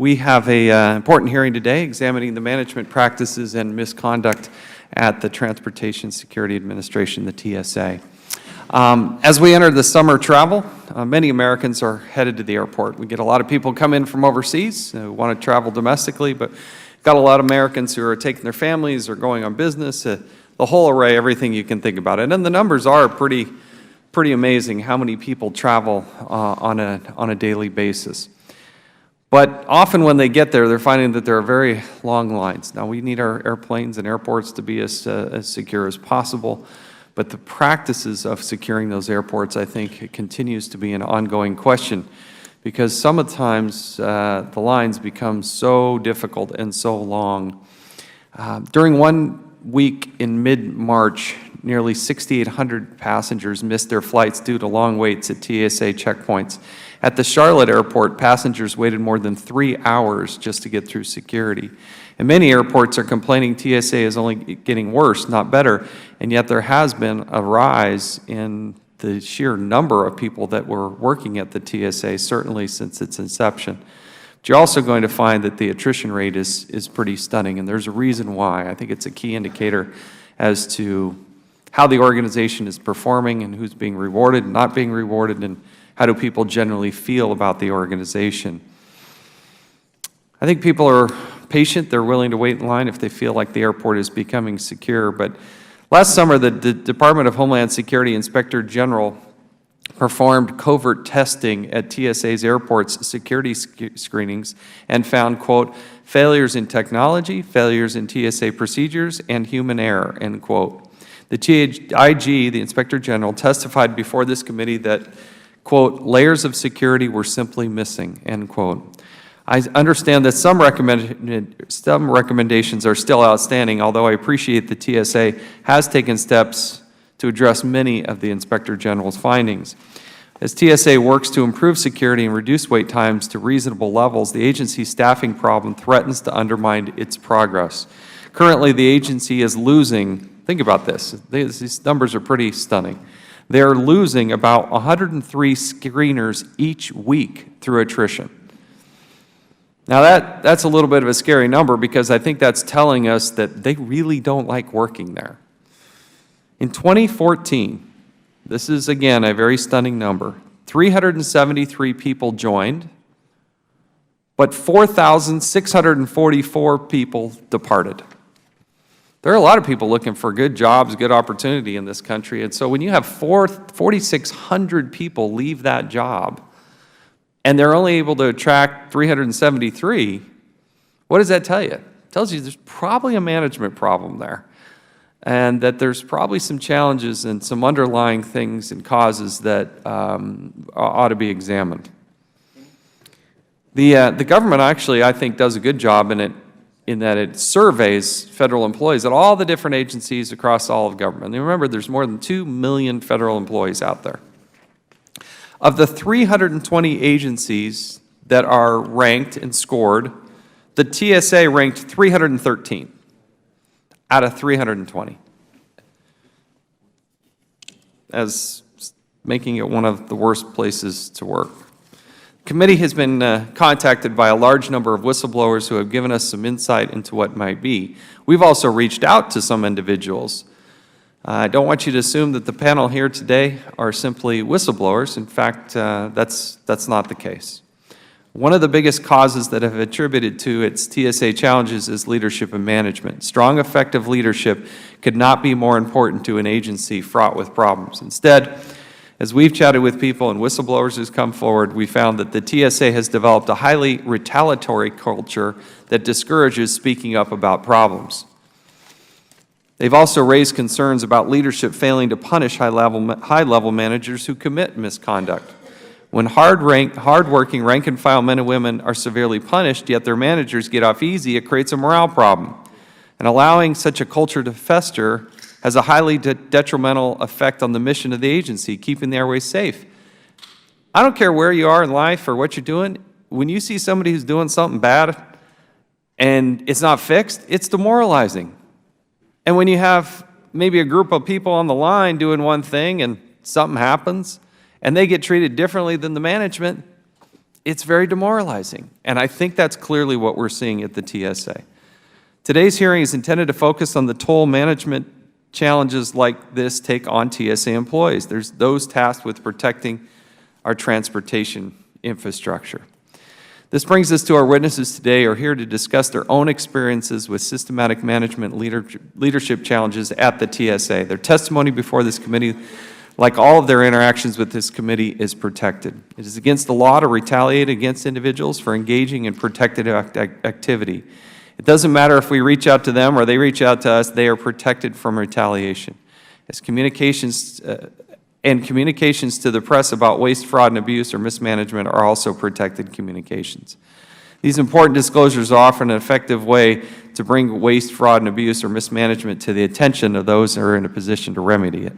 We have an important hearing today examining the management practices and misconduct at the Transportation Security Administration, the TSA. As we enter the summer travel, many Americans are headed to the airport. We get a lot of people come in from overseas who want to travel domestically, but got a lot of Americans who are taking their families or going on business, the whole array, everything you can think about it. And the numbers are pretty amazing how many people travel on a daily basis. But often when they get there, they're finding that there are very long lines. Now, we need our airplanes and airports to be as secure as possible, but the practices of securing those airports, I think, it continues to be an ongoing question, because sometimes the lines become so difficult and so long. During 1 week in mid-March, nearly 6,800 passengers missed their flights due to long waits at TSA checkpoints. At the Charlotte airport, passengers waited more than 3 hours just to get through security. And many airports are complaining TSA is only getting worse, not better, and yet there has been a rise in the sheer number of people that were working at the TSA, certainly since its inception. But you're also going to find that the attrition rate is pretty stunning, and there's a reason why. I think it's a key indicator as to how the organization is performing and who's being rewarded and not being rewarded, and how do people generally feel about the organization. I think people are patient. They're willing to wait in line if they feel like the airport is becoming secure. But last summer, the Department of Homeland Security Inspector General performed covert testing at TSA's airports security screenings and found, quote, failures in technology, failures in TSA procedures, and human error, end quote. The IG, the Inspector General, testified before this committee that, quote, layers of security were simply missing, end quote. I understand that some recommendations are still outstanding, although I appreciate the TSA has taken steps to address many of the Inspector General's findings. As TSA works to improve security and reduce wait times to reasonable levels, the agency's staffing problem threatens to undermine its progress. Currently, the agency is losing, think about this, these numbers are pretty stunning. They're losing about 103 screeners each week through attrition. Now that's a little bit of a scary number, because I think that's telling us that they really don't like working there. In 2014, this is again a very stunning number, 373 people joined, but 4,644 people departed. There are a lot of people looking for good jobs, good opportunity in this country, and so when you have 4,600 people leave that job, and they're only able to attract 373, what does that tell you? It tells you there's probably a management problem there, and that there's probably some challenges and some underlying things and causes that ought to be examined. The government actually, I think, does a good job in that it surveys federal employees at all the different agencies across all of government. And remember, there's more than 2 million federal employees out there. Of the 320 agencies that are ranked and scored, the TSA ranked 313 out of 320, as making it one of the worst places to work. The committee has been contacted by a large number of whistleblowers who have given us some insight into what might be. We've also reached out to some individuals. I don't want you to assume that the panel here today are simply whistleblowers. In fact, that's not the case. One of the biggest causes that have attributed to its TSA challenges is leadership and management. Strong, effective leadership could not be more important to an agency fraught with problems. Instead, as we've chatted with people and whistleblowers who's come forward, we found that the TSA has developed a highly retaliatory culture that discourages speaking up about problems. They've also raised concerns about leadership failing to punish high-level managers who commit misconduct. When hard-working rank-and-file men and women are severely punished, yet their managers get off easy, it creates a morale problem. And allowing such a culture to fester has a highly detrimental effect on the mission of the agency, keeping the airways safe. I don't care where you are in life or what you're doing, when you see somebody who's doing something bad and it's not fixed, it's demoralizing. And when you have maybe a group of people on the line doing one thing and something happens and they get treated differently than the management, it's very demoralizing. And I think that's clearly what we're seeing at the TSA. Today's hearing is intended to focus on the toll management challenges like this take on TSA employees. There's those tasked with protecting our transportation infrastructure. This brings us to our witnesses today who are here to discuss their own experiences with systematic management leadership challenges at the TSA. Their testimony before this committee, like all of their interactions with this committee, is protected. It is against the law to retaliate against individuals for engaging in protected activity. It doesn't matter if we reach out to them or they reach out to us, they are protected from retaliation. As communications to the press about waste, fraud, and abuse or mismanagement are also protected communications. These important disclosures are often an effective way to bring waste, fraud, and abuse or mismanagement to the attention of those who are in a position to remedy it.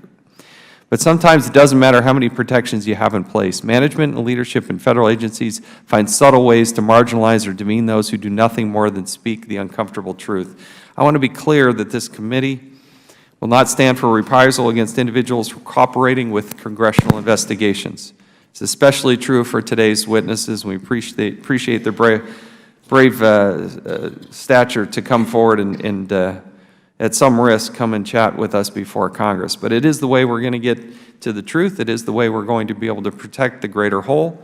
But sometimes it doesn't matter how many protections you have in place. Management and leadership in federal agencies find subtle ways to marginalize or demean those who do nothing more than speak the uncomfortable truth. I want to be clear that this committee will not stand for reprisal against individuals for cooperating with congressional investigations. It's especially true for today's witnesses. We appreciate their brave stature to come forward and at some risk, come and chat with us before Congress. But it is the way we're going to get to the truth. It is the way we're going to be able to protect the greater whole.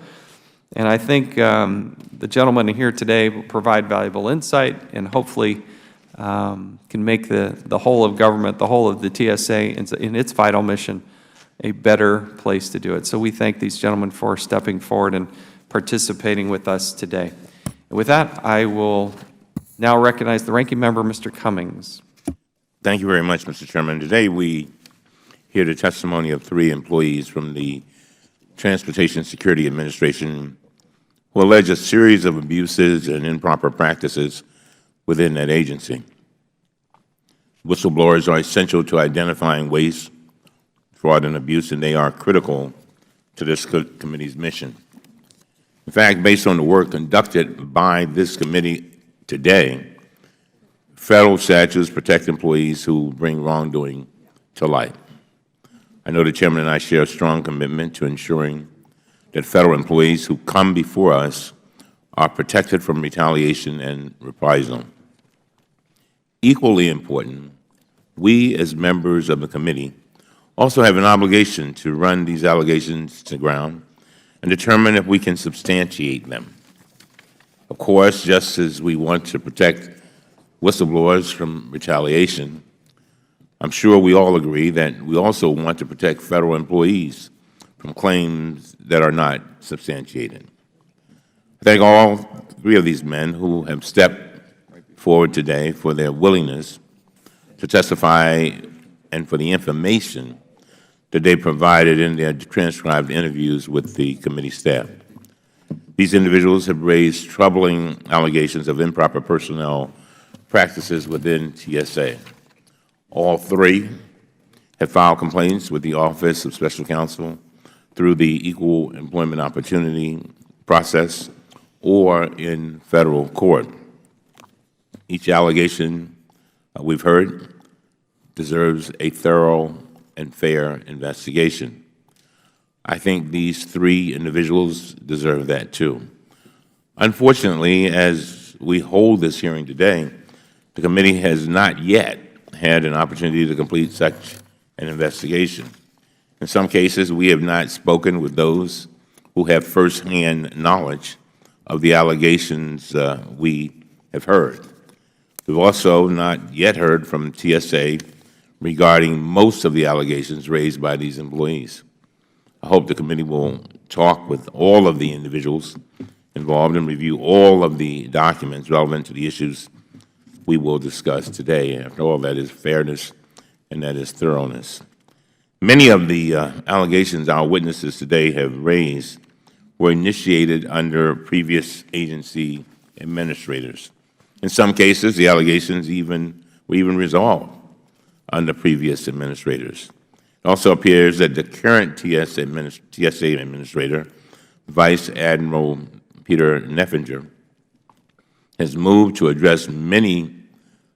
And I think the gentlemen here today will provide valuable insight and hopefully can make the whole of government, the whole of the TSA in its vital mission, a better place to do it. So we thank these gentlemen for stepping forward and participating with us today. And with that, I will now recognize the ranking member, Mr. Cummings. Thank you very much, Mr. Chairman. Today we hear the testimony of 3 employees from the Transportation Security Administration who allege a series of abuses and improper practices within that agency. Whistleblowers are essential to identifying waste, fraud, and abuse, and they are critical to this committee's mission. In fact, based on the work conducted by this committee today, federal statutes protect employees who bring wrongdoing to light. I know the Chairman and I share a strong commitment to ensuring that federal employees who come before us are protected from retaliation and reprisal. Equally important, we as members of the committee also have an obligation to run these allegations to ground and determine if we can substantiate them. Of course, just as we want to protect whistleblowers from retaliation, I'm sure we all agree that we also want to protect federal employees from claims that are not substantiated. I thank all 3 of these men who have stepped forward today for their willingness to testify and for the information that they provided in their transcribed interviews with the committee staff. These individuals have raised troubling allegations of improper personnel practices within TSA. All 3 have filed complaints with the Office of Special Counsel through the Equal Employment Opportunity process or in federal court. Each allegation we've heard deserves a thorough and fair investigation. I think these 3 individuals deserve that too. Unfortunately, as we hold this hearing today, the committee has not yet had an opportunity to complete such an investigation. In some cases, we have not spoken with those who have firsthand knowledge of the allegations we have heard. We've also not yet heard from TSA regarding most of the allegations raised by these employees. I hope the committee will talk with all of the individuals involved and review all of the documents relevant to the issues we will discuss today. After all, that is fairness and that is thoroughness. Many of the allegations our witnesses today have raised were initiated under previous agency administrators. In some cases, the allegations were even resolved under previous administrators. It also appears that the current TSA administrator, Vice Admiral Peter Neffinger, has moved to address many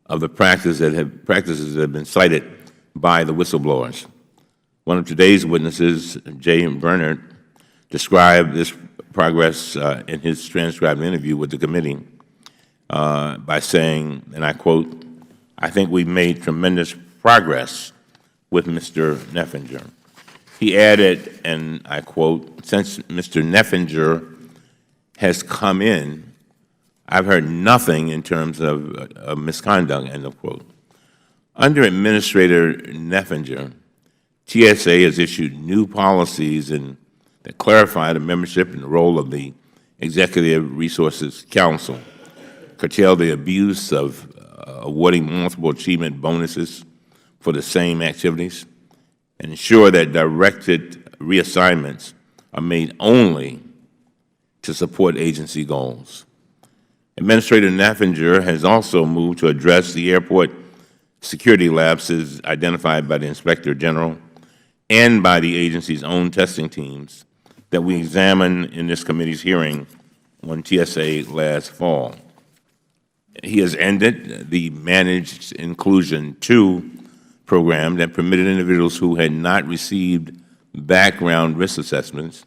of the practices that have been cited by the whistleblowers. One of today's witnesses, Jay Bernard, described this progress in his transcribed interview with the committee by saying, and I quote, "I think we've made tremendous progress with Mr. Neffinger." He added, and I quote, "Since Mr. Neffinger has come in, I've heard nothing in terms of misconduct," end of quote. Under Administrator Neffinger, TSA has issued new policies that clarify the membership and the role of the Executive Resources Council, curtail the abuse of awarding multiple achievement bonuses for the same activities, and ensure that directed reassignments are made only to support agency goals. Administrator Neffinger has also moved to address the airport security lapses identified by the Inspector General and by the agency's own testing teams that we examined in this committee's hearing on TSA last fall. He has ended the Managed Inclusion 2 program that permitted individuals who had not received background risk assessments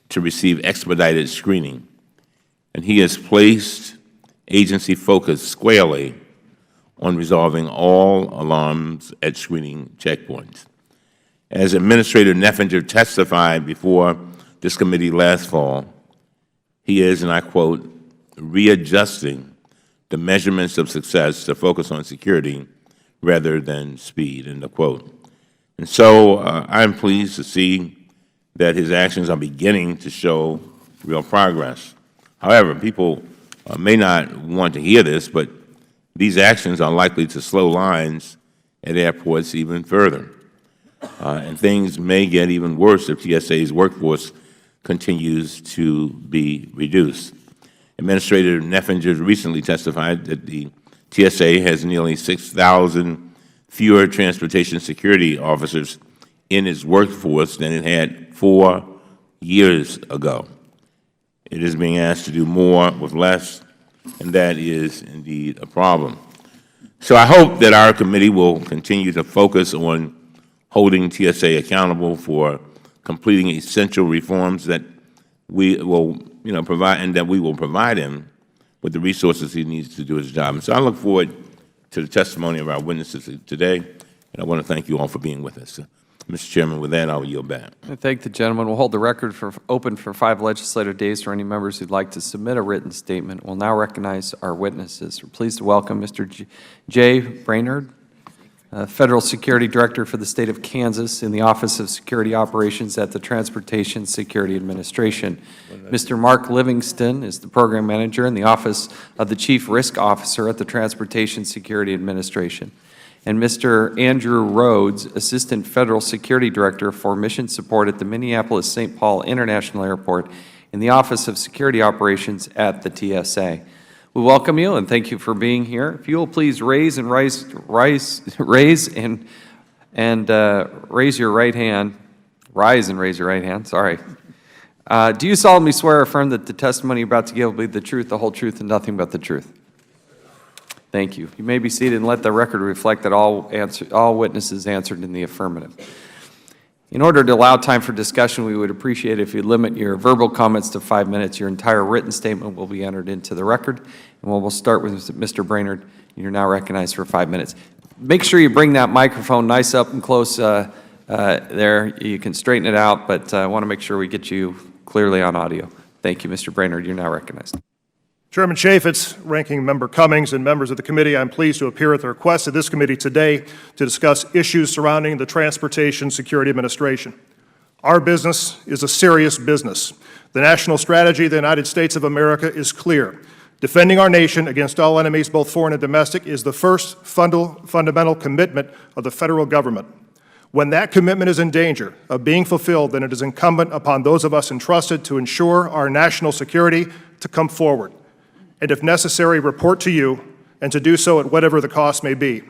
to receive expedited screening, and he has placed agency focus squarely on resolving all alarms at screening checkpoints. As Administrator Neffinger testified before this committee last fall, he is, and I quote, "readjusting the measurements of success to focus on security rather than speed," end of quote. And so I'm pleased to see that his actions are beginning to show real progress. However, people may not want to hear this, but these actions are likely to slow lines at airports even further. And things may get even worse if TSA's workforce continues to be reduced. Administrator Neffinger recently testified that the TSA has nearly 6,000 fewer transportation security officers in its workforce than it had 4 years ago. It is being asked to do more with less, and that is indeed a problem. So I hope that our committee will continue to focus on holding TSA accountable for completing essential reforms that we will provide, and that we will provide him with the resources he needs to do his job. And so I look forward to the testimony of our witnesses today, and I want to thank you all for being with us. Mr. Chairman, with that, I will yield back. I thank the gentleman. We'll hold the record open for 5 legislative days for any members who'd like to submit a written statement. We'll now recognize our witnesses. We're pleased to welcome Mr. Jay Brainerd, Federal Security Director for the State of Kansas in the Office of Security Operations at the Transportation Security Administration. Mr. Mark Livingston is the Program Manager in the Office of the Chief Risk Officer at the Transportation Security Administration. And Mr. Andrew Rhodes, Assistant Federal Security Director for Mission Support at the Minneapolis-St. Paul International Airport in the Office of Security Operations at the TSA. We welcome you and thank you for being here. If you will please raise your right hand. Rise and raise your right hand. Sorry. Do you solemnly swear or affirm that the testimony you're about to give will be the truth, the whole truth, and nothing but the truth? Thank you. You may be seated and let the record reflect that all witnesses answered in the affirmative. In order to allow time for discussion, we would appreciate if you limit your verbal comments to 5 minutes. Your entire written statement will be entered into the record. And we'll start with Mr. Brainerd. You're now recognized for 5 minutes. Make sure you bring that microphone nice up and close there. You can straighten it out, but I want to make sure we get you clearly on audio. Thank you, Mr. Brainerd. You're now recognized. Chairman Chaffetz, Ranking Member Cummings, and members of the committee, I'm pleased to appear at the request of this committee today to discuss issues surrounding the Transportation Security Administration. Our business is a serious business. The national strategy of the United States of America is clear. Defending our nation against all enemies, both foreign and domestic, is the first fundamental commitment of the federal government. When that commitment is in danger of being fulfilled, then it is incumbent upon those of us entrusted to ensure our national security to come forward, and if necessary, report to you, and to do so at whatever the cost may be.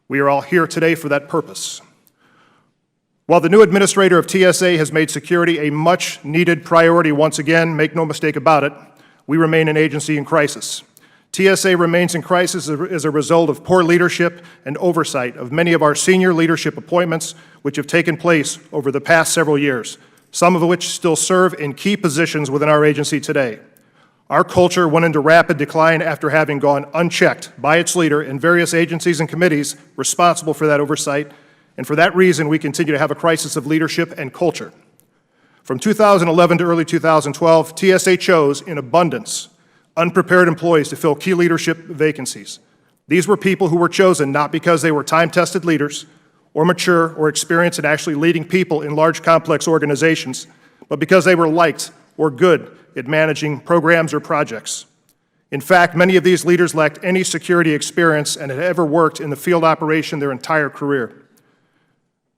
We are all here today for that purpose. While the new administrator of TSA has made security a much-needed priority once again, make no mistake about it, we remain an agency in crisis. TSA remains in crisis as a result of poor leadership and oversight of many of our senior leadership appointments which have taken place over the past several years. some of which still serve in key positions within our agency today. Our culture went into rapid decline after having gone unchecked by its leader in various agencies and committees responsible for that oversight, and for that reason, we continue to have a crisis of leadership and culture. From 2011 to early 2012, TSA chose, in abundance, unprepared employees to fill key leadership vacancies. These were people who were chosen not because they were time-tested leaders or mature or experienced in actually leading people in large, complex organizations, but because they were liked or good at managing programs or projects. In fact, many of these leaders lacked any security experience and had ever worked in the field operation their entire career.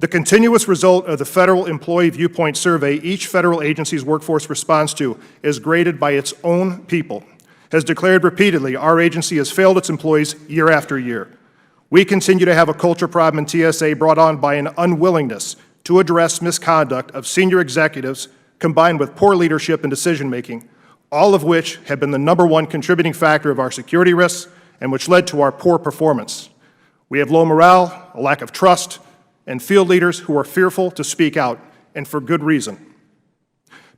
The continuous result of the Federal Employee Viewpoint Survey each federal agency's workforce responds to is graded by its own people, has declared repeatedly our agency has failed its employees year after year. We continue to have a culture problem in TSA brought on by an unwillingness to address misconduct of senior executives combined with poor leadership and decision-making, all of which have been the #1 contributing factor of our security risks and which led to our poor performance. We have low morale, a lack of trust, and field leaders who are fearful to speak out, and for good reason.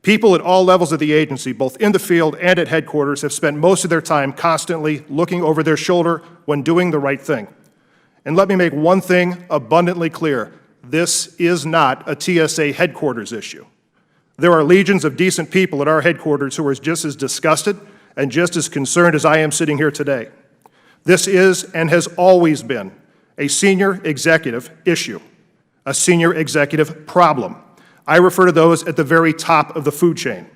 People at all levels of the agency, both in the field and at headquarters, have spent most of their time constantly looking over their shoulder when doing the right thing. And let me make one thing abundantly clear. This is not a TSA headquarters issue. There are legions of decent people at our headquarters who are just as disgusted and just as concerned as I am sitting here today. This is and has always been a senior executive issue, a senior executive problem. I refer to those at the very top of the food chain.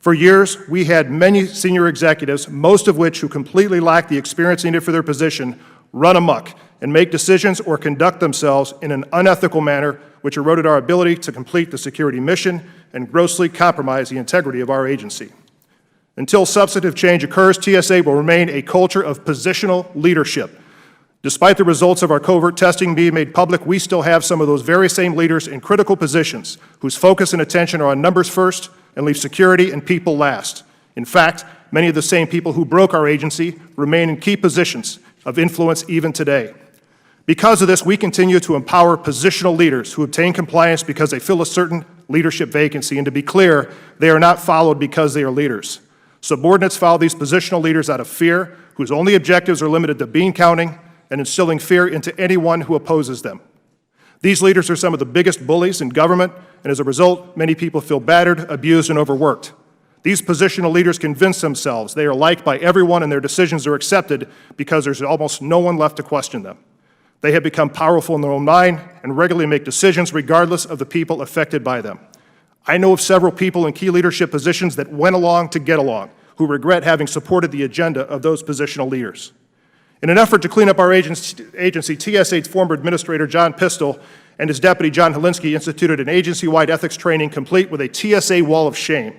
For years, we had many senior executives, most of which who completely lacked the experience needed for their position, run amok and make decisions or conduct themselves in an unethical manner which eroded our ability to complete the security mission and grossly compromise the integrity of our agency. Until substantive change occurs, TSA will remain a culture of positional leadership. Despite the results of our covert testing being made public, we still have some of those very same leaders in critical positions whose focus and attention are on numbers first and leave security and people last. In fact, many of the same people who broke our agency remain in key positions of influence even today. Because of this, we continue to empower positional leaders who obtain compliance because they fill a certain leadership vacancy. And to be clear, they are not followed because they are leaders. Subordinates follow these positional leaders out of fear, whose only objectives are limited to bean counting and instilling fear into anyone who opposes them. These leaders are some of the biggest bullies in government, and as a result, many people feel battered, abused, and overworked. These positional leaders convince themselves they are liked by everyone and their decisions are accepted because there's almost no one left to question them. They have become powerful in their own mind and regularly make decisions regardless of the people affected by them. I know of several people in key leadership positions that went along to get along, who regret having supported the agenda of those positional leaders. In an effort to clean up our agency, TSA's former administrator, John Pistol, and his deputy, John Helinski, instituted an agency-wide ethics training complete with a TSA wall of shame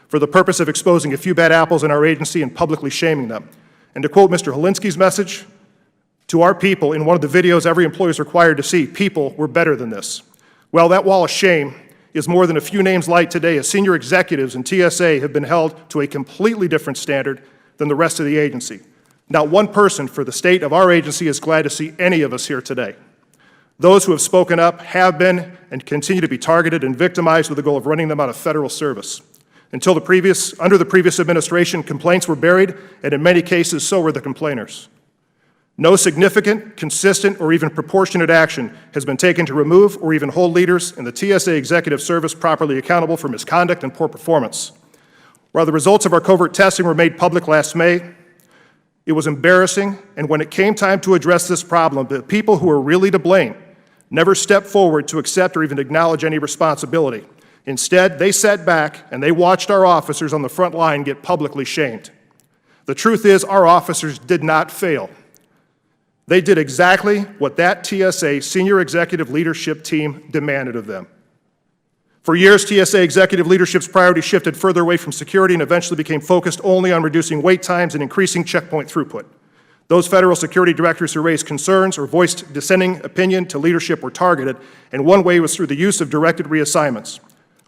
for the purpose of exposing a few bad apples in our agency and publicly shaming them. And to quote Mr. Helinski's message, to our people in one of the videos every employee is required to see, people were better than this. Well, that wall of shame is more than a few names light today, as senior executives in TSA have been held to a completely different standard than the rest of the agency. Not one person for the state of our agency is glad to see any of us here today. Those who have spoken up have been and continue to be targeted and victimized with the goal of running them out of federal service. Under the previous administration, complaints were buried, and in many cases, so were the complainers. No significant, consistent, or even proportionate action has been taken to remove or even hold leaders in the TSA Executive Service properly accountable for misconduct and poor performance. While the results of our covert testing were made public last May, it was embarrassing, and when it came time to address this problem, the people who were really to blame never stepped forward to accept or even acknowledge any responsibility. Instead, they sat back and they watched our officers on the front line get publicly shamed. The truth is, our officers did not fail. They did exactly what that TSA senior executive leadership team demanded of them. For years, TSA executive leadership's priority shifted further away from security and eventually became focused only on reducing wait times and increasing checkpoint throughput. Those federal security directors who raised concerns or voiced dissenting opinion to leadership were targeted, and one way was through the use of directed reassignments.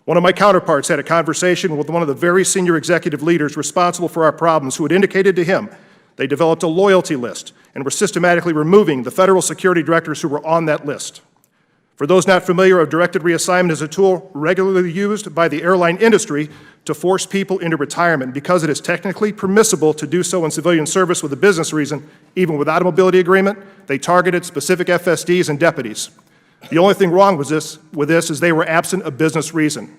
One of my counterparts had a conversation with one of the very senior executive leaders responsible for our problems who had indicated to him they developed a loyalty list and were systematically removing the federal security directors who were on that list. For those not familiar, a directed reassignment is a tool regularly used by the airline industry to force people into retirement. Because it is technically permissible to do so in civilian service with a business reason, even without a mobility agreement, they targeted specific FSDs and deputies. The only thing wrong with this is they were absent a business reason.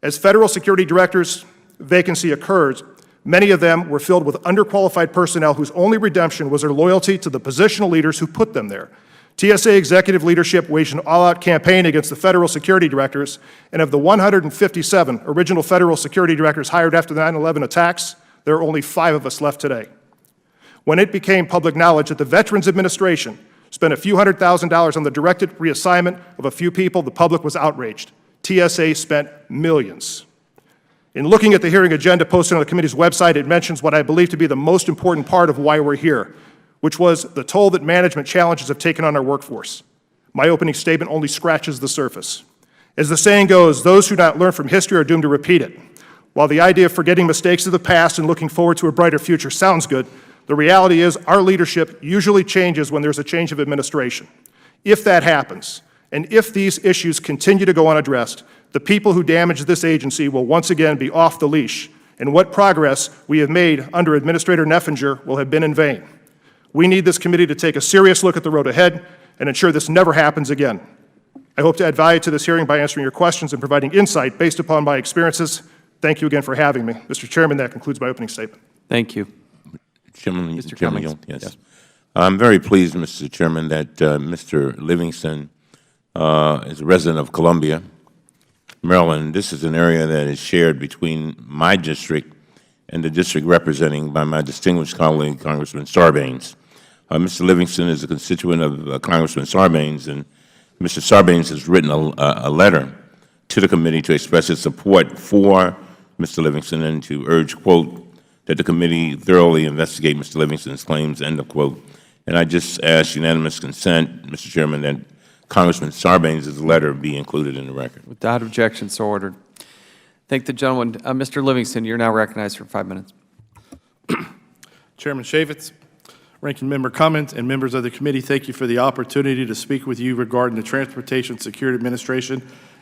As federal security directors' vacancy occurs, many of them were filled with underqualified personnel whose only redemption was their loyalty to the positional leaders who put them there. TSA executive leadership waged an all-out campaign against the federal security directors, and of the 157 original federal security directors hired after the 9/11 attacks, there are only 5 of us left today. When it became public knowledge that the Veterans Administration spent a few $100,000 on the directed reassignment of a few people, the public was outraged. TSA spent millions. In looking at the hearing agenda posted on the committee's website, it mentions what I believe to be the most important part of why we're here, which was the toll that management challenges have taken on our workforce. My opening statement only scratches the surface. As the saying goes, those who not learn from history are doomed to repeat it. While the idea of forgetting mistakes of the past and looking forward to a brighter future sounds good, the reality is our leadership usually changes when there's a change of administration. If that happens, and if these issues continue to go unaddressed, the people who damaged this agency will once again be off the leash, and what progress we have made under Administrator Neffinger will have been in vain. We need this committee to take a serious look at the road ahead and ensure this never happens again. I hope to add value to this hearing by answering your questions and providing insight based upon my experiences. Thank you again for having me. Mr. Chairman, that concludes my opening statement. Thank you. Chairman, Mr. Chairman Cummings. Young, yes. Yes. I'm very pleased, Mr. Chairman, that Mr. Livingston is a resident of Columbia, Maryland. This is an area that is shared between my district and the district representing by my distinguished colleague, Congressman Sarbanes. Mr. Livingston is a constituent of Congressman Sarbanes, and Mr. Sarbanes has written a letter to the committee to express his support for Mr. Livingston and to urge, quote, that the committee thoroughly investigate Mr. Livingston's claims, end of quote. And I just ask unanimous consent, Mr. Chairman, that Congressman Sarbanes' letter be included in the record. Without objection, so ordered. Thank the gentleman. Mr. Livingston, you're now recognized for 5 minutes. Chairman Chaffetz, Ranking Member Cummins, and members of the committee, thank you for the opportunity to speak with you regarding the Transportation Security Administration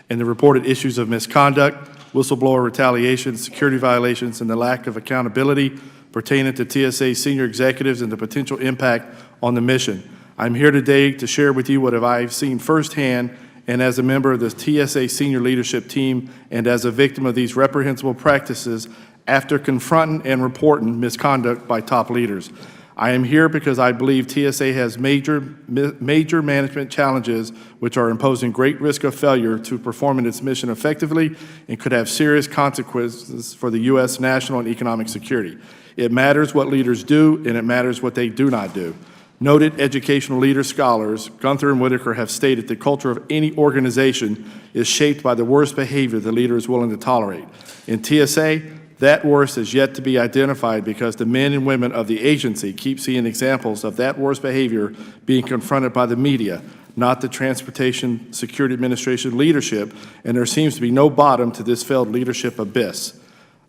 and the reported issues of misconduct, whistleblower retaliation, security violations, and the lack of accountability pertaining to TSA senior executives and the potential impact on the mission. I'm here today to share with you what I've seen firsthand and as a member of the TSA senior leadership team and as a victim of these reprehensible practices after confronting and reporting misconduct by top leaders. I am here because I believe TSA has major management challenges which are imposing great risk of failure to performing its mission effectively and could have serious consequences for the U.S. national and economic security. It matters what leaders do, and it matters what they do not do. Noted educational leader scholars, Gunther and Whitaker, have stated the culture of any organization is shaped by the worst behavior the leader is willing to tolerate. In TSA, that worst is yet to be identified because the men and women of the agency keep seeing examples of that worst behavior being confronted by the media, not the Transportation Security Administration leadership, and there seems to be no bottom to this failed leadership abyss.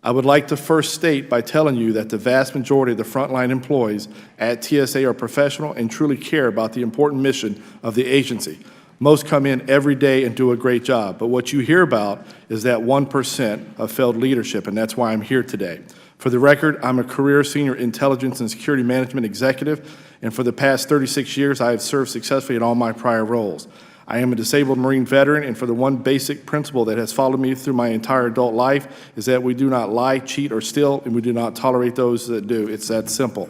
I would like to first state by telling you that the vast majority of the frontline employees at TSA are professional and truly care about the important mission of the agency. Most come in every day and do a great job, but what you hear about is that 1% of failed leadership, and that's why I'm here today. For the record, I'm a career senior intelligence and security management executive, and for the past 36 years, I have served successfully in all my prior roles. I am a disabled Marine veteran, and for the one basic principle that has followed me through my entire adult life is that we do not lie, cheat, or steal, and we do not tolerate those that do. It's that simple.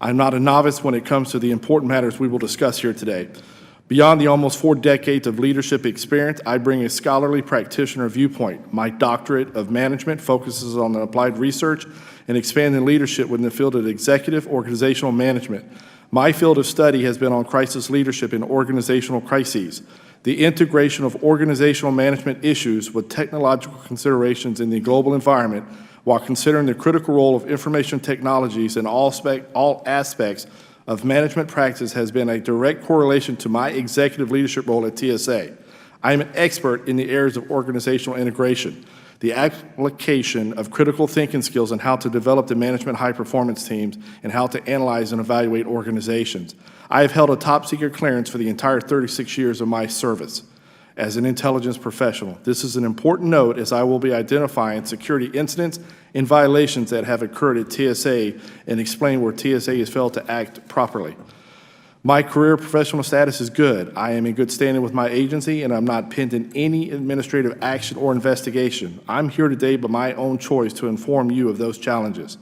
I'm not a novice when it comes to the important matters we will discuss here today. Beyond the almost 4 decades of leadership experience, I bring a scholarly practitioner viewpoint. My doctorate of management focuses on applied research and expanding leadership within the field of executive organizational management. My field of study has been on crisis leadership in organizational crises, the integration of organizational management issues with technological considerations in the global environment while considering the critical role of information technologies in all aspects of management practice has been a direct correlation to my executive leadership role at TSA. I am an expert in the areas of organizational integration, the application of critical thinking skills on how to develop the management high-performance teams, and how to analyze and evaluate organizations. I have held a top-secret clearance for the entire 36 years of my service. as an intelligence professional. This is an important note as I will be identifying security incidents and violations that have occurred at TSA and explain where TSA has failed to act properly. My career professional status is good. I am in good standing with my agency, and I'm not pinned in any administrative action or investigation. I'm here today by my own choice to inform you of those challenges.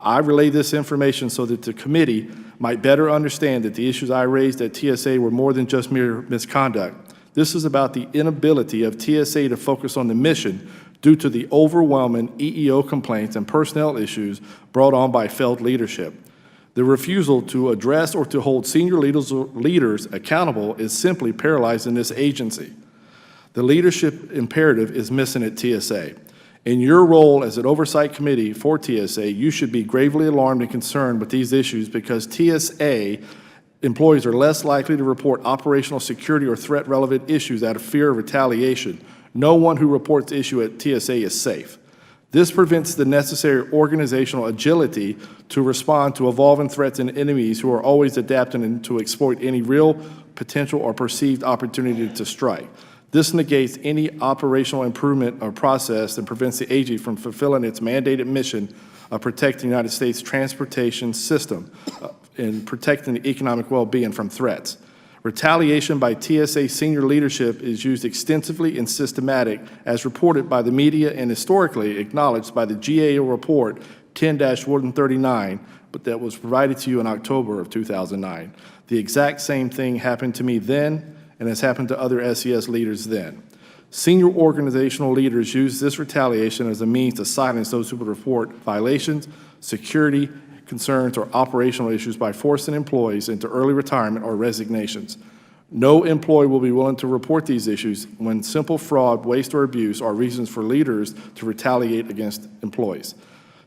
I relay this information so that the committee might better understand that the issues I raised at TSA were more than just mere misconduct. This is about the inability of TSA to focus on the mission due to the overwhelming EEO complaints and personnel issues brought on by failed leadership. The refusal to address or to hold senior leaders accountable is simply paralyzing this agency. The leadership imperative is missing at TSA. In your role as an oversight committee for TSA, you should be gravely alarmed and concerned with these issues because TSA employees are less likely to report operational security or threat-relevant issues out of fear of retaliation. No one who reports issue at TSA is safe. This prevents the necessary organizational agility to respond to evolving threats and enemies who are always adapting and to exploit any real potential or perceived opportunity to strike. This negates any operational improvement or process and prevents the agency from fulfilling its mandated mission of protecting the United States transportation system and protecting the economic well-being from threats. Retaliation by TSA senior leadership is used extensively and systematic as reported by the media and historically acknowledged by the GAO report 10-139, but that was provided to you in October of 2009. The exact same thing happened to me then and has happened to other SES leaders then. Senior organizational leaders use this retaliation as a means to silence those who would report violations, security concerns, or operational issues by forcing employees into early retirement or resignations. No employee will be willing to report these issues when simple fraud, waste, or abuse are reasons for leaders to retaliate against employees.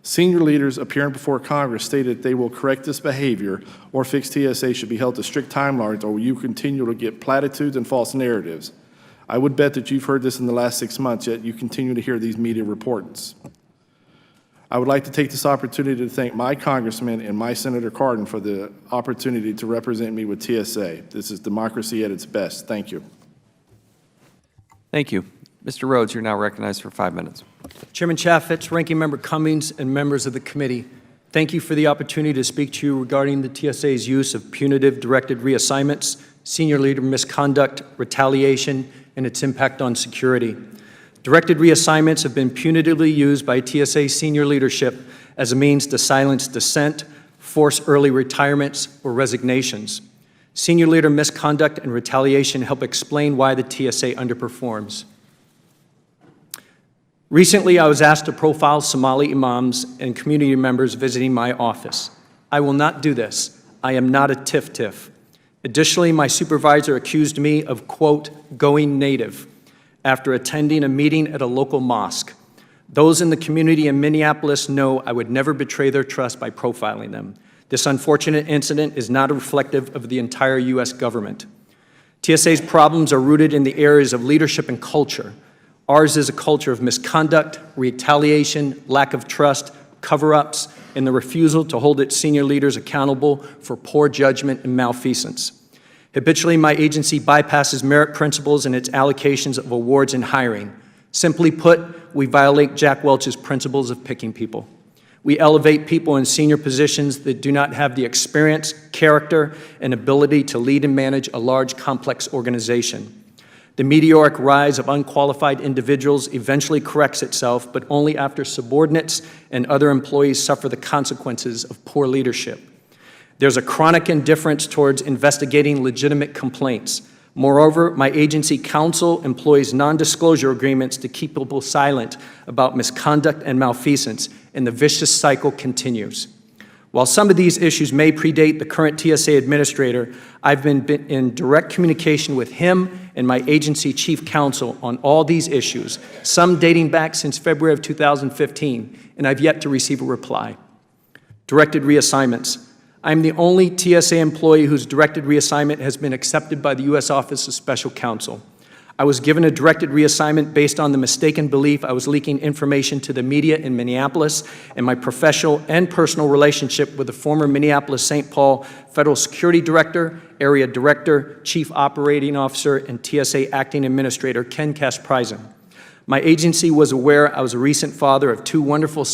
Senior leaders appearing before Congress stated they will correct this behavior or fix TSA should be held to strict timelines or you continue to get platitudes and false narratives. I would bet that you've heard this in the last 6 months, yet you continue to hear these media reports. I would like to take this opportunity to thank my congressman and my Senator Cardin for the opportunity to represent me with TSA. This is democracy at its best. Thank you. Thank you. Mr. Rhodes, you're now recognized for 5 minutes. Chairman Chaffetz, Ranking Member Cummings, and members of the committee, thank you for the opportunity to speak to you regarding the TSA's use of punitive directed reassignments, senior leader misconduct, retaliation, and its impact on security. Directed reassignments have been punitively used by TSA senior leadership as a means to silence dissent, force early retirements, or resignations. Senior leader misconduct and retaliation help explain why the TSA underperforms. Recently, I was asked to profile Somali imams and community members visiting my office. I will not do this. I am not a tif-tif. Additionally, my supervisor accused me of, quote, going native after attending a meeting at a local mosque. Those in the community in Minneapolis know I would never betray their trust by profiling them. This unfortunate incident is not reflective of the entire U.S. government. TSA's problems are rooted in the areas of leadership and culture. Ours is a culture of misconduct, retaliation, lack of trust, cover-ups, and the refusal to hold its senior leaders accountable for poor judgment and malfeasance. Habitually, my agency bypasses merit principles in its allocations of awards and hiring. Simply put, we violate Jack Welch's principles of picking people. We elevate people in senior positions that do not have the experience, character, and ability to lead and manage a large, complex organization. The meteoric rise of unqualified individuals eventually corrects itself, but only after subordinates and other employees suffer the consequences of poor leadership. There's a chronic indifference towards investigating legitimate complaints. Moreover, my agency counsel employs non-disclosure agreements to keep people silent about misconduct and malfeasance, and the vicious cycle continues. While some of these issues may predate the current TSA administrator, I've been in direct communication with him and my agency chief counsel on all these issues, some dating back since February of 2015, and I've yet to receive a reply. Directed reassignments. I'm the only TSA employee whose directed reassignment has been accepted by the U.S. Office of Special Counsel. I was given a directed reassignment based on the mistaken belief I was leaking information to the media in Minneapolis and my professional and personal relationship with the former Minneapolis-St. Paul Federal Security Director Area Director, Chief Operating Officer, and TSA Acting Administrator Ken Kasprzyzyn. My agency was aware I was a recent father of two wonderful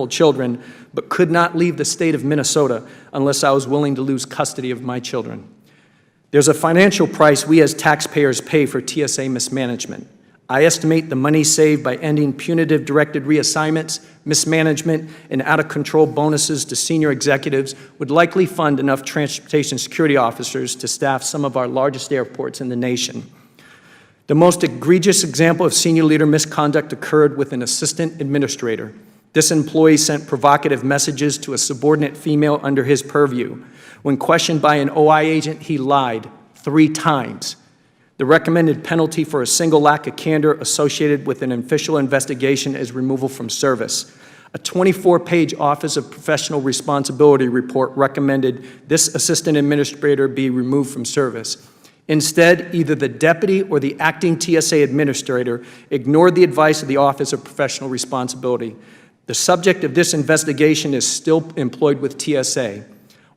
children, but could not leave the state of Minnesota unless I was willing to lose custody of my children. There's a financial price we as taxpayers pay for TSA mismanagement. I estimate the money saved by ending punitive directed reassignments, mismanagement, and out-of-control bonuses to senior executives would likely fund enough transportation security officers to staff some of our largest airports in the nation. The most egregious example of senior leader misconduct occurred with an assistant administrator. This employee sent provocative messages to a subordinate female under his purview. When questioned by an OI agent, he lied 3 times. The recommended penalty for a single lack of candor associated with an official investigation is removal from service. A 24-page Office of Professional Responsibility report recommended this assistant administrator be removed from service. Instead, either the deputy or the acting TSA administrator ignored the advice of the Office of Professional Responsibility. The subject of this investigation is still employed with TSA.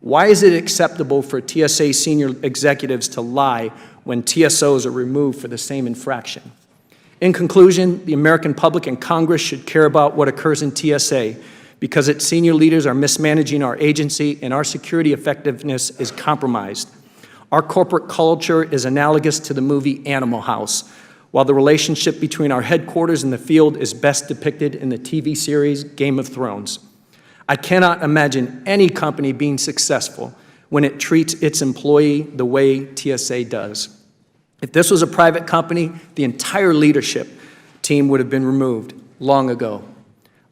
Why is it acceptable for TSA senior executives to lie when TSOs are removed for the same infraction? In conclusion, the American public and Congress should care about what occurs in TSA because its senior leaders are mismanaging our agency and our security effectiveness is compromised. Our corporate culture is analogous to the movie Animal House, while the relationship between our headquarters and the field is best depicted in the TV series Game of Thrones. I cannot imagine any company being successful when it treats its employee the way TSA does. If this was a private company, the entire leadership team would have been removed long ago.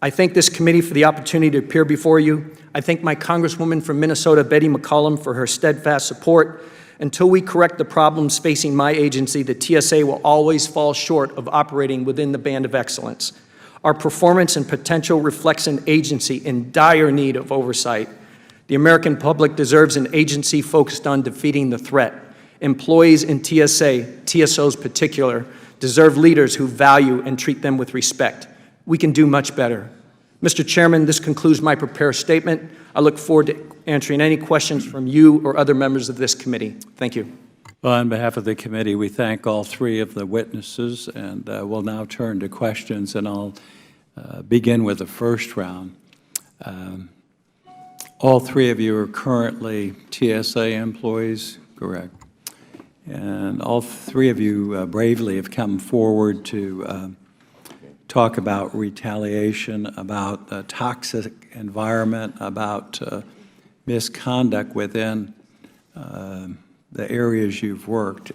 I thank this committee for the opportunity to appear before you. I thank my Congresswoman from Minnesota, Betty McCollum, for her steadfast support. Until we correct the problems facing my agency, the TSA will always fall short of operating within the band of excellence. Our performance and potential reflects an agency in dire need of oversight. The American public deserves an agency focused on defeating the threat. Employees in TSA, TSOs particular, deserve leaders who value and treat them with respect. We can do much better. Mr. Chairman, this concludes my prepared statement. I look forward to answering any questions from you or other members of this committee. Thank you. Well, on behalf of the committee, we thank all 3 of the witnesses, and we'll now turn to questions, and I'll begin with the first round. All 3 of you are currently TSA employees, correct? And all 3 of you bravely have come forward to talk about retaliation, about a toxic environment, about misconduct within the areas you've worked.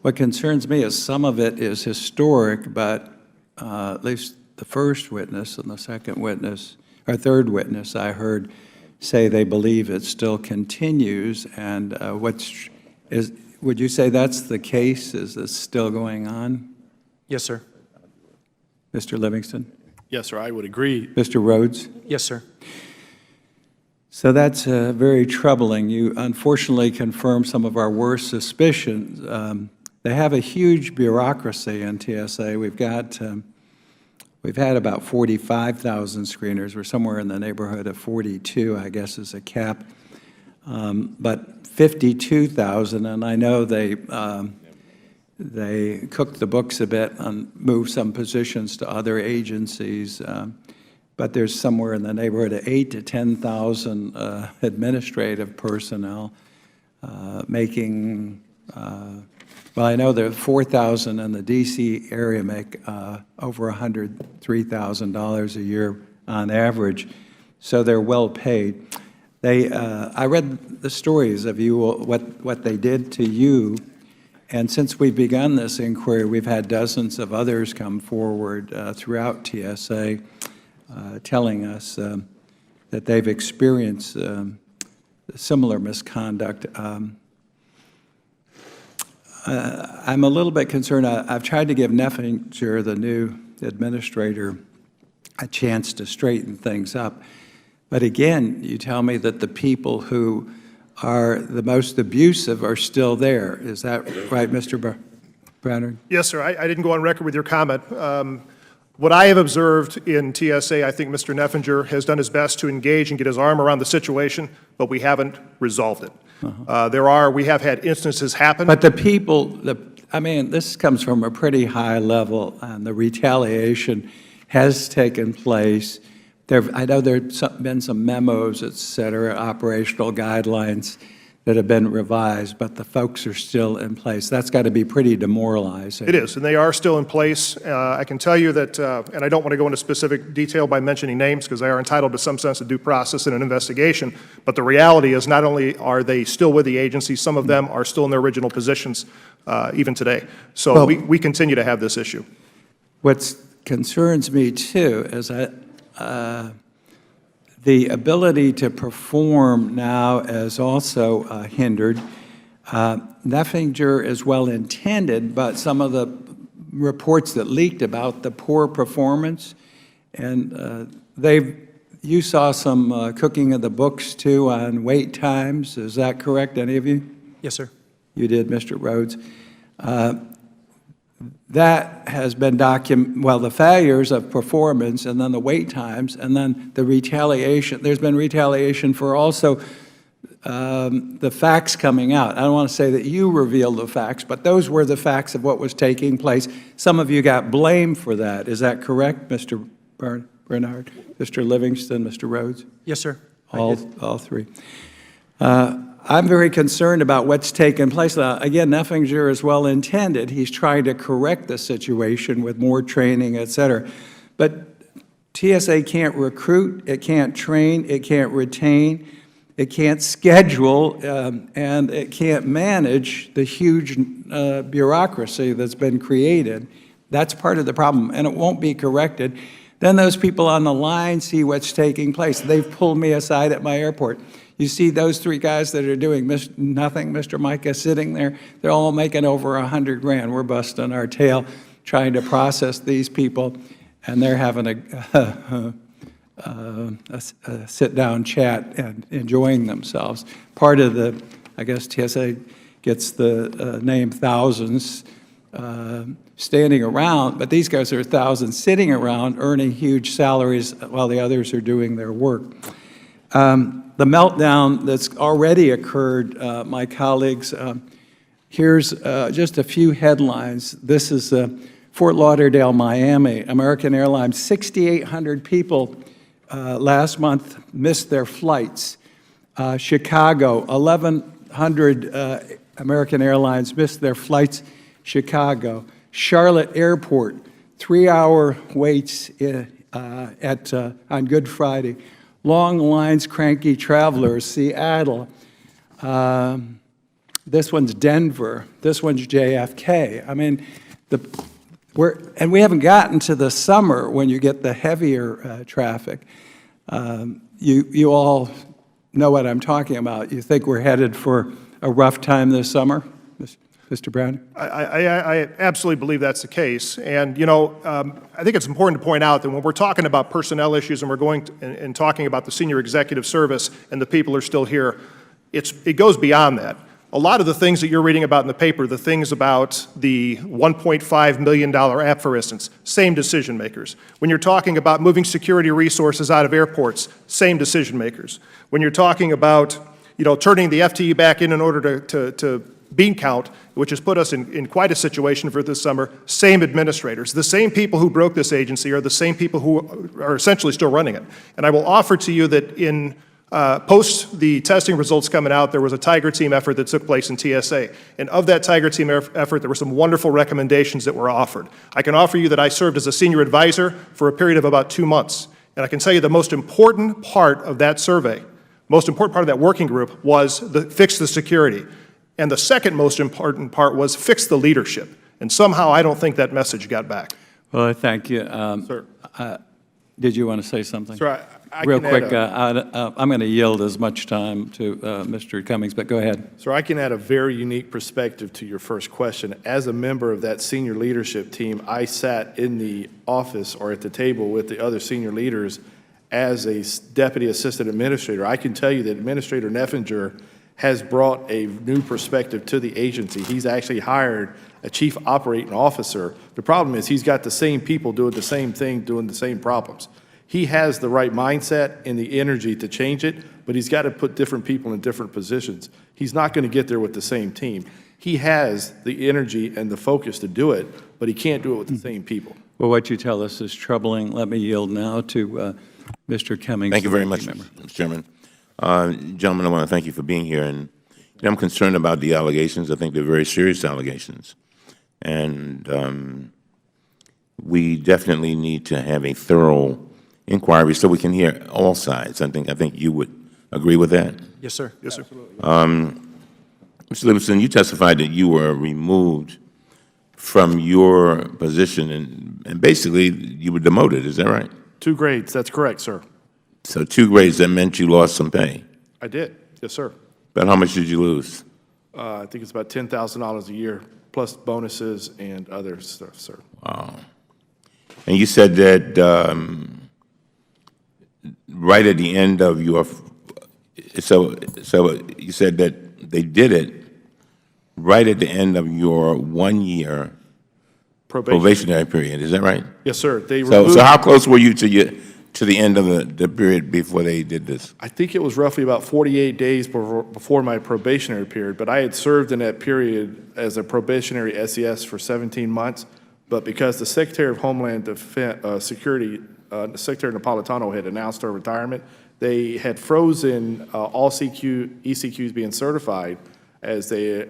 What concerns me is some of it is historic, but at least the first witness and the second witness, or third witness, I heard say they believe it still continues. And would you say that's the case? Is this still going on? Yes, sir. Mr. Livingston? Yes, sir, I would agree. Mr. Rhodes? Yes, sir. So that's very troubling. You unfortunately confirmed some of our worst suspicions. They have a huge bureaucracy in TSA. We've had about 45,000 screeners. We're somewhere in the neighborhood of 42, I guess, is a cap. But 52,000, and I know they cooked the books a bit and moved some positions to other agencies. But there's somewhere in the neighborhood of 8,000 to 10,000 administrative personnel making, well, I know there are 4,000 in the D.C. area make over $103,000 a year on average, so they're well paid. I read the stories of you, what they did to you, and since we've begun this inquiry, we've had dozens of others come forward throughout TSA telling us that they've experienced similar misconduct. I'm a little bit concerned. I've tried to give Neffinger, the new administrator, a chance to straighten things up. But again, you tell me that the people who are the most abusive are still there. Is that right, Mr. Brannard? Yes, sir. I didn't go on record with your comment. What I have observed in TSA, I think Mr. Neffinger has done his best to engage and get his arm around the situation, but we haven't resolved it. We have had instances happen. But the people, I mean, this comes from a pretty high level, and the retaliation has taken place. I know there's been some memos, et cetera, operational guidelines that have been revised, but the folks are still in place. That's got to be pretty demoralizing. It is, and they are still in place. I can tell you that, and I don't want to go into specific detail by mentioning names because they are entitled to some sense of due process in an investigation, but the reality is not only are they still with the agency, some of them are still in their original positions even today. So Well, we continue to have this issue. What concerns me, too, is the ability to perform now is also hindered. Neffinger is well-intended, but some of the reports that leaked about the poor performance, and you saw some cooking of the books, too, on wait times. Is that correct, any of you? Yes, sir. You did, Mr. Rhodes. That has been the failures of performance, and then the wait times, and then the retaliation. There's been retaliation for also the facts coming out. I don't want to say that you revealed the facts, but those were the facts of what was taking place. Some of you got blamed for that. Is that correct, Mr. Bernard, Mr. Livingston, Mr. Rhodes? Yes, sir. All three. I'm very concerned about what's taken place. Again, Neffinger is well-intended. He's trying to correct the situation with more training, et cetera. But TSA can't recruit, it can't train, it can't retain, it can't schedule, and it can't manage the huge bureaucracy that's been created. That's part of the problem, and it won't be corrected. Then those people on the line see what's taking place. They've pulled me aside at my airport. You see those three guys that are doing nothing, Mr. Micah, sitting there, they're all making over $100 grand. We're busting our tail trying to process these people, and they're having a sit-down chat and enjoying themselves. Part of the, I guess TSA gets the name thousands standing around, but these guys are thousands sitting around earning huge salaries while the others are doing their work. The meltdown that's already occurred, my colleagues, here's just a few headlines. This is Fort Lauderdale, Miami. American Airlines, 6,800 people last month missed their flights. Chicago, 1,100 American Airlines missed their flights. Chicago. Charlotte Airport, 3-hour waits on Good Friday. Long lines, cranky travelers, Seattle. This one's Denver. This one's JFK. I mean, and we haven't gotten to the summer when you get the heavier traffic. You all know what I'm talking about. You think we're headed for a rough time this summer, Mr. Brown? I absolutely believe that's the case. And, you know, I think it's important to point out that when we're talking about personnel issues and we're going and talking about the senior executive service and the people are still here, it goes beyond that. A lot of the things that you're reading about in the paper, the things about the $1.5 million app, for instance, same decision makers. When you're talking about moving security resources out of airports, same decision makers. When you're talking about, you know, turning the FTE back in order to bean count, which has put us in quite a situation for this summer, same administrators. The same people who broke this agency are the same people who are essentially still running it. And I will offer to you that in post the testing results coming out, there was a Tiger Team effort that took place in TSA. And of that Tiger Team effort, there were some wonderful recommendations that were offered. I can offer you that I served as a senior advisor for a period of about 2 months. And I can tell you the most important part of that survey, most important part of that working group was fix the security. And the second most important part was fix the leadership. And somehow I don't think that message got back. Well, thank you. Sir. Did you want to say something? Sir, I Real can quick, add I'm going to yield as much time to Mr. Cummings, but go ahead. Sir, I can add a very unique perspective to your first question. As a member of that senior leadership team, I sat in the office or at the table with the other senior leaders as a deputy assistant administrator. I can tell you that Administrator Neffinger has brought a new perspective to the agency. He's actually hired a chief operating officer. The problem is he's got the same people doing the same thing, doing the same problems. He has the right mindset and the energy to change it, but he's got to put different people in different positions. He's not going to get there with the same team. He has the energy and the focus to do it, but he can't do it with the same people. Well, what you tell us is troubling. Let me yield now to Mr. Cummings. Thank you very much, Member. Mr. Chairman. Gentlemen, I want to thank you for being here. And I'm concerned about the allegations. I think they're very serious allegations. And we definitely need to have a thorough inquiry so we can hear all sides. I think you would agree with that. Yes, sir. Yes, sir. Mr. Livingston, you testified that you were removed from your position, and basically you were demoted. Is that right? 2 grades, that's correct, sir. So 2 grades, that meant you lost some pay. I did, yes, sir. But how much did you lose? I think it's about $10,000 a year, plus bonuses and other stuff, sir. Wow. And you said that right at the end of your, so you said that they did it right at the end of your 1-year probationary period. Is that right? Yes, sir. They So removed, how close were you to the end of the period before they did this? I think it was roughly about 48 days before my probationary period, but I had served in that period as a probationary SES for 17 months. But because the Secretary of Homeland Security, Secretary Napolitano, had announced her retirement, they had frozen all ECQs being certified as they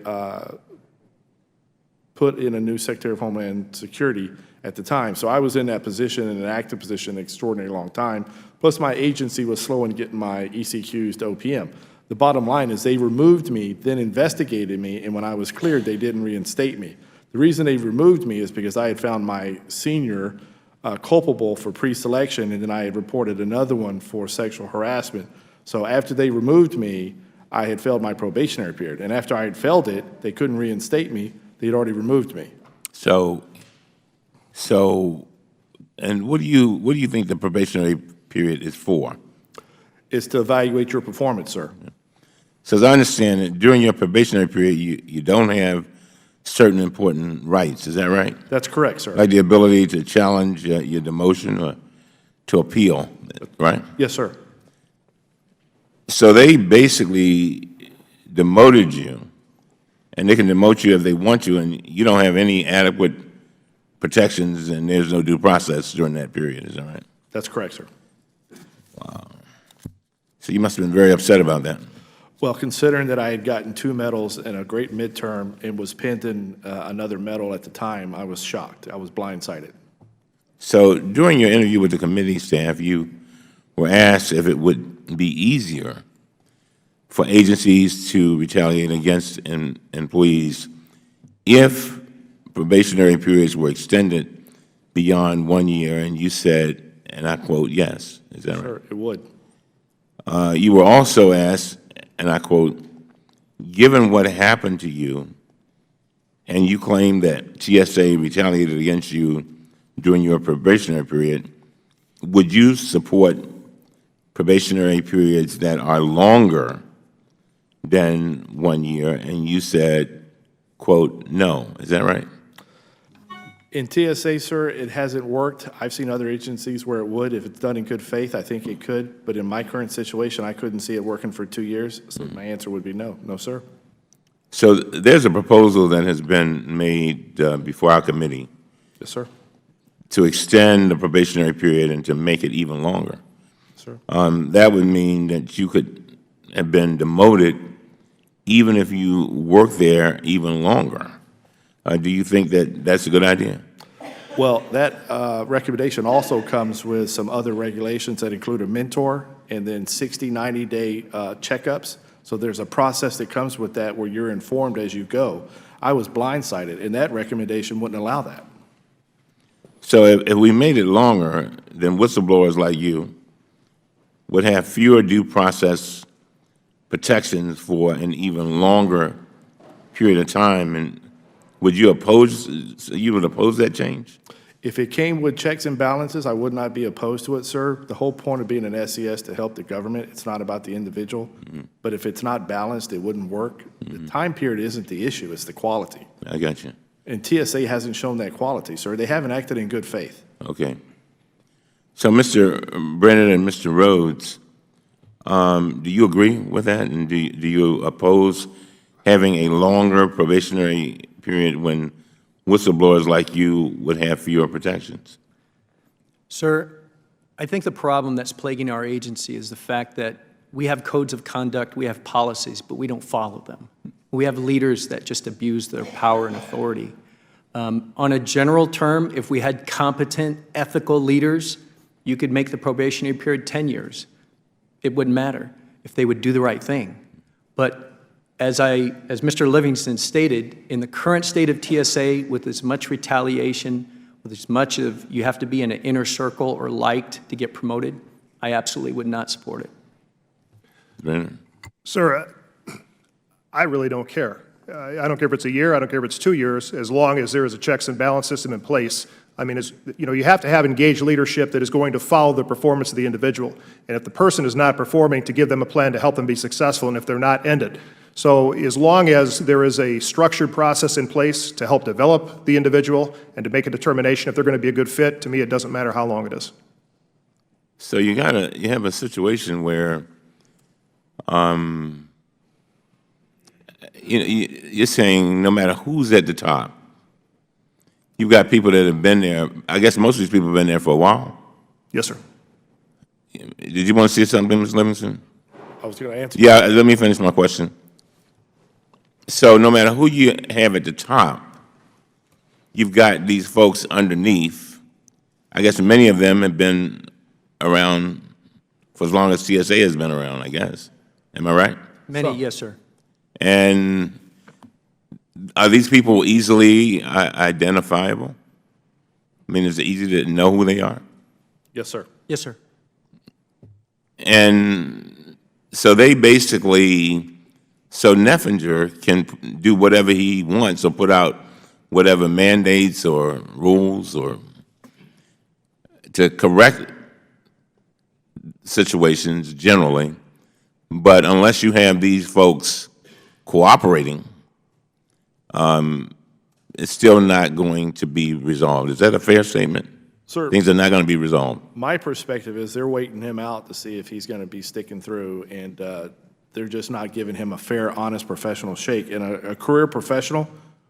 put in a new Secretary of Homeland Security at the time. So I was in that position, in an active position, an extraordinary long time. Plus, my agency was slow in getting my ECQs to OPM. The bottom line is they removed me, then investigated me, and when I was cleared, they didn't reinstate me. The reason they removed me is because I had found my senior culpable for pre-selection, and then I had reported another one for sexual harassment. So after they removed me, I had failed my probationary period. And after I had failed it, they couldn't reinstate me. They had already removed me. So, and what do you think the probationary period is for? It's to evaluate your performance, sir. So as I understand it, during your probationary period, you don't have certain important rights. Is that right? That's correct, sir. Like the ability to challenge your demotion or to appeal, right? Yes, sir. So they basically demoted you, and they can demote you if they want you, and you don't have any adequate protections, and there's no due process during that period. Is that right? That's correct, sir. So you must have been very upset about that. Well, considering that I had gotten 2 medals and a great midterm and was pending another medal at the time, I was shocked. I was blindsided. So during your interview with the committee staff, you were asked if it would be easier for agencies to retaliate against employees if probationary periods were extended beyond 1 year, and you said, and I quote, yes. Is that right? Sure, it would. You were also asked, and I quote, given what happened to you, and you claim that TSA retaliated against you during your probationary period, would you support probationary periods that are longer than 1 year? And you said, quote, no. Is that right? In TSA, sir, it hasn't worked. I've seen other agencies where it would. If it's done in good faith, I think it could. But in my current situation, I couldn't see it working for 2 years. So my answer would be no. No, sir. So there's a proposal that has been made before our committee Yes, sir. to extend the probationary period and to make it even longer. Sir. That would mean that you could have been demoted even if you worked there even longer. Do you think that that's a good idea? Well, that recommendation also comes with some other regulations that include a mentor and then 60, 90-day checkups. So there's a process that comes with that where you're informed as you go. I was blindsided, and that recommendation wouldn't allow that. So if we made it longer, then whistleblowers like you would have fewer due process protections for an even longer period of time. And would you oppose that change? If it came with checks and balances, I would not be opposed to it, sir. The whole point of being an SES is to help the government. It's not about the individual. But if it's not balanced, it wouldn't work. The time period isn't the issue, it's the quality. I got you. And TSA hasn't shown that quality, sir. They haven't acted in good faith. Okay. So, Mr. Brennan and Mr. Rhodes, do you agree with that? And do you oppose having a longer probationary period when whistleblowers like you would have fewer protections? Sir, I think the problem that's plaguing our agency is the fact that we have codes of conduct, we have policies, but we don't follow them. We have leaders that just abuse their power and authority. On a general term, if we had competent, ethical leaders, you could make the probationary period 10 years. It wouldn't matter if they would do the right thing. But as Mr. Livingston stated, in the current state of TSA, with as much retaliation, with as much of you have to be in an inner circle or liked to get promoted, I absolutely would not support it. Brennan? Sir, I really don't care. I don't care if it's a year, I don't care if it's 2 years, as long as there is a checks and balance system in place. I mean, you have to have engaged leadership that is going to follow the performance of the individual. And if the person is not performing, to give them a plan to help them be successful, and if they're not, end it. So as long as there is a structured process in place to help develop the individual and to make a determination if they're going to be a good fit, to me, it doesn't matter how long it is. So you have a situation where, you're saying no matter who's at the top, you've got people that have been there. I guess most of these people have been there for a while. Yes, sir. Did you want to say something, Ms. Livingston? I was going to answer. Yeah, let me finish my question. So no matter who you have at the top, you've got these folks underneath. I guess many of them have been around for as long as TSA has been around, I guess. Am I right? Many, yes, sir. And are these people easily identifiable? I mean, is it easy to know who they are? Yes, sir. Yes, sir. And so they basically, so Neffinger can do whatever he wants or put out whatever mandates or rules or to correct situations generally, but unless you have these folks cooperating, it's still not going to be resolved. Is that a fair statement? Sir, Things are not going to be resolved. my perspective is they're waiting him out to see if he's going to be sticking through, and they're just not giving him a fair, honest, professional shake. And a career professional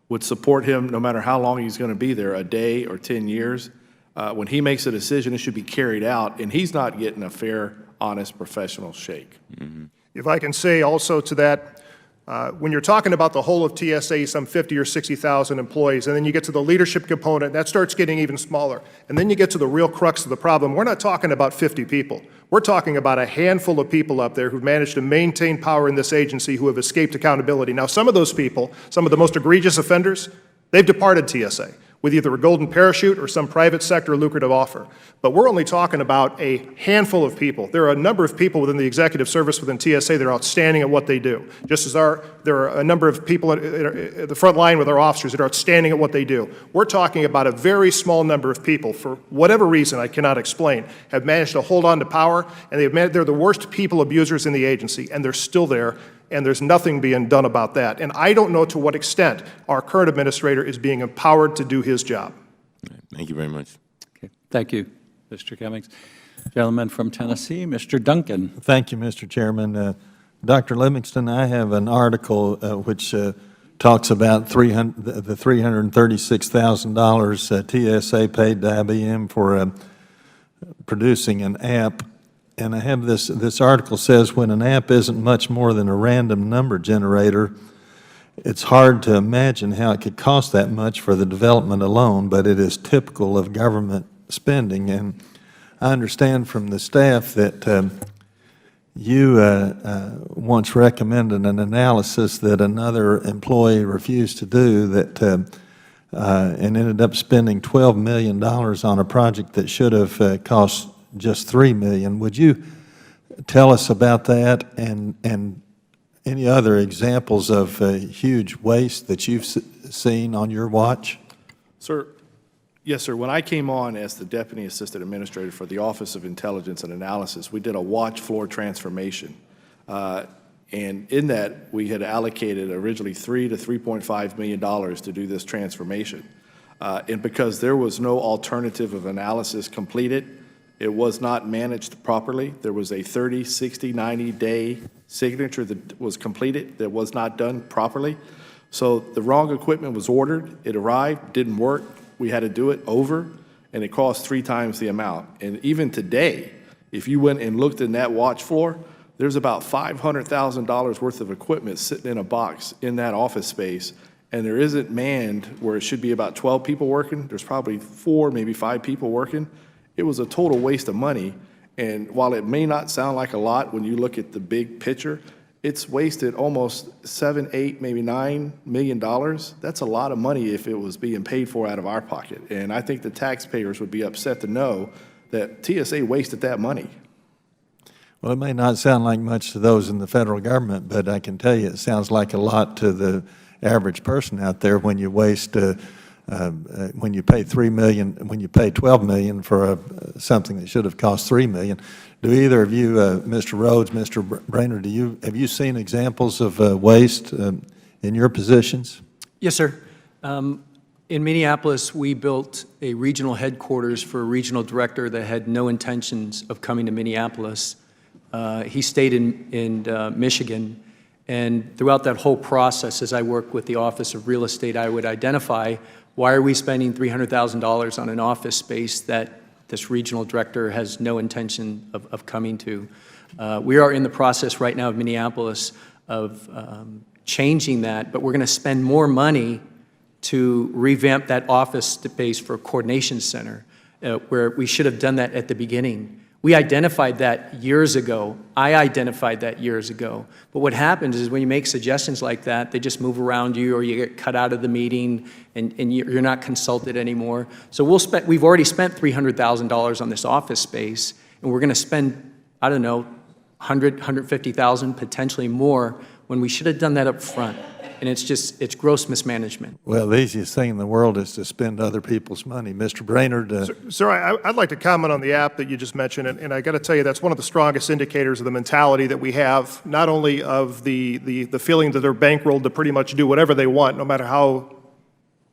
would support him no matter how long he's going to be there, a day or 10 years. When he makes a decision, it should be carried out, and he's not getting a fair, honest, professional shake. If I can say also to that, when you're talking about the whole of TSA, some 50 or 60,000 employees, and then you get to the leadership component, that starts getting even smaller. And then you get to the real crux of the problem. We're not talking about 50 people. We're talking about a handful of people up there who've managed to maintain power in this agency who have escaped accountability. Now, some of those people, some of the most egregious offenders, they've departed TSA with either a golden parachute or some private sector lucrative offer. But we're only talking about a handful of people. There are a number of people within the executive service within TSA that are outstanding at what they do. Just as there are a number of people at the front line with our officers that are outstanding at what they do. We're talking about a very small number of people, for whatever reason I cannot explain, have managed to hold on to power, and they're the worst people abusers in the agency, and they're still there, and there's nothing being done about that. And I don't know to what extent our current administrator is being empowered to do his job. Thank you very much. Okay. Thank you, Mr. Cummings. Gentleman from Tennessee, Mr. Duncan. Thank you, Mr. Chairman. Dr. Livingston, I have an article which talks about the $336,000 TSA paid to IBM for producing an app. And I have this article says, when an app isn't much more than a random number generator, it's hard to imagine how it could cost that much for the development alone, but it is typical of government spending. And I understand from the staff that you once recommended an analysis that another employee refused to do and ended up spending $12 million on a project that should have cost just $3 million. Would you tell us about that and any other examples of huge waste that you've seen on your watch? Sir, Yes, sir. When I came on as the Deputy Assistant Administrator for the Office of Intelligence and Analysis, we did a watch floor transformation. And in that, we had allocated originally $3 to $3.5 million to do this transformation. And because there was no alternative of analysis completed, it was not managed properly. There was a 30, 60, 90-day signature that was completed that was not done properly. So the wrong equipment was ordered, it arrived, didn't work, we had to do it over, and it cost 3 times the amount. And even today, if you went and looked in that watch floor, there's about $500,000 worth of equipment sitting in a box in that office space, and there isn't manned where it should be about 12 people working. There's probably 4, maybe 5 people working. It was a total waste of money, and while it may not sound like a lot when you look at the big picture, it's wasted almost $7, $8, maybe $9 million. That's a lot of money if it was being paid for out of our pocket. And I think the taxpayers would be upset to know that TSA wasted that money. Well, it may not sound like much to those in the federal government, but I can tell you it sounds like a lot to the average person out there when you waste, when you pay $3 million, when you pay $12 million for something that should have cost $3 million. Do either of you, Mr. Rhodes, Mr. Brainerd, have you seen examples of waste in your positions? Yes, sir. In Minneapolis, we built a regional headquarters for a regional director that had no intentions of coming to Minneapolis. He stayed in Michigan, and throughout that whole process, as I worked with the Office of Real Estate, I would identify, why are we spending $300,000 on an office space that this regional director has no intention of coming to? We are in the process right now of Minneapolis of changing that, but we're going to spend more money to revamp that office space for a coordination center, where we should have done that at the beginning. We identified that years ago. I identified that years ago. But what happens is when you make suggestions like that, they just move around you, or you get cut out of the meeting, and you're not consulted anymore. So we've already spent $300,000 on this office space, and we're going to spend, I don't know, $100,000, $150,000, potentially more, when we should have done that up front. And it's gross mismanagement. Well, the easiest thing in the world is to spend other people's money. Mr. Brainerd? Sir, I'd like to comment on the app that you just mentioned, and I got to tell you, that's one of the strongest indicators of the mentality that we have, not only of the feeling that they're bankrolled to pretty much do whatever they want, no matter how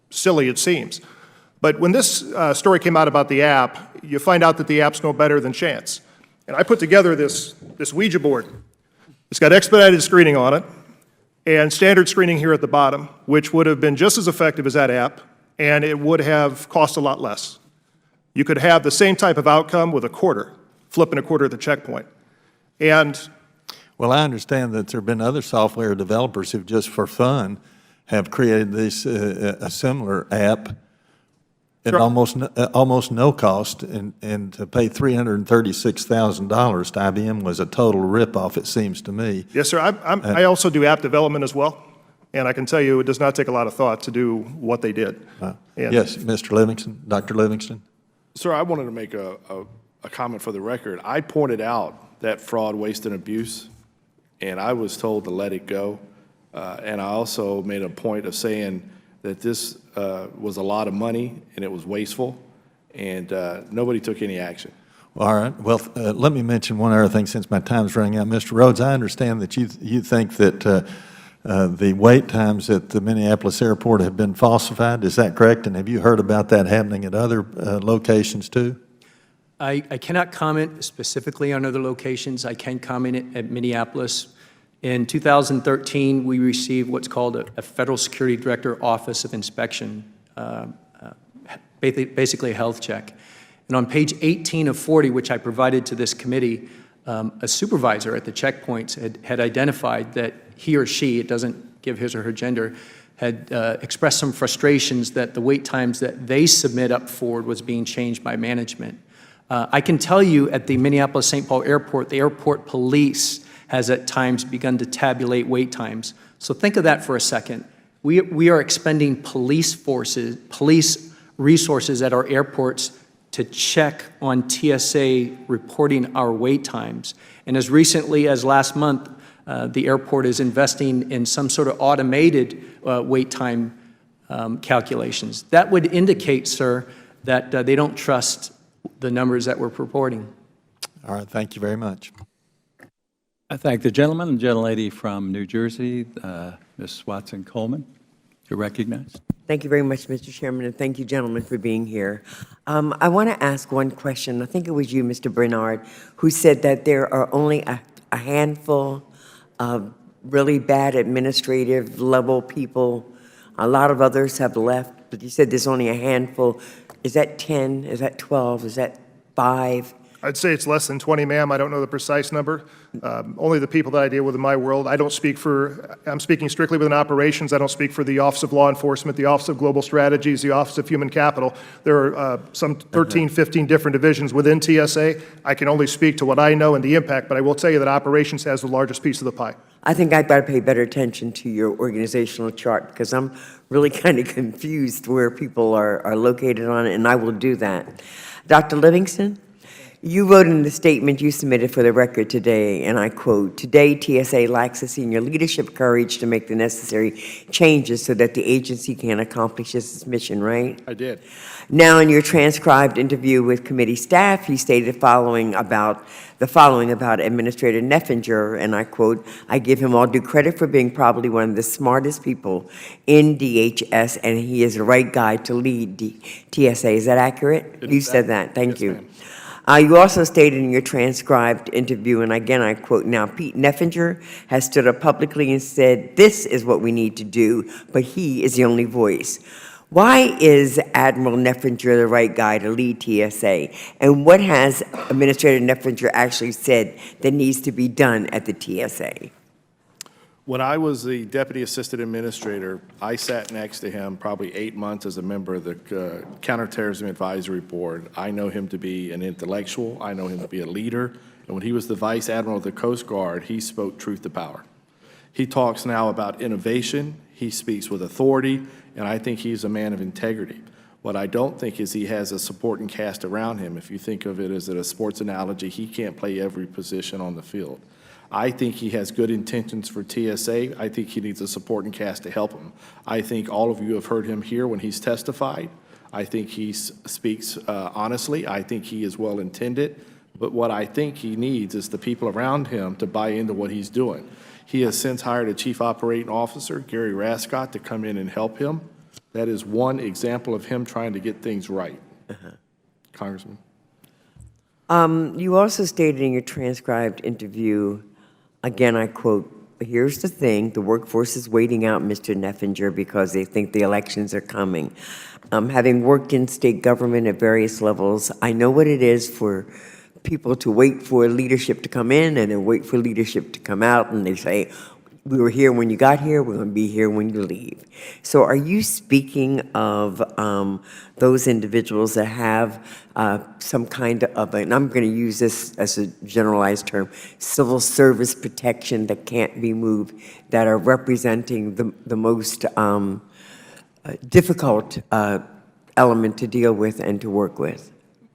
silly it seems. But when this story came out about the app, you find out that the app's no better than chance. And I put together this Ouija board. It's got expedited screening on it, and standard screening here at the bottom, which would have been just as effective as that app, and it would have cost a lot less. You could have the same type of outcome with a quarter, flipping a quarter at the checkpoint. And Well, I understand that there have been other software developers who just for fun have created this, a similar app at Sure. almost no cost, and to pay $336,000 to IBM was a total ripoff, it seems to me. yes, sir, I also do app development as well, and I can tell you it does not take a lot of thought to do what they did. And- Yes, Mr. Livingston, Dr. Livingston? Sir, I wanted to make a comment for the record. I pointed out that fraud, waste, and abuse, and I was told to let it go. And I also made a point of saying that this was a lot of money and it was wasteful, and nobody took any action. All right. Well, let me mention one other thing since my time's running out. Mr. Rhodes, I understand that you think that the wait times at the Minneapolis airport have been falsified. Is that correct? And have you heard about that happening at other locations too? I cannot comment specifically on other locations. I can comment at Minneapolis. In 2013, we received what's called a Federal Security Director Office of Inspection, basically a health check. And on page 18 of 40, which I provided to this committee, a supervisor at the checkpoints had identified that he or she, it doesn't give his or her gender, had expressed some frustrations that the wait times that they submit up forward was being changed by management. I can tell you at the Minneapolis-St. Paul Airport, the airport police has at times begun to tabulate wait times. So think of that for a second. We are expending police resources at our airports to check on TSA reporting our wait times. And as recently as last month, the airport is investing in some sort of automated wait time calculations. That would indicate, sir, that they don't trust the numbers that we're purporting. All right, thank you very much. I thank the gentleman and gentlelady from New Jersey, Ms. Watson-Coleman. You're recognized. Thank you very much, Mr. Chairman, and thank you, gentlemen, for being here. I want to ask one question. I think it was you, Mr. Bernard, who said that there are only a handful of really bad administrative level people. A lot of others have left, but you said there's only a handful. Is that 10? Is that 12? Is that 5? I'd say it's less than 20, ma'am. I don't know the precise number. Only the people that I deal with in my world. I'm speaking strictly within operations. I don't speak for the Office of Law Enforcement, the Office of Global Strategies, the Office of Human Capital. There are some 13, 15 different divisions within TSA. I can only speak to what I know and the impact, but I will tell you that operations has the largest piece of the pie. I think I've got to pay better attention to your organizational chart because I'm really kind of confused where people are located on it, and I will do that. Dr. Livingston? You wrote in the statement you submitted for the record today, and I quote, "Today, TSA lacks the senior leadership courage to make the necessary changes so that the agency can accomplish its mission," right? I did. Now, in your transcribed interview with committee staff, you stated the following about Administrator Neffinger, and I quote, "I give him all due credit for being probably one of the smartest people in DHS, and he is the right guy to lead TSA." Is that accurate? You said that. Thank you. ma'am. You also stated in your transcribed interview, and again I quote now, "Pete Neffinger has stood up publicly and said, 'This is what we need to do,' but he is the only voice." Why is Admiral Neffinger the right guy to lead TSA? And what has Administrator Neffinger actually said that needs to be done at the TSA? When I was the Deputy Assistant Administrator, I sat next to him probably 8 months as a member of the Counterterrorism Advisory Board. I know him to be an intellectual. I know him to be a leader. And when he was the Vice Admiral of the Coast Guard, he spoke truth to power. He talks now about innovation. He speaks with authority, and I think he's a man of integrity. What I don't think is he has a supporting cast around him. If you think of it as a sports analogy, he can't play every position on the field. I think he has good intentions for TSA. I think he needs a supporting cast to help him. I think all of you have heard him here when he's testified. I think he speaks honestly. I think he is well-intended. But what I think he needs is the people around him to buy into what he's doing. He has since hired a Chief Operating Officer, Gary Rascott, to come in and help him. That is one example of him trying to get things right. Congressman. You also stated in your transcribed interview, again, I quote, "Here's the thing, the workforce is waiting out Mr. Neffinger because they think the elections are coming." Having worked in state government at various levels, I know what it is for people to wait for leadership to come in and then wait for leadership to come out, and they say, "We were here when you got here, we're going to be here when you leave." So are you speaking of those individuals that have some kind of, and I'm going to use this as a generalized term, civil service protection that can't be moved, that are representing the most difficult element to deal with and to work with?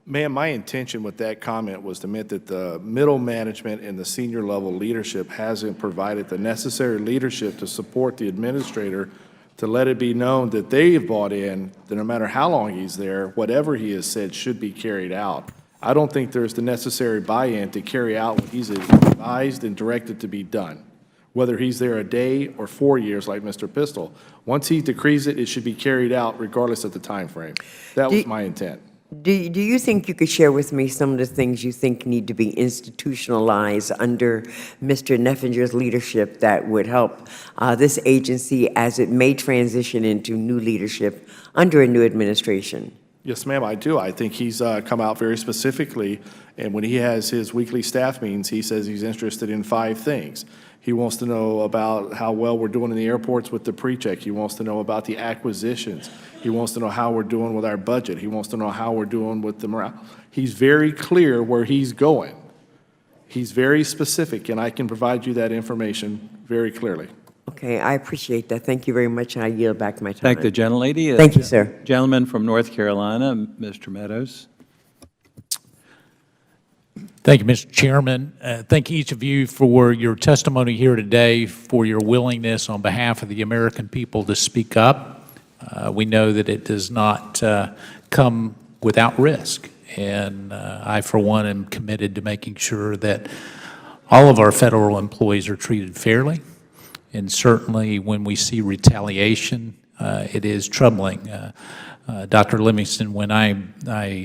Ma'am, my intention with that comment was to admit that the middle management and the senior level leadership hasn't provided the necessary leadership to support the administrator to let it be known that they've bought in, that no matter how long he's there, whatever he has said should be carried out. I don't think there's the necessary buy-in to carry out what he's advised and directed to be done, whether he's there a day or 4 years like Mr. Pistol. Once he decrees it, it should be carried out regardless of the time frame. That was my intent. Do you think you could share with me some of the things you think need to be institutionalized under Mr. Neffinger's leadership that would help this agency as it may transition into new leadership under a new administration? Yes, ma'am, I do. I think he's come out very specifically, and when he has his weekly staff meetings, he says he's interested in 5 things. He wants to know about how well we're doing in the airports with the pre-check. He wants to know about the acquisitions. He wants to know how we're doing with our budget. He wants to know how we're doing with the morale. He's very clear where he's going. He's very specific, and I can provide you that information very clearly. Okay, I appreciate that. Thank you very much. I yield back my time. Thank the gentlelady. Thank you, sir. Gentleman from North Carolina, Mr. Meadows. Thank you, Mr. Chairman. Thank each of you for your testimony here today, for your willingness on behalf of the American people to speak up. We know that it does not come without risk. And I, for one, am committed to making sure that all of our federal employees are treated fairly. And certainly when we see retaliation, it is troubling. Dr. Livingston, when I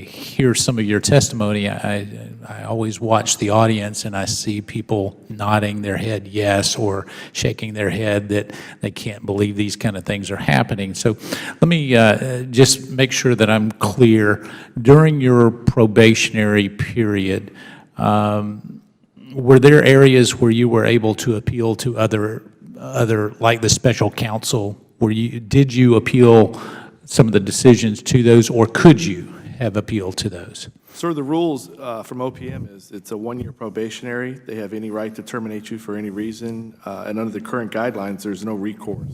hear some of your testimony, I always watch the audience and I see people nodding their head yes or shaking their head that they can't believe these kind of things are happening. So let me just make sure that I'm clear. During your probationary period, were there areas where you were able to appeal to other like the special counsel? Did you appeal some of the decisions to those, or could you have appealed to those? Sir, the rules from OPM is it's a one-year probationary. They have any right to terminate you for any reason, and under the current guidelines, there's no recourse.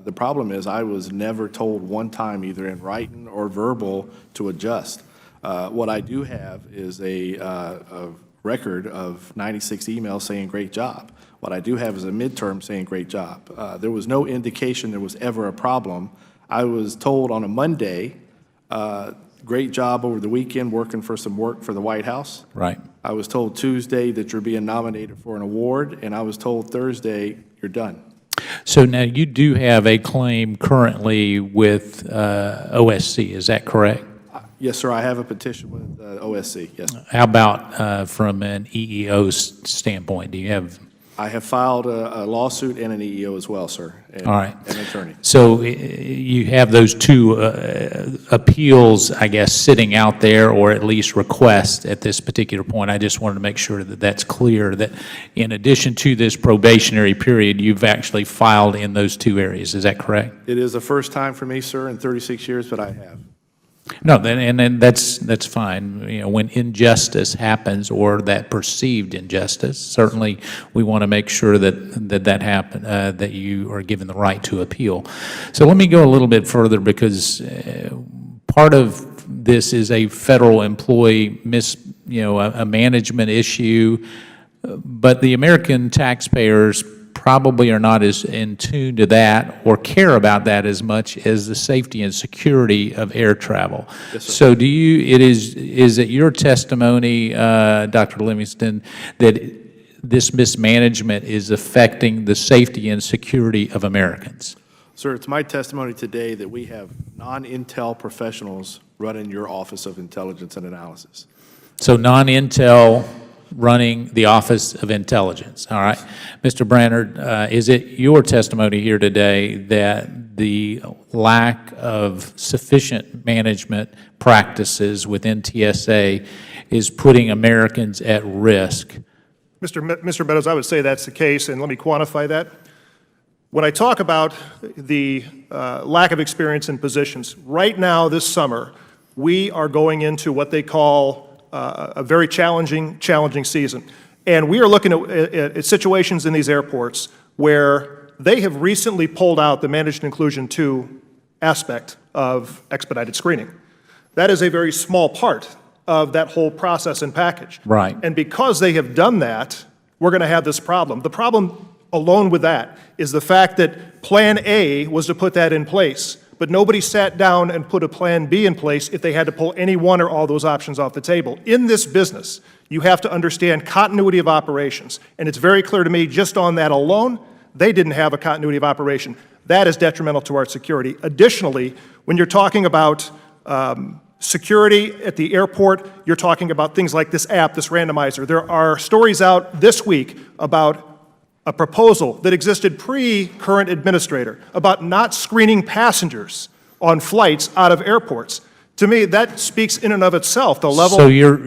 The problem is I was never told one time, either in writing or verbal, to adjust. What I do have is a record of 96 emails saying great job. What I do have is a midterm saying great job. There was no indication there was ever a problem. I was told on a Monday, great job over the weekend working for some work for the White House. Right. I was told Tuesday that you're being nominated for an award, and I was told Thursday you're done. So now you do have a claim currently with OSC, is that correct? Yes, sir, I have a petition with OSC, yes. How about from an EEO standpoint? Do you have? I have filed a lawsuit and an EEO as well, sir. And, All right. An attorney. So you have those two appeals, I guess, sitting out there, or at least requests at this particular point. I just wanted to make sure that that's clear, that in addition to this probationary period, you've actually filed in those two areas. Is that correct? It is the first time for me, sir, in 36 years, but I have. No, then that's fine. You know, when injustice happens, or that perceived injustice, certainly we want to make sure that happen, that you are given the right to appeal. So let me go a little bit further, because part of this is a federal employee a management issue, but the American taxpayers probably are not as in tune to that or care about that as much as the safety and security of air travel. Yes, sir. So is it your testimony, Dr. Livingston, that this mismanagement is affecting the safety and security of Americans? Sir, it's my testimony today that we have non-Intel professionals running your Office of Intelligence and Analysis. So non-Intel running the Office of Intelligence, all right? Mr. Brannard, is it your testimony here today that the lack of sufficient management practices within TSA is putting Americans at risk? Mr. Meadows, I would say that's the case, and let me quantify that. When I talk about the lack of experience in positions, right now this summer, we are going into what they call a very challenging season. And we are looking at situations in these airports where they have recently pulled out the Managed Inclusion 2 aspect of expedited screening. That is a very small part of that whole process and package. Right. And because they have done that, we're going to have this problem. The problem alone with that is the fact that Plan A was to put that in place, but nobody sat down and put a Plan B in place if they had to pull any one or all those options off the table. In this business, you have to understand continuity of operations, and it's very clear to me, just on that alone, they didn't have a continuity of operation. That is detrimental to our security. Additionally, when you're talking about security at the airport, you're talking about things like this app, this randomizer. There are stories out this week about a proposal that existed pre-current administrator about not screening passengers on flights out of airports. To me, that speaks in and of itself, the level.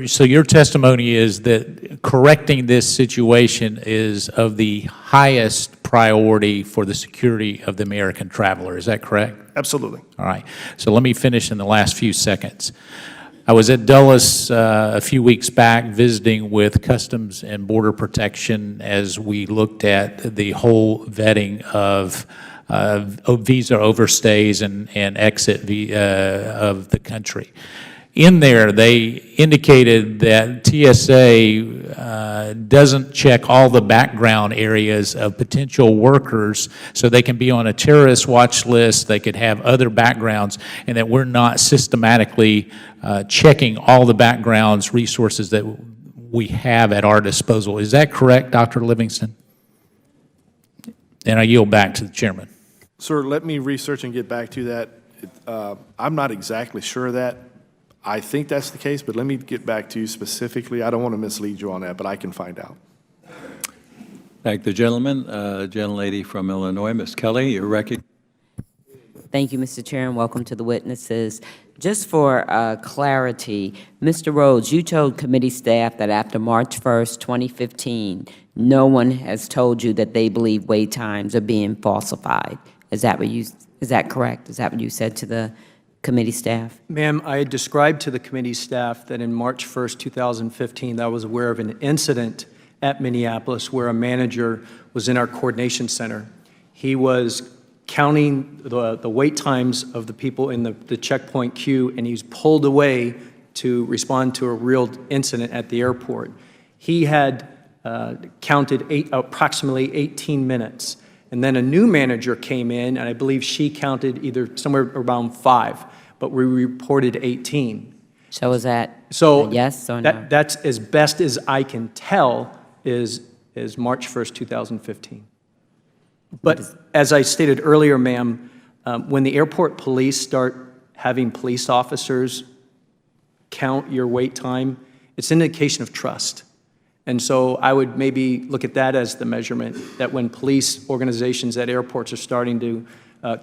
So your testimony is that correcting this situation is of the highest priority for the security of the American traveler. Is that correct? Absolutely. All right. So let me finish in the last few seconds. I was at Dulles a few weeks back visiting with Customs and Border Protection as we looked at the whole vetting of visa overstays and exit of the country. in there, they indicated that TSA doesn't check all the background areas of potential workers, so they can be on a terrorist watch list, they could have other backgrounds, and that we're not systematically checking all the backgrounds, resources that we have at our disposal. Is that correct, Dr. Livingston? And I yield back to the chairman. Sir, let me research and get back to that. I'm not exactly sure of that. I think that's the case, but let me get back to you specifically. I don't want to mislead you on that, but I can find out. Thank the gentleman. Gentlelady from Illinois, Ms. Kelly, you're recognized. Thank you, Mr. Chair, and welcome to the witnesses. Just for clarity, Mr. Rhodes, you told committee staff that after March 1st, 2015, no one has told you that they believe wait times are being falsified. Is that correct? Is that what you said to the committee staff? Ma'am, I had described to the committee staff that in March 1st, 2015, that I was aware of an incident at Minneapolis where a manager was in our coordination center. He was counting the wait times of the people in the checkpoint queue, and he was pulled away to respond to a real incident at the airport. He had counted approximately 18 minutes, and then a new manager came in, and I believe she counted either somewhere around 5, but we reported 18. So is that So a yes or no? that's as best as I can tell is March 1st, 2015. But as I stated earlier, ma'am, when the airport police start having police officers count your wait time, it's an indication of trust. And so I would maybe look at that as the measurement, that when police organizations at airports are starting to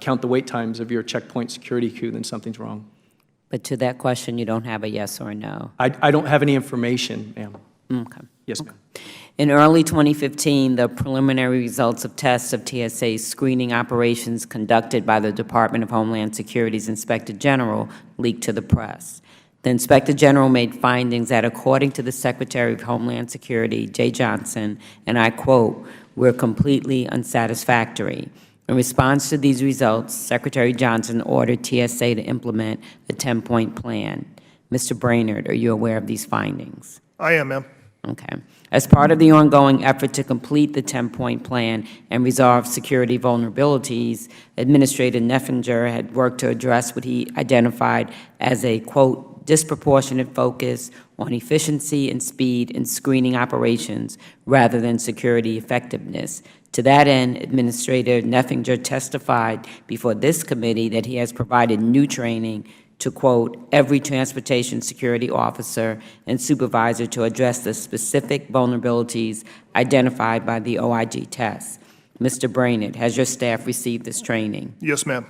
count the wait times of your checkpoint security queue, then something's wrong. But to that question, you don't have a yes or a no? I don't have any information, ma'am. Okay. Yes, ma'am. In early 2015, the preliminary results of tests of TSA's screening operations conducted by the Department of Homeland Security's Inspector General leaked to the press. The Inspector General made findings that, according to the Secretary of Homeland Security, Jay Johnson, and I quote, "were completely unsatisfactory." In response to these results, Secretary Johnson ordered TSA to implement a 10-point plan. Mr. Brainerd, are you aware of these findings? I am, ma'am. Okay. As part of the ongoing effort to complete the 10-point plan and resolve security vulnerabilities, Administrator Neffinger had worked to address what he identified as a, quote, disproportionate focus on efficiency and speed in screening operations rather than security effectiveness. To that end, Administrator Neffinger testified before this committee that he has provided new training to, quote, every transportation security officer and supervisor to address the specific vulnerabilities identified by the OIG test. Mr. Brainerd, has your staff received this training? Yes, ma'am.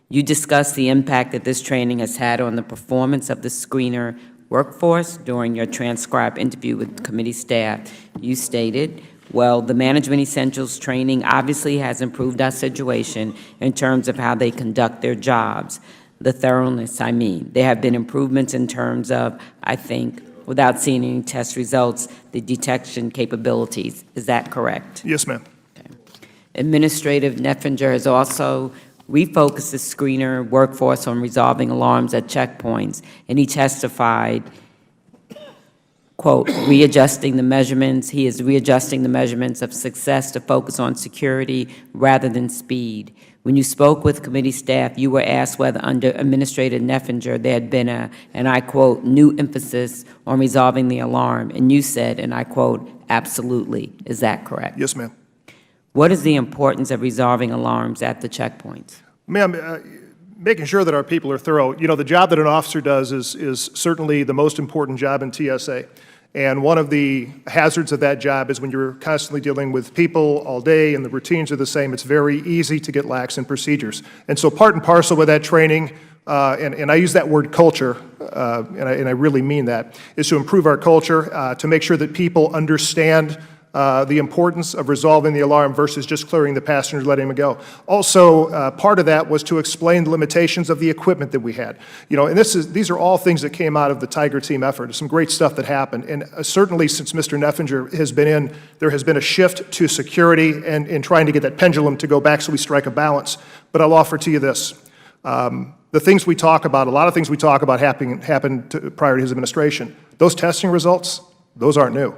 You discussed the impact that this training has had on the performance of the screener workforce during your transcribed interview with committee staff. You stated, well, the Management Essentials training obviously has improved our situation in terms of how they conduct their jobs. The thoroughness, I mean. There have been improvements in terms of, I think, without seeing any test results, the detection capabilities. Is that correct? Yes, ma'am. Okay. Administrative Neffinger has also refocused the screener workforce on resolving alarms at checkpoints, and he testified, quote, readjusting the measurements. He is readjusting the measurements of success to focus on security rather than speed. When you spoke with committee staff, you were asked whether under Administrator Neffinger there had been a, and I quote, new emphasis on resolving the alarm, and you said, and I quote, absolutely. Is that correct? Yes, ma'am. What is the importance of resolving alarms at the checkpoints? Ma'am, making sure that our people are thorough. You know, the job that an officer does is certainly the most important job in TSA. And one of the hazards of that job is when you're constantly dealing with people all day and the routines are the same, it's very easy to get lax in procedures. And so part and parcel with that training, and I use that word culture, and I really mean that, is to improve our culture, to make sure that people understand the importance of resolving the alarm versus just clearing the passengers, letting them go. Also, part of that was to explain the limitations of the equipment that we had. You know, and these are all things that came out of the Tiger Team effort. Some great stuff that happened. And certainly since Mr. Neffinger has been in, there has been a shift to security and in trying to get that pendulum to go back so we strike a balance. But I'll offer to you this. the things we talk about, a lot of things we talk about happened prior to his administration. Those testing results, those aren't new.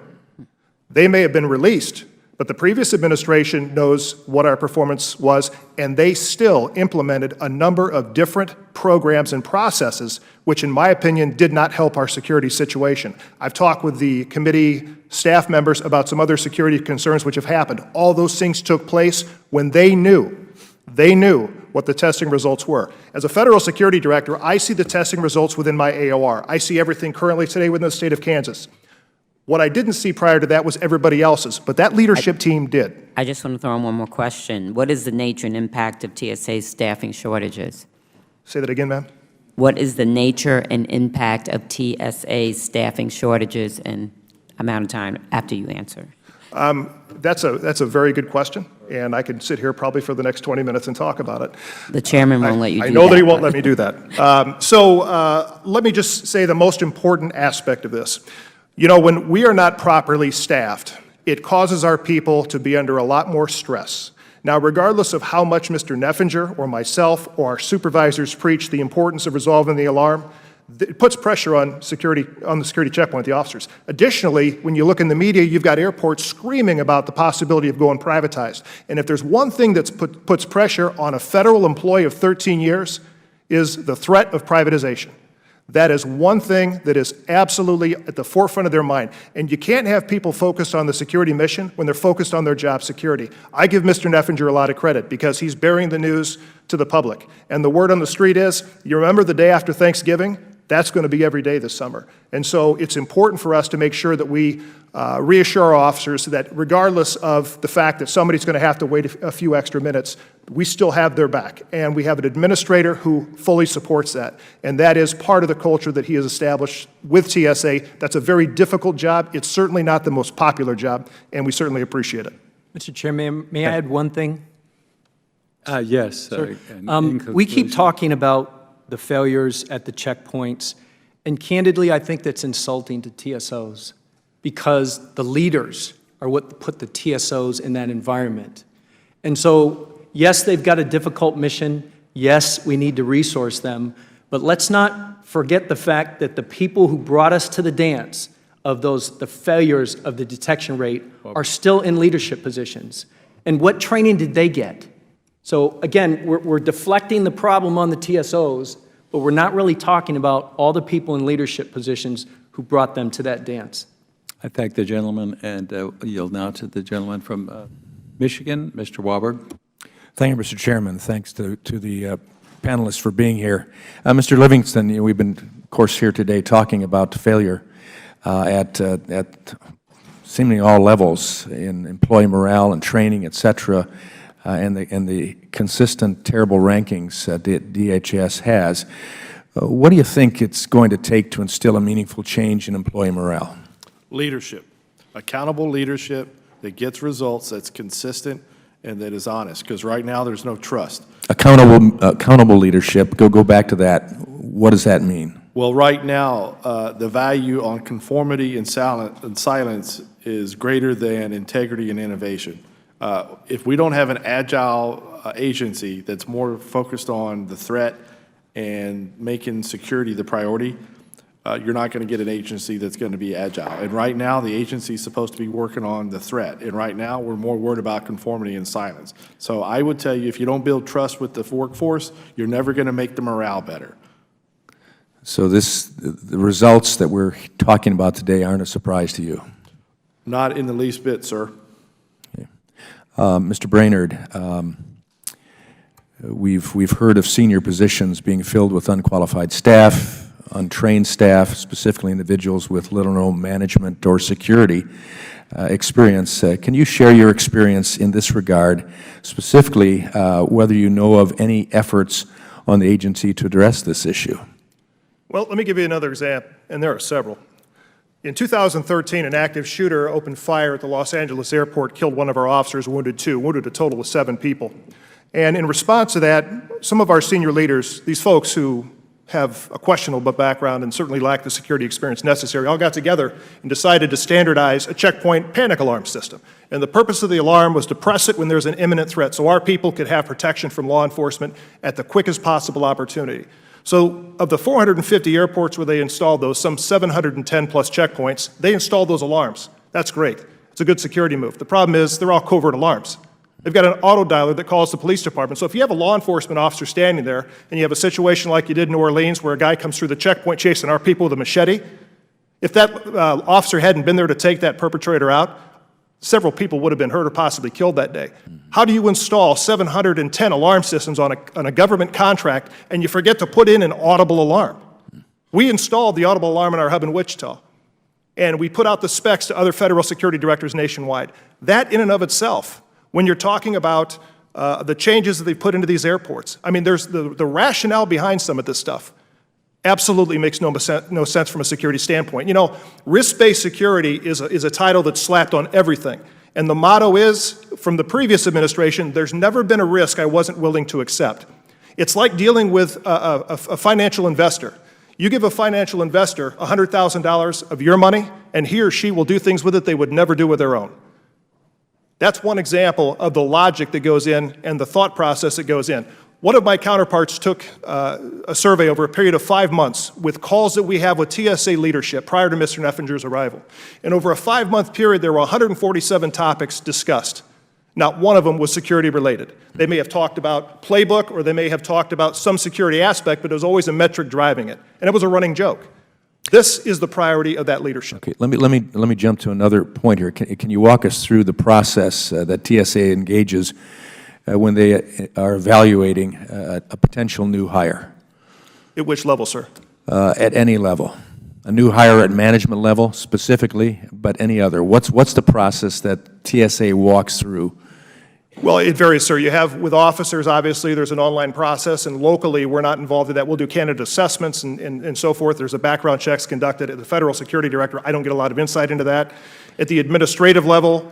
They may have been released, but the previous administration knows what our performance was, and they still implemented a number of different programs and processes, which in my opinion did not help our security situation. I've talked with the committee staff members about some other security concerns which have happened. All those things took place when they knew what the testing results were. As a federal security director, I see the testing results within my AOR. I see everything currently today within the state of Kansas. What I didn't see prior to that was everybody else's, but that leadership team did. I just want to throw in one more question. What is the nature and impact of TSA's staffing shortages? Say that again, ma'am. What is the nature and impact of TSA's staffing shortages and amount of time after you answer? That's a very good question, and I could sit here probably for the next 20 minutes and talk about it. The chairman won't let you do that. I know that he won't let me do that. So let me just say the most important aspect of this. You know, when we are not properly staffed, it causes our people to be under a lot more stress. Now, regardless of how much Mr. Neffinger or myself or our supervisors preach the importance of resolving the alarm, it puts pressure on the security checkpoint, the officers. Additionally, when you look in the media, you've got airports screaming about the possibility of going privatized. And if there's one thing that puts pressure on a federal employee of 13 years, is the threat of privatization. That is one thing that is absolutely at the forefront of their mind. And you can't have people focused on the security mission when they're focused on their job security. I give Mr. Neffinger a lot of credit because he's bearing the news to the public. And the word on the street is, you remember the day after Thanksgiving? That's going to be every day this summer. And so it's important for us to make sure that we reassure our officers that regardless of the fact that somebody's going to have to wait a few extra minutes, we still have their back. And we have an administrator who fully supports that. And that is part of the culture that he has established with TSA. That's a very difficult job. It's certainly not the most popular job, and we certainly appreciate it. Mr. Chairman, may I add one thing? Yes. We keep talking about the failures at the checkpoints, and candidly, I think that's insulting to TSOs because the leaders are what put the TSOs in that environment. And so, yes, they've got a difficult mission. Yes, we need to resource them, but let's not forget the fact that the people who brought us to the dance of the failures of the detection rate are still in leadership positions. And what training did they get? So again, we're deflecting the problem on the TSOs, but we're not really talking about all the people in leadership positions who brought them to that dance. I thank the gentleman and yield now to the gentleman from Michigan, Mr. Warburg. Thank you, Mr. Chairman. Thanks to the panelists for being here. Mr. Livingston, we've been, of course, here today talking about failure at seemingly all levels in employee morale and training, et cetera, and the consistent terrible rankings that DHS has. What do you think it's going to take to instill a meaningful change in employee morale? Leadership, accountable leadership that gets results, that's consistent, and that is honest, because right now there's no trust. Accountable leadership, go back to that. What does that mean? Well, right now, the value on conformity and silence is greater than integrity and innovation. If we don't have an agile agency that's more focused on the threat and making security the priority, you're not going to get an agency that's going to be agile. And right now, the agency is supposed to be working on the threat. And right now, we're more worried about conformity and silence. So I would tell you, if you don't build trust with the workforce, you're never going to make the morale better. So the results that we're talking about today aren't a surprise to you? Not in the least bit, sir. Okay. Mr. Brainerd, we've heard of senior positions being filled with unqualified staff, untrained staff, specifically individuals with little or no management or security experience. Can you share your experience in this regard, specifically whether you know of any efforts on the agency to address this issue? Well, let me give you another example, and there are several. In 2013, an active shooter opened fire at the Los Angeles airport, killed one of our officers, wounded two, wounded a total of 7 people. And in response to that, some of our senior leaders, these folks who have a questionable background and certainly lack the security experience necessary, all got together and decided to standardize a checkpoint panic alarm system. And the purpose of the alarm was to press it when there's an imminent threat so our people could have protection from law enforcement at the quickest possible opportunity. So of the 450 airports where they installed those, some 710 plus checkpoints, they installed those alarms. That's great. It's a good security move. The problem is they're all covert alarms. They've got an auto dialer that calls the police department. So if you have a law enforcement officer standing there and you have a situation like you did in New Orleans where a guy comes through the checkpoint chasing our people with a machete, if that officer hadn't been there to take that perpetrator out, several people would have been hurt or possibly killed that day. How do you install 710 alarm systems on a government contract and you forget to put in an audible alarm? We installed the audible alarm in our hub in Wichita, and we put out the specs to other federal security directors nationwide. That in and of itself, when you're talking about the changes that they put into these airports, I mean, there's the rationale behind some of this stuff absolutely makes no sense from a security standpoint. You know, risk-based security is a title that's slapped on everything. And the motto is, from the previous administration, there's never been a risk I wasn't willing to accept. It's like dealing with a financial investor. You give a financial investor $100,000 of your money, and he or she will do things with it they would never do with their own. That's one example of the logic that goes in and the thought process that goes in. One of my counterparts took a survey over a period of 5 months with calls that we have with TSA leadership prior to Mr. Neffenger's arrival. And over a 5-month period, there were 147 topics discussed. Not one of them was security related. They may have talked about playbook or they may have talked about some security aspect, but there was always a metric driving it. And it was a running joke. This is the priority of that leadership. Okay, let me jump to another point here. Can you walk us through the process that TSA engages when they are evaluating a potential new hire? At which level, sir? At any level. A new hire at management level specifically, but any other. What's the process that TSA walks through? Well, it varies, sir. You have, with officers, obviously, there's an online process, and locally, we're not involved in that. We'll do candidate assessments and so forth. There's a background checks conducted at the Federal Security Director. I don't get a lot of insight into that. At the administrative level,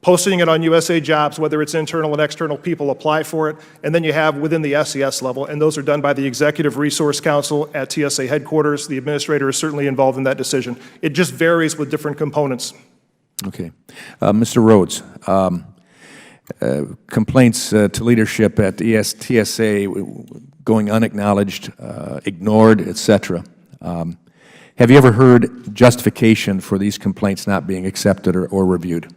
posting it on USA Jobs, whether it's internal and external, people apply for it. And then you have within the SES level, and those are done by the Executive Resource Council at TSA headquarters. The administrator is certainly involved in that decision. It just varies with different components. Okay. Mr. Rhodes, complaints to leadership at the TSA going unacknowledged, ignored, et cetera. Have you ever heard justification for these complaints not being accepted or reviewed?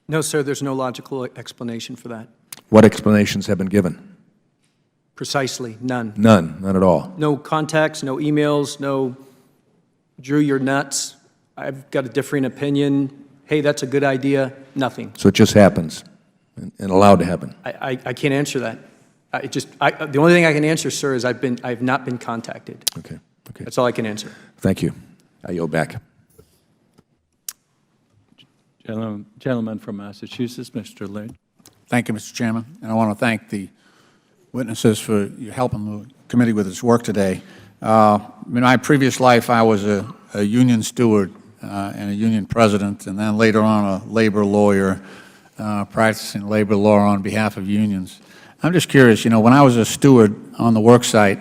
No, sir, there's no logical explanation for that. What explanations have been given? Precisely, none. None at all. No contacts, no emails, no, Drew, you're nuts, I've got a differing opinion, hey, that's a good idea, nothing. So it just happens and allowed to happen? I can't answer that. The only thing I can answer, sir, is I've not been contacted. Okay. That's all I can answer. Thank you. I yield back. Gentleman from Massachusetts, Mr. Lane. Thank you, Mr. Chairman, and I want to thank the witnesses for helping the committee with its work today. In my previous life, I was a union steward and a union president, and then later on a labor lawyer practicing labor law on behalf of unions. I'm just curious, when I was a steward on the work site,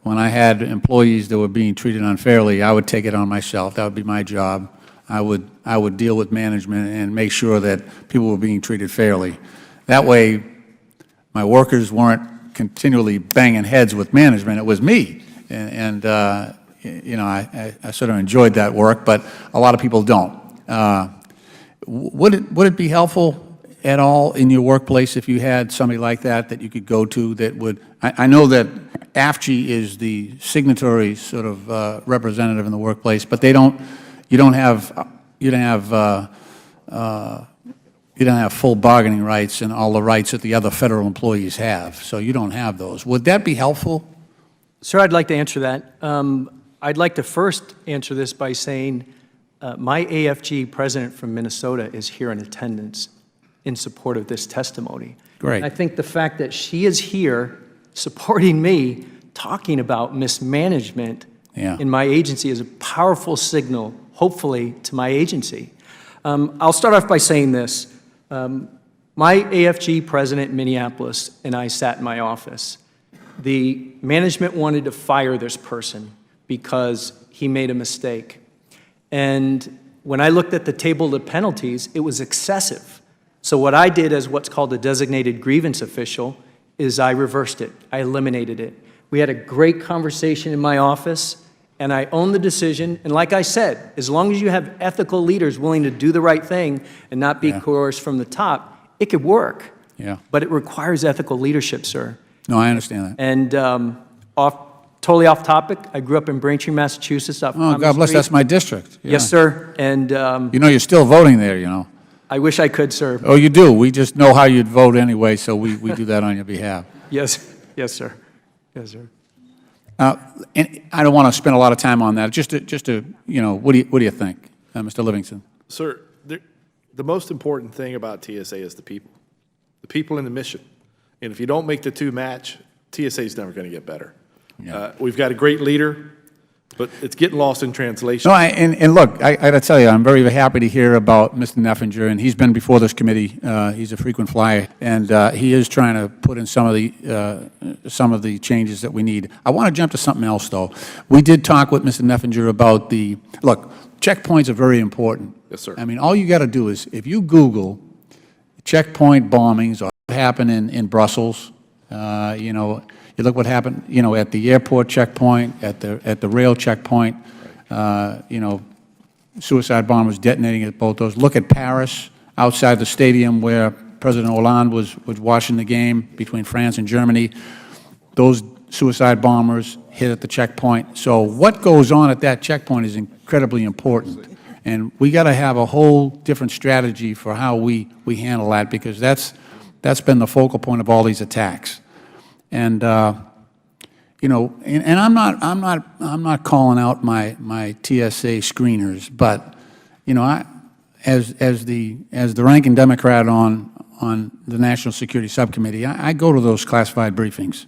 when I had employees that were being treated unfairly, I would take it on myself. That would be my job. I would deal with management and make sure that people were being treated fairly. That way, my workers weren't continually banging heads with management. It was me, and I sort of enjoyed that work, but a lot of people don't. Would it be helpful at all in your workplace if you had somebody like that you could go to that would? I know that AFG is the signatory sort of representative in the workplace, but you don't have full bargaining rights and all the rights that the other federal employees have. So you don't have those. Would that be helpful? Sir, I'd like to answer that. I'd like to first answer this by saying my AFG president from Minnesota is here in attendance in support of this testimony. Great. And I think the fact that she is here supporting me, talking about mismanagement in my agency is a powerful signal, hopefully, to my agency. I'll start off by saying this. My AFG president in Minneapolis and I sat in my office. The management wanted to fire this person because he made a mistake. And when I looked at the table of penalties, it was excessive. So what I did as what's called a designated grievance official is I reversed it. I eliminated it. We had a great conversation in my office, and I own the decision. And like I said, as long as you have ethical leaders willing to do the right thing and not be coerced from the top, it could work. Yeah. But it requires ethical leadership, sir. No, I understand that. And totally off topic, I grew up in Braintree, Massachusetts. Off Oh, Thomas God bless, Street. that's my district. Yeah. Yes, sir. And You know, you're still voting there, you know. I wish I could, sir. Oh, you do. We just know how you'd vote anyway, so we do that on your behalf. Yes, yes, sir. Yes, sir. And I don't want to spend a lot of time on that. Just to you know, what do you think, Mr. Livingston? Sir, the most important thing about TSA is the people in the mission. And if you don't make the two match, TSA is never going to get better. Yeah. We've got a great leader, but it's getting lost in translation. No, and look, I got to tell you, I'm very happy to hear about Mr. Neffinger, and he's been before this committee. He's a frequent flyer, and he is trying to put in some of the changes that we need. I want to jump to something else, though. We did talk with Mr. Neffinger about look, checkpoints are very important. Yes, sir. I mean, all you got to do is, if you Google checkpoint bombings or what happened in Brussels, you know, you look what happened, you know, at the airport checkpoint, at the rail checkpoint, you know, suicide bombers detonating at both those. Look at Paris, outside the stadium where President Hollande was watching the game between France and Germany. Those suicide bombers hit at the checkpoint. So what goes on at that checkpoint is incredibly important. And we got to have a whole different strategy for how we handle that, because that's been the focal point of all these attacks. And you know, and I'm not calling out my TSA screeners, but you know, as the ranking Democrat on the National Security Subcommittee, I go to those classified briefings,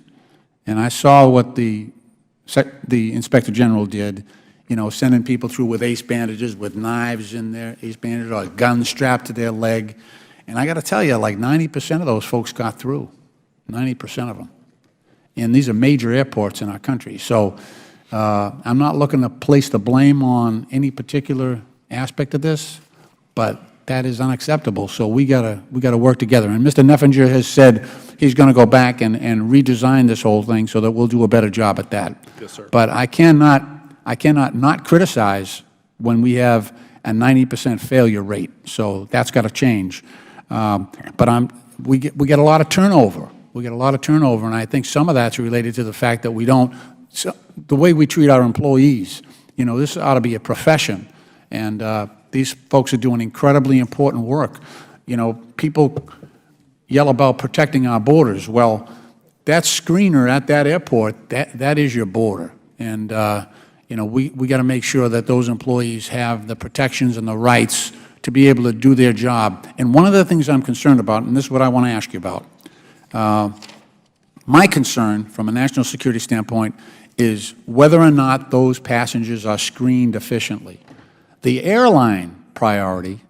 and I saw what the Inspector General did. You know, sending people through with ace bandages, with knives in their ace bandages, or a gun strapped to their leg. And I got to tell you, like 90% of those folks got through, 90% of them. And these are major airports in our country. So I'm not looking to place the blame on any particular aspect of this, but that is unacceptable. So we gotta work together. And Mr. Neffinger has said he's going to go back and redesign this whole thing so that we'll do a better job at that. Yes, sir. But I cannot not criticize when we have a 90% failure rate. So that's got to change. But we get a lot of turnover. We get a lot of turnover, and I think some of that's related to the fact that the way we treat our employees. You know, this ought to be a profession, and these folks are doing incredibly important work. You know, people yell about protecting our borders. Well, that screener at that airport, that is your border. And you know, we got to make sure that those employees have the protections and the rights to be able to do their job. And one of the things I'm concerned about, and this is what I want to ask you about, my concern from a national security standpoint is whether or not those passengers are screened efficiently. The airline priority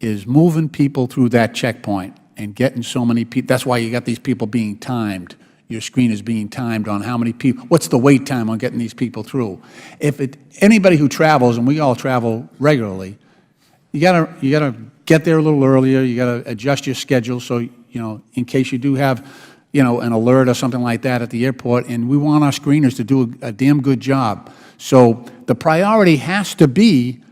is moving people through that checkpoint and getting so many people. That's why you got these people being timed. Your screen is being timed on how many people, what's the wait time on getting these people through. Anybody who travels, and we all travel regularly, you gotta get there a little earlier. You gotta adjust your schedule so, you know, in case you do have, you know, an alert or something like that at the airport, and we want our screeners to do a damn good job. So the priority has to be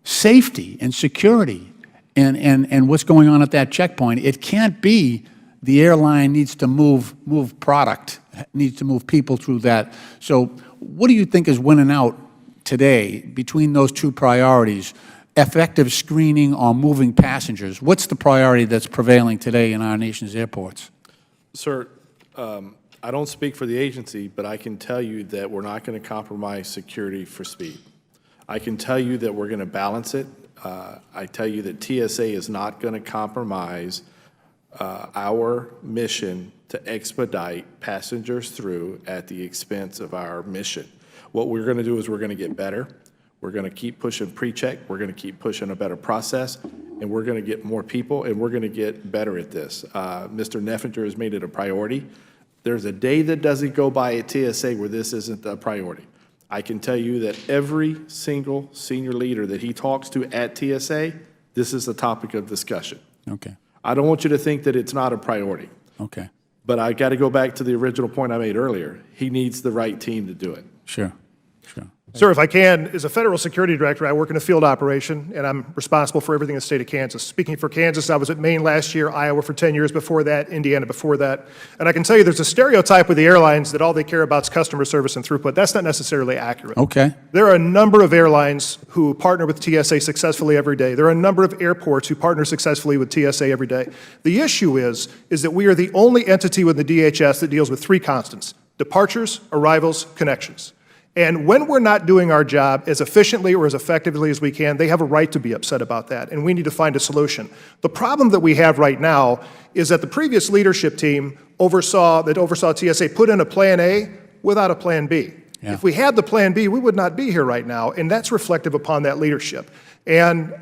safety and security and what's going on at that checkpoint. It can't be the airline needs to move product, needs to move people through that. So what do you think is winning out today between those two priorities, effective screening or moving passengers? What's the priority that's prevailing today in our nation's airports? Sir, I don't speak for the agency, but I can tell you that we're not going to compromise security for speed. I can tell you that we're going to balance it. I tell you that TSA is not going to compromise our mission to expedite passengers through at the expense of our mission. What we're going to do is we're going to get better. We're going to keep pushing pre-check. We're going to keep pushing a better process, and we're going to get more people, and we're going to get better at this. Mr. Neffinger has made it a priority. There's a day that doesn't go by at TSA where this isn't a priority. I can tell you that every single senior leader that he talks to at TSA, this is a topic of discussion. Okay, I don't want you to think that it's not a priority, okay, but I got to go back to the original point I made earlier. He needs the right team to do it. sure, sure. Sir, if I can, as a federal security director, I work in a field operation, and I'm responsible for everything in the state of Kansas. Speaking for Kansas, I was at Maine last year, Iowa for 10 years before that, Indiana before that. And I can tell you there's a stereotype with the airlines that all they care about is customer service and throughput. That's not necessarily accurate. Okay, There are a number of airlines who partner with TSA successfully every day. There are a number of airports who partner successfully with TSA every day. The issue is that we are the only entity within the DHS that deals with three constants: departures, arrivals, connections. And when we're not doing our job as efficiently or as effectively as we can, they have a right to be upset about that, and we need to find a solution. The problem that we have right now is that the previous leadership team oversaw TSA put in a plan A without a plan B. Yeah. If we had the plan B, we would not be here right now, and that's reflective upon that leadership. And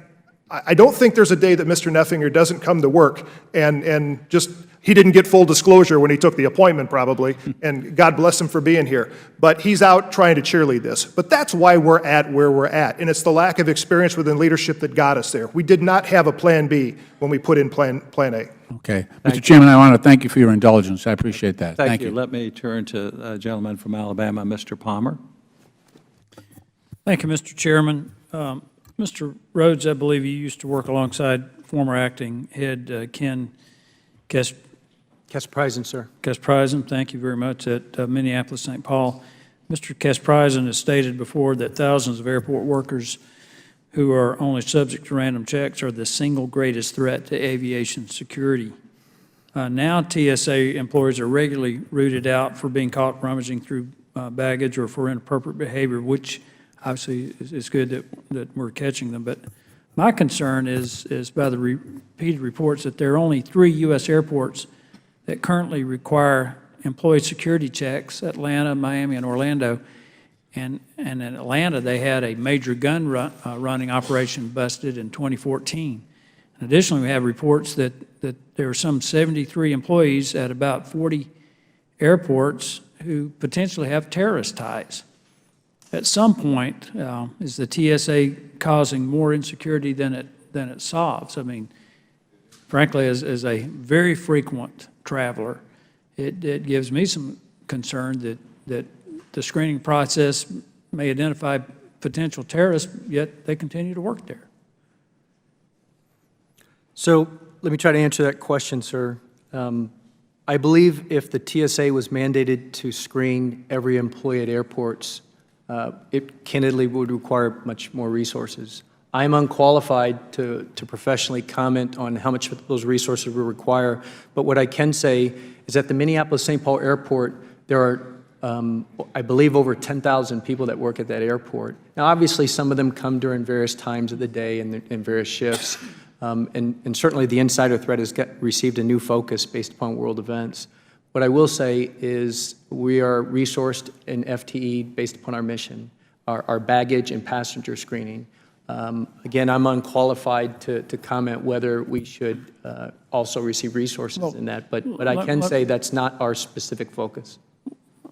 I don't think there's a day that Mr. Neffinger doesn't come to work and just, he didn't get full disclosure when he took the appointment probably, and God bless him for being here. But he's out trying to cheerlead this. But that's why we're at where we're at, and it's the lack of experience within leadership that got us there. We did not have a plan B when we put in plan A. okay. Mr. Chairman, I want to thank you for your indulgence. I appreciate that. Thank you. Let me turn to a gentleman from Alabama, Mr. Palmer. Thank you, Mr. Chairman. Mr. Rhodes, I believe you used to work alongside former acting head Ken Kasprzyzyn, sir. Kasprzyzyn, thank you very much, at Minneapolis, St. Paul. Mr. Kasprzyzyn has stated before that thousands of airport workers who are only subject to random checks are the single greatest threat to aviation security. Now TSA employees are regularly rooted out for being caught rummaging through baggage or for inappropriate behavior, which obviously it's good that we're catching them. But my concern is by the repeated reports that there are only 3 U.S. airports that currently require employee security checks: Atlanta, Miami, and Orlando. And in Atlanta, they had a major gun running operation busted in 2014. And additionally, we have reports that there are some 73 employees at about 40 airports who potentially have terrorist ties. At some point, is the TSA causing more insecurity than it solves? I mean, frankly, as a very frequent traveler, it gives me some concern that the screening process may identify potential terrorists, yet they continue to work there. So let me try to answer that question, sir. I believe if the TSA was mandated to screen every employee at airports, it candidly would require much more resources. I'm unqualified to professionally comment on how much those resources will require, but what I can say is at the Minneapolis-St. Paul Airport, there are, I believe, over 10,000 people that work at that airport. Now, obviously, some of them come during various times of the day and in various shifts, and certainly the insider threat has received a new focus based upon world events. What I will say is we are resourced in FTE based upon our mission, our baggage and passenger screening. Again, I'm unqualified to comment whether we should also receive resources in that, but I can say that's not our specific focus.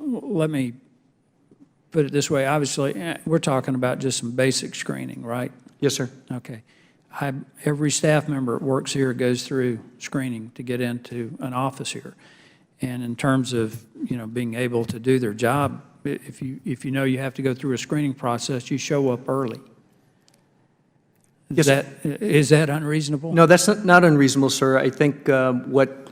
Let me put it this way. Obviously, we're talking about just some basic screening, right? Yes, sir. Okay. Every staff member that works here goes through screening to get into an office here. And in terms of, being able to do their job, if you know you have to go through a screening process, you show up early. Yes, is that unreasonable? No, that's not unreasonable, sir. I think what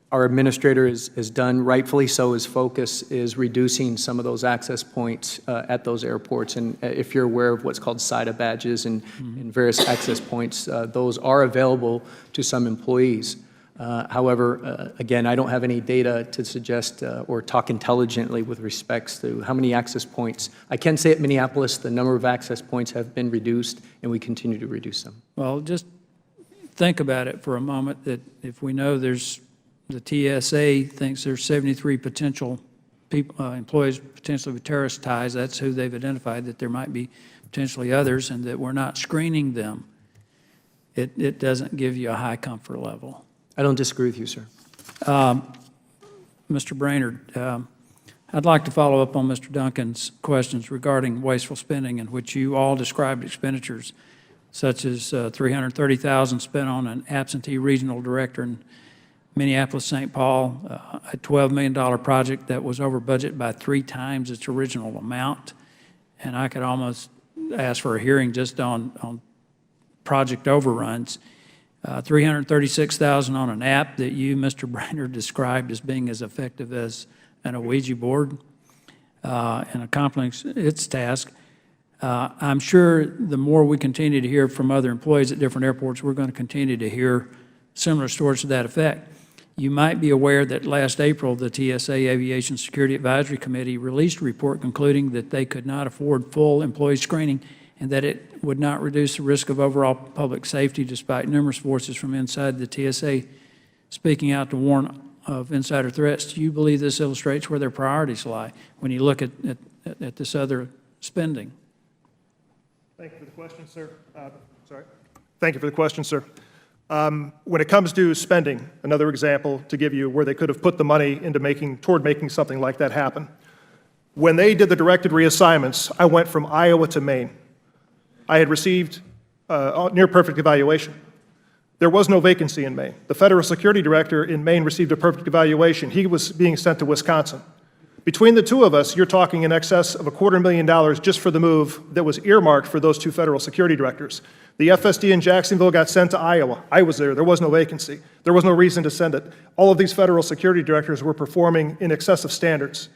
our administrator has done, rightfully so, his focus is reducing some of those access points at those airports. And if you're aware of what's called SIDA badges and various access points, those are available to some employees. However, again, I don't have any data to suggest or talk intelligently with respects to how many access points. I can say at Minneapolis, the number of access points have been reduced, and we continue to reduce them. Well, just think about it for a moment, that if we know the TSA thinks there's 73 potential employees potentially with terrorist ties, that's who they've identified, that there might be potentially others, and that we're not screening them, it doesn't give you a high comfort level. I don't disagree with you, sir. Mr. Brainerd, I'd like to follow up on Mr. Duncan's questions regarding wasteful spending, in which you all described expenditures such as $330,000 spent on an absentee regional director in Minneapolis-St. Paul, a $12 million project that was over budget by 3 times its original amount. And I could almost ask for a hearing just on project overruns. $336,000 on an app that you, Mr. Brainerd, described as being as effective as an Ouija board and accomplishing its task. I'm sure the more we continue to hear from other employees at different airports, we're going to continue to hear similar stories to that effect. You might be aware that last April, the TSA Aviation Security Advisory Committee released a report concluding that they could not afford full employee screening and that it would not reduce the risk of overall public safety despite numerous voices from inside the TSA speaking out to warn of insider threats. Do you believe this illustrates where their priorities lie when you look at this other spending? Thank you for the question, sir. Thank you for the question, sir. When it comes to spending, another example to give you where they could have put the money into toward making something like that happen. When they did the directed reassignments, I went from Iowa to Maine. I had received near perfect evaluation. There was no vacancy in Maine. The federal security director in Maine received a perfect evaluation. He was being sent to Wisconsin. Between the two of us, you're talking in excess of $250,000 just for the move that was earmarked for those 2 federal security directors. The FSD in Jacksonville got sent to Iowa. I was there. There was no vacancy. There was no reason to send it. All of these federal security directors were performing in excess of standards.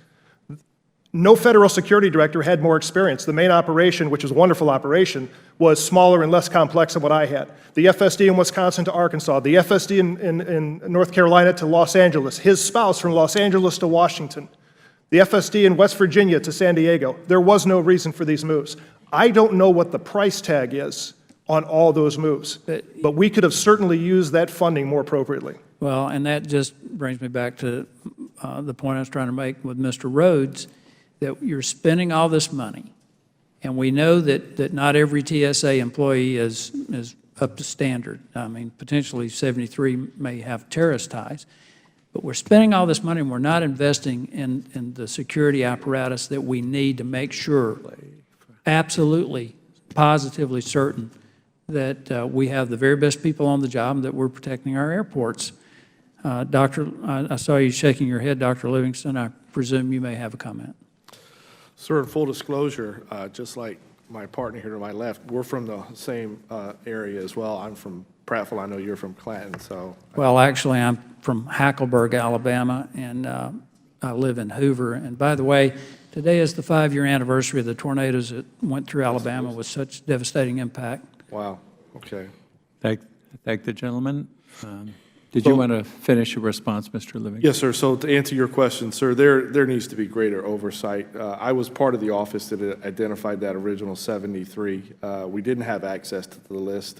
No federal security director had more experience. The main operation, which was a wonderful operation, was smaller and less complex than what I had. The FSD in Wisconsin to Arkansas, the FSD in North Carolina to Los Angeles, his spouse from Los Angeles to Washington, the FSD in West Virginia to San Diego. There was no reason for these moves. I don't know what the price tag is on all those moves, but we could have certainly used that funding more appropriately. Well, and that just brings me back to the point I was trying to make with Mr. Rhodes, that you're spending all this money, and we know that not every TSA employee is up to standard. I mean, potentially 73 may have terrorist ties, but we're spending all this money and we're not investing in the security apparatus that we need to make sure, absolutely, positively certain, that we have the very best people on the job and that we're protecting our airports. I saw you shaking your head, Dr. Livingston. I presume you may have a comment. Sir, in full disclosure, just like my partner here to my left, we're from the same area as well. I'm from Prattville. I know you're from Clanton, so. Well, actually, I'm from Hackleburg, Alabama, and I live in Hoover. And by the way, today is the 5-year anniversary of the tornadoes that went through Alabama with such devastating impact. Wow, okay. Thank the gentleman. Did you want to finish your response, Mr. Livingston? Yes, sir. So to answer your question, sir, there needs to be greater oversight. I was part of the office that identified that original 73. We didn't have access to the list.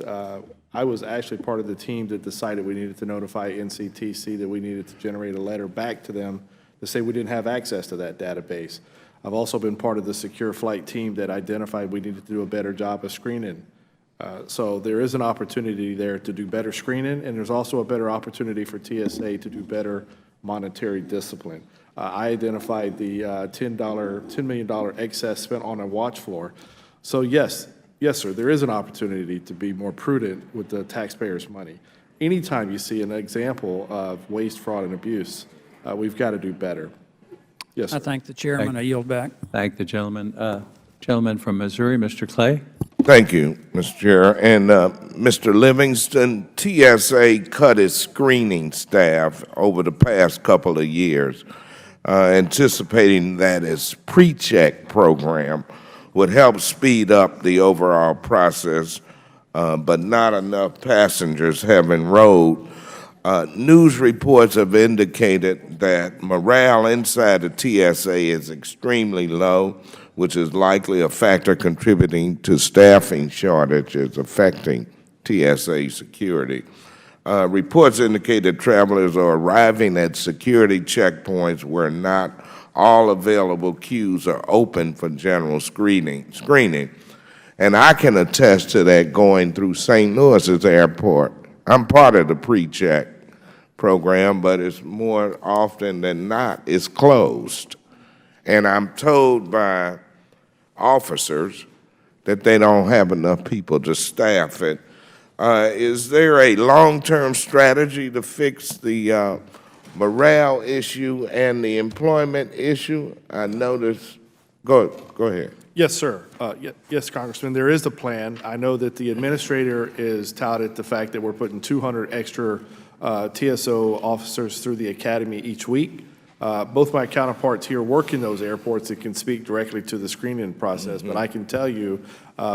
I was actually part of the team that decided we needed to notify NCTC that we needed to generate a letter back to them to say we didn't have access to that database. I've also been part of the secure flight team that identified we needed to do a better job of screening. So there is an opportunity there to do better screening, and there's also a better opportunity for TSA to do better monetary discipline. I identified the $10 million excess spent on a watch floor. So yes, sir, there is an opportunity to be more prudent with the taxpayers' money. Anytime you see an example of waste, fraud, and abuse, we've got to do better. Yes, sir. I thank the chairman. I yield back. Thank the gentleman. Gentleman from Missouri, Mr. Clay. Thank you, Mr. Chair. And Mr. Livingston, TSA cut its screening staff over the past couple of years, anticipating that its pre-check program would help speed up the overall process, but not enough passengers have enrolled. News reports have indicated that morale inside the TSA is extremely low, which is likely a factor contributing to staffing shortages affecting TSA security. Reports indicate that travelers are arriving at security checkpoints where not all available queues are open for general screening. And I can attest to that going through St. Louis's airport. I'm part of the pre-check program, but it's more often than not, it's closed. And I'm told by officers that they don't have enough people to staff it. Is there a long-term strategy to fix the morale issue and the employment issue? I noticed, go ahead. Yes, sir. Yes, Congressman, there is a plan. I know that the administrator is touted the fact that we're putting 200 extra TSO officers through the academy each week. Both my counterparts here work in those airports that can speak directly to the screening process, but I can tell you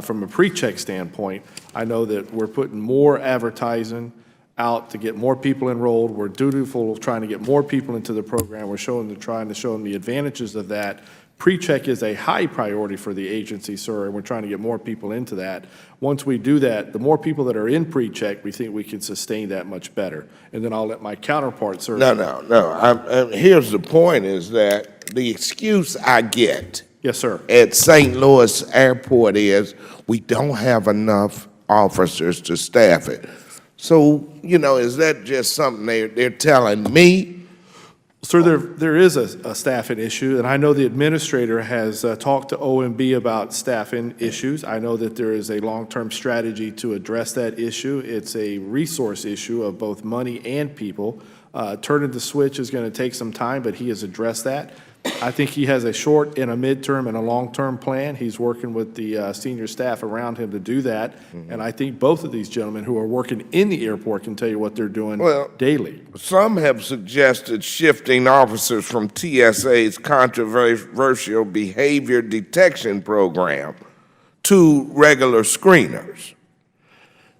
from a pre-check standpoint, I know that we're putting more advertising out to get more people enrolled. We're dutiful trying to get more people into the program. We're trying to show them the advantages of that. Pre-check is a high priority for the agency, sir, and we're trying to get more people into that. Once we do that, the more people that are in pre-check, we think we can sustain that much better. And then I'll let my counterpart, sir. No. Here's the point is that the excuse I get Yes, sir. at St. Louis Airport is we don't have enough officers to staff it. So, is that just something they're telling me? Sir, there is a staffing issue, and I know the administrator has talked to OMB about staffing issues. I know that there is a long-term strategy to address that issue. It's a resource issue of both money and people. Turning the switch is going to take some time, but he has addressed that. I think he has a short and a midterm and a long-term plan. He's working with the senior staff around him to do that. And I think both of these gentlemen who are working in the airport can tell you what they're doing daily. Some have suggested shifting officers from TSA's controversial behavior detection program to regular screeners.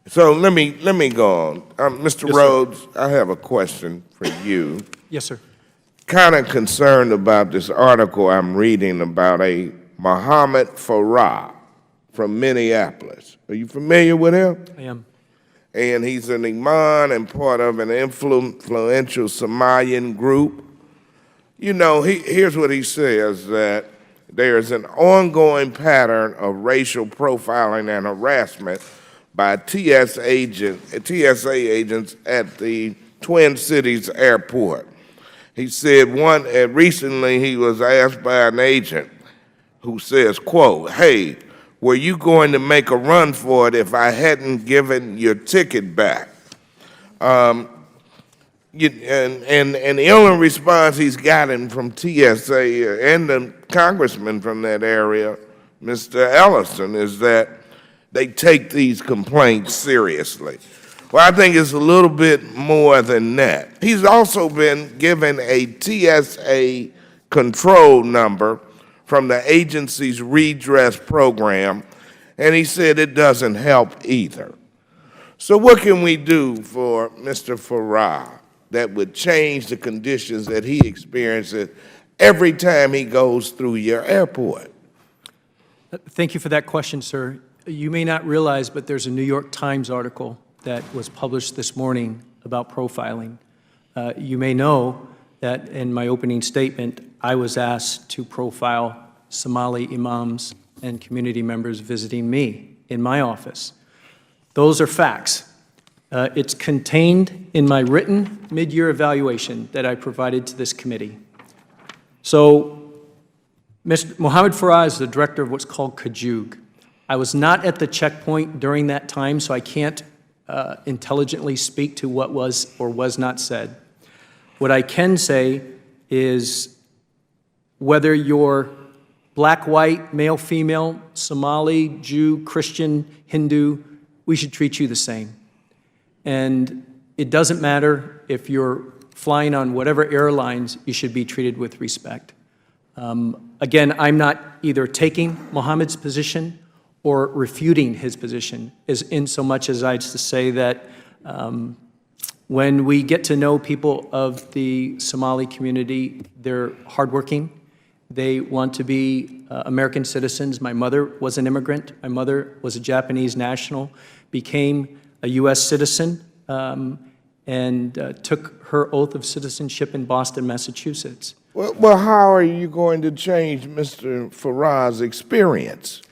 So let me go on. Mr. Rhodes, I have a question for you. Yes, sir. Kind of concerned about this article I'm reading about a Mohammed Farah from Minneapolis. Are you familiar with him? I am. And he's an imam and part of an influential Somalian group. Here's what he says, that there's an ongoing pattern of racial profiling and harassment by TSA agents at the Twin Cities Airport. He said recently he was asked by an agent who says, quote, "Hey, were you going to make a run for it if I hadn't given your ticket back?" And the only response he's gotten from TSA and the congressman from that area, Mr. Ellison, is that they take these complaints seriously. Well, I think it's a little bit more than that. He's also been given a TSA control number from the agency's redress program, and he said it doesn't help either. So what can we do for Mr. Farah that would change the conditions that he experiences every time he goes through your airport? Thank you for that question, sir. You may not realize, but there's a New York Times article that was published this morning about profiling. You may know that in my opening statement, I was asked to profile Somali imams and community members visiting me in my office. Those are facts. It's contained in my written mid-year evaluation that I provided to this committee. So, Mr. Mohammed Farah is the director of what's called Kajug. I was not at the checkpoint during that time, so I can't intelligently speak to what was or was not said. What I can say is whether you're black, white, male, female, Somali, Jew, Christian, Hindu, we should treat you the same. And it doesn't matter if you're flying on whatever airlines, you should be treated with respect. Again, I'm not either taking Mohammed's position or refuting his position, in so much as I to say that when we get to know people of the Somali community, they're hardworking. They want to be American citizens. My mother was an immigrant. My mother was a Japanese national, became a U.S. citizen, and took her oath of citizenship in Boston, Massachusetts. Well, how are you going to change Mr. Farah's experience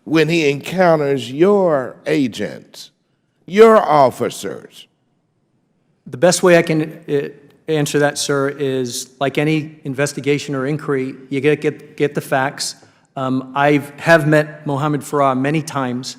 when he encounters your agents, your officers? The best way I can answer that, sir, is like any investigation or inquiry, you get the facts. I have met Mohammed Farah many times.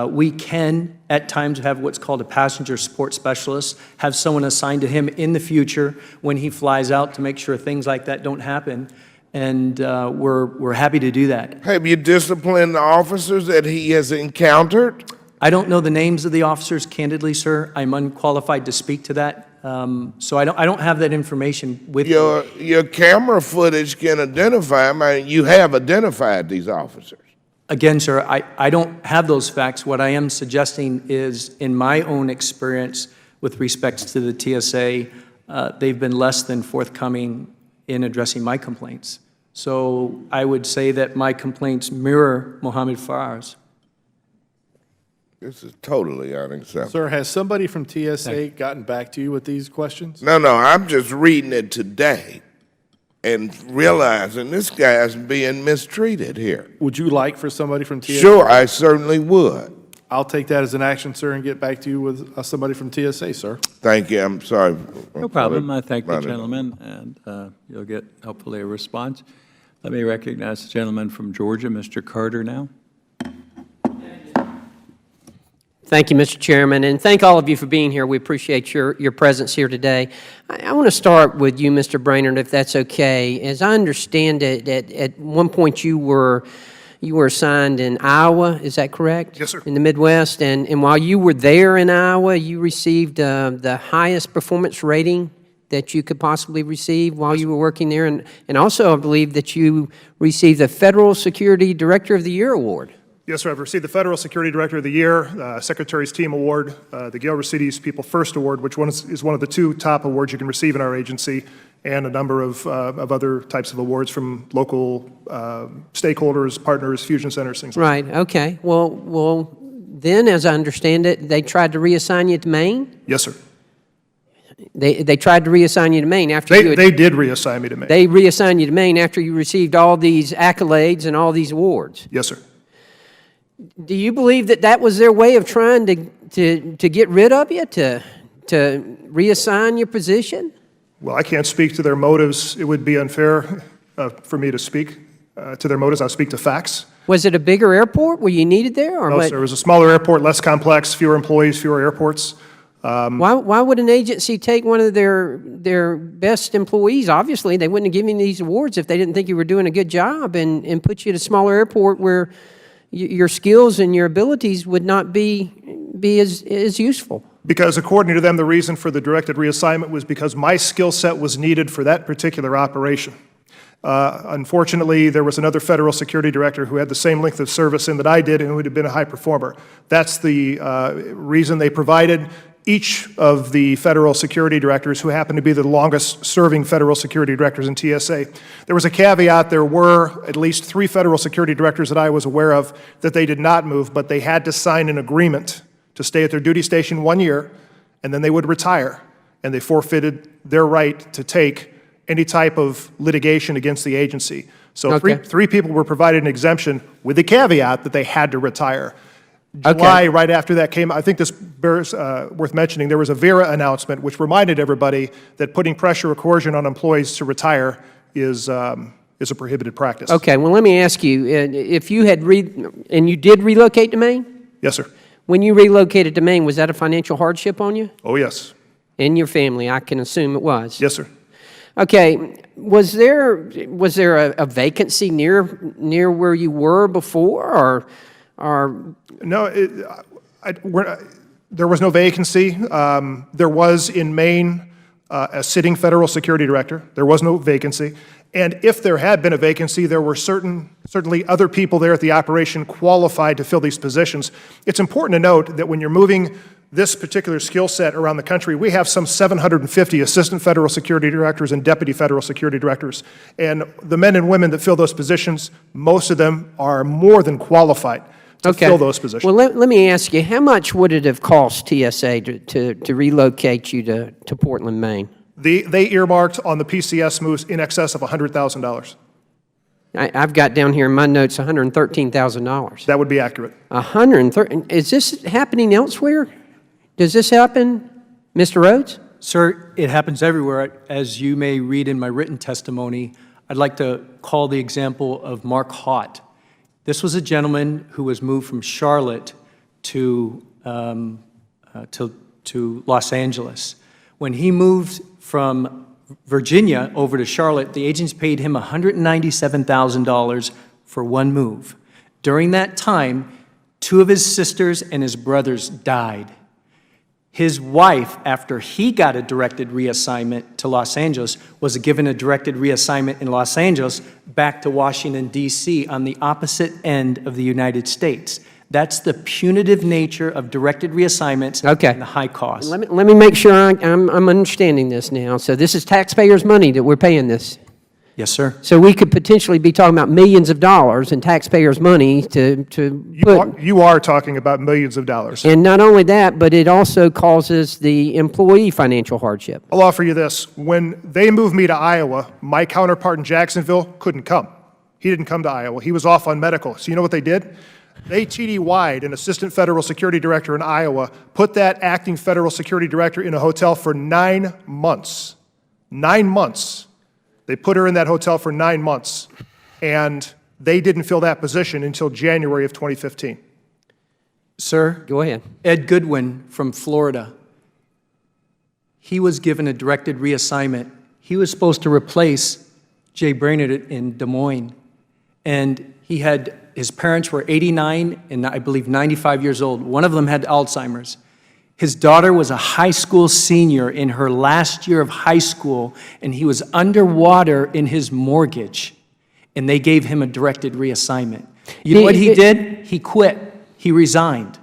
We can, at times, have what's called a passenger support specialist, have someone assigned to him in the future when he flies out to make sure things like that don't happen. And we're happy to do that. Have you disciplined the officers that he has encountered? I don't know the names of the officers, candidly, sir. I'm unqualified to speak to that. So I don't have that information with me. Your camera footage can identify them. I mean, you have identified these officers. Again, sir, I don't have those facts. What I am suggesting is, in my own experience with respect to the TSA, they've been less than forthcoming in addressing my complaints. So I would say that my complaints mirror Mohammed Farah's. This is totally unacceptable. Sir, has somebody from TSA gotten back to you with these questions? No, I'm just reading it today and realizing this guy's being mistreated here. Would you like for somebody from TSA? Sure, I certainly would. I'll take that as an action, sir, and get back to you with somebody from TSA, sir. Thank you. I'm sorry. No problem. I thank the gentleman, and you'll get hopefully a response. Let me recognize the gentleman from Georgia, Mr. Carter, now. Thank you, Mr. Chairman, and thank all of you for being here. We appreciate your presence here today. I want to start with you, Mr. Brainerd, if that's okay. As I understand it, at one point you were assigned in Iowa, is that correct? Yes, sir. In the Midwest, and while you were there in Iowa, you received the highest performance rating that you could possibly receive while you were working there, and also I believe that you received the Federal Security Director of the Year Award. Yes, sir. I've received the Federal Security Director of the Year, Secretary's Team Award, the Gail Recides People First Award, which is one of the two top awards you can receive in our agency, and a number of other types of awards from local stakeholders, partners, fusion centers, things like that. Right, okay. Well, then, as I understand it, they tried to reassign you to Maine? Yes, sir. They tried to reassign you to Maine after They did reassign me to Maine. They reassigned you to Maine after you received all these accolades and all these awards? Yes, sir. Do you believe that that was their way of trying to get rid of you, to reassign your position? Well, I can't speak to their motives. It would be unfair for me to speak to their motives. I'll speak to facts. Was it a bigger airport? Were you needed there? Or No, what? sir. It was a smaller airport, less complex, fewer employees, fewer airports. Why would an agency take one of their best employees? Obviously, they wouldn't have given you these awards if they didn't think you were doing a good job and put you at a smaller airport where your skills and your abilities would not be as useful. Because according to them, the reason for the directed reassignment was because my skill set was needed for that particular operation. Unfortunately, there was another federal security director who had the same length of service in that I did and who would have been a high performer. That's the reason they provided. Each of the federal security directors, who happened to be the longest serving federal security directors in TSA, there was a caveat. There were at least 3 federal security directors that I was aware of that they did not move, but they had to sign an agreement to stay at their duty station 1 year, and then they would retire, and they forfeited their right to take any type of litigation against the agency. So Okay. three people were provided an exemption with the caveat that they had to retire. July, right after that came, I think this bears worth mentioning, there was a VERA announcement which reminded everybody that putting pressure or coercion on employees to retire is a prohibited practice. Okay, well, let me ask you, if you had and you did relocate to Maine? Yes, sir. When you relocated to Maine, was that a financial hardship on you? Oh, yes. And your family, I can assume it was. Yes, sir. Okay, was there a vacancy near where you were before, or? No, there was no vacancy. There was in Maine a sitting federal security director. There was no vacancy. And if there had been a vacancy, there were certainly other people there at the operation qualified to fill these positions. It's important to note that when you're moving this particular skill set around the country, we have some 750 assistant federal security directors and deputy federal security directors. And the men and women that fill those positions, most of them are more than qualified to fill those positions. Well, let me ask you, how much would it have cost TSA to relocate you to Portland, Maine? They earmarked on the PCS moves in excess of $100,000. I've got down here in my notes $113,000. That would be accurate. 130. Is this happening elsewhere? Does this happen, Mr. Rhodes? Sir, it happens everywhere. As you may read in my written testimony, I'd like to call the example of Mark Haught. This was a gentleman who was moved from Charlotte to Los Angeles. When he moved from Virginia over to Charlotte, the agents paid him $197,000 for one move. During that time, 2 of his sisters and his brothers died. His wife, after he got a directed reassignment to Los Angeles, was given a directed reassignment in Los Angeles back to Washington, D.C., on the opposite end of the United States. That's the punitive nature of directed reassignments and the high cost. Let me make sure I'm understanding this now. So this is taxpayers' money that we're paying this. Yes, sir. So we could potentially be talking about millions of dollars in taxpayers' money to put. You are talking about millions of dollars. And not only that, but it also causes the employee financial hardship. I'll offer you this. When they moved me to Iowa, my counterpart in Jacksonville couldn't come. He didn't come to Iowa. He was off on medical. So you know what they did? They TDY'd an assistant federal security director in Iowa, put that acting federal security director in a hotel for 9 months. 9 months. They put her in that hotel for 9 months, and they didn't fill that position until January of 2015. Sir? Go ahead. Ed Goodwin from Florida. He was given a directed reassignment. He was supposed to replace Jay Brainerd in Des Moines. And his parents were 89 and I believe 95 years old. One of them had Alzheimer's. His daughter was a high school senior in her last year of high school, and he was underwater in his mortgage, and they gave him a directed reassignment. You know what he did? He quit. He resigned.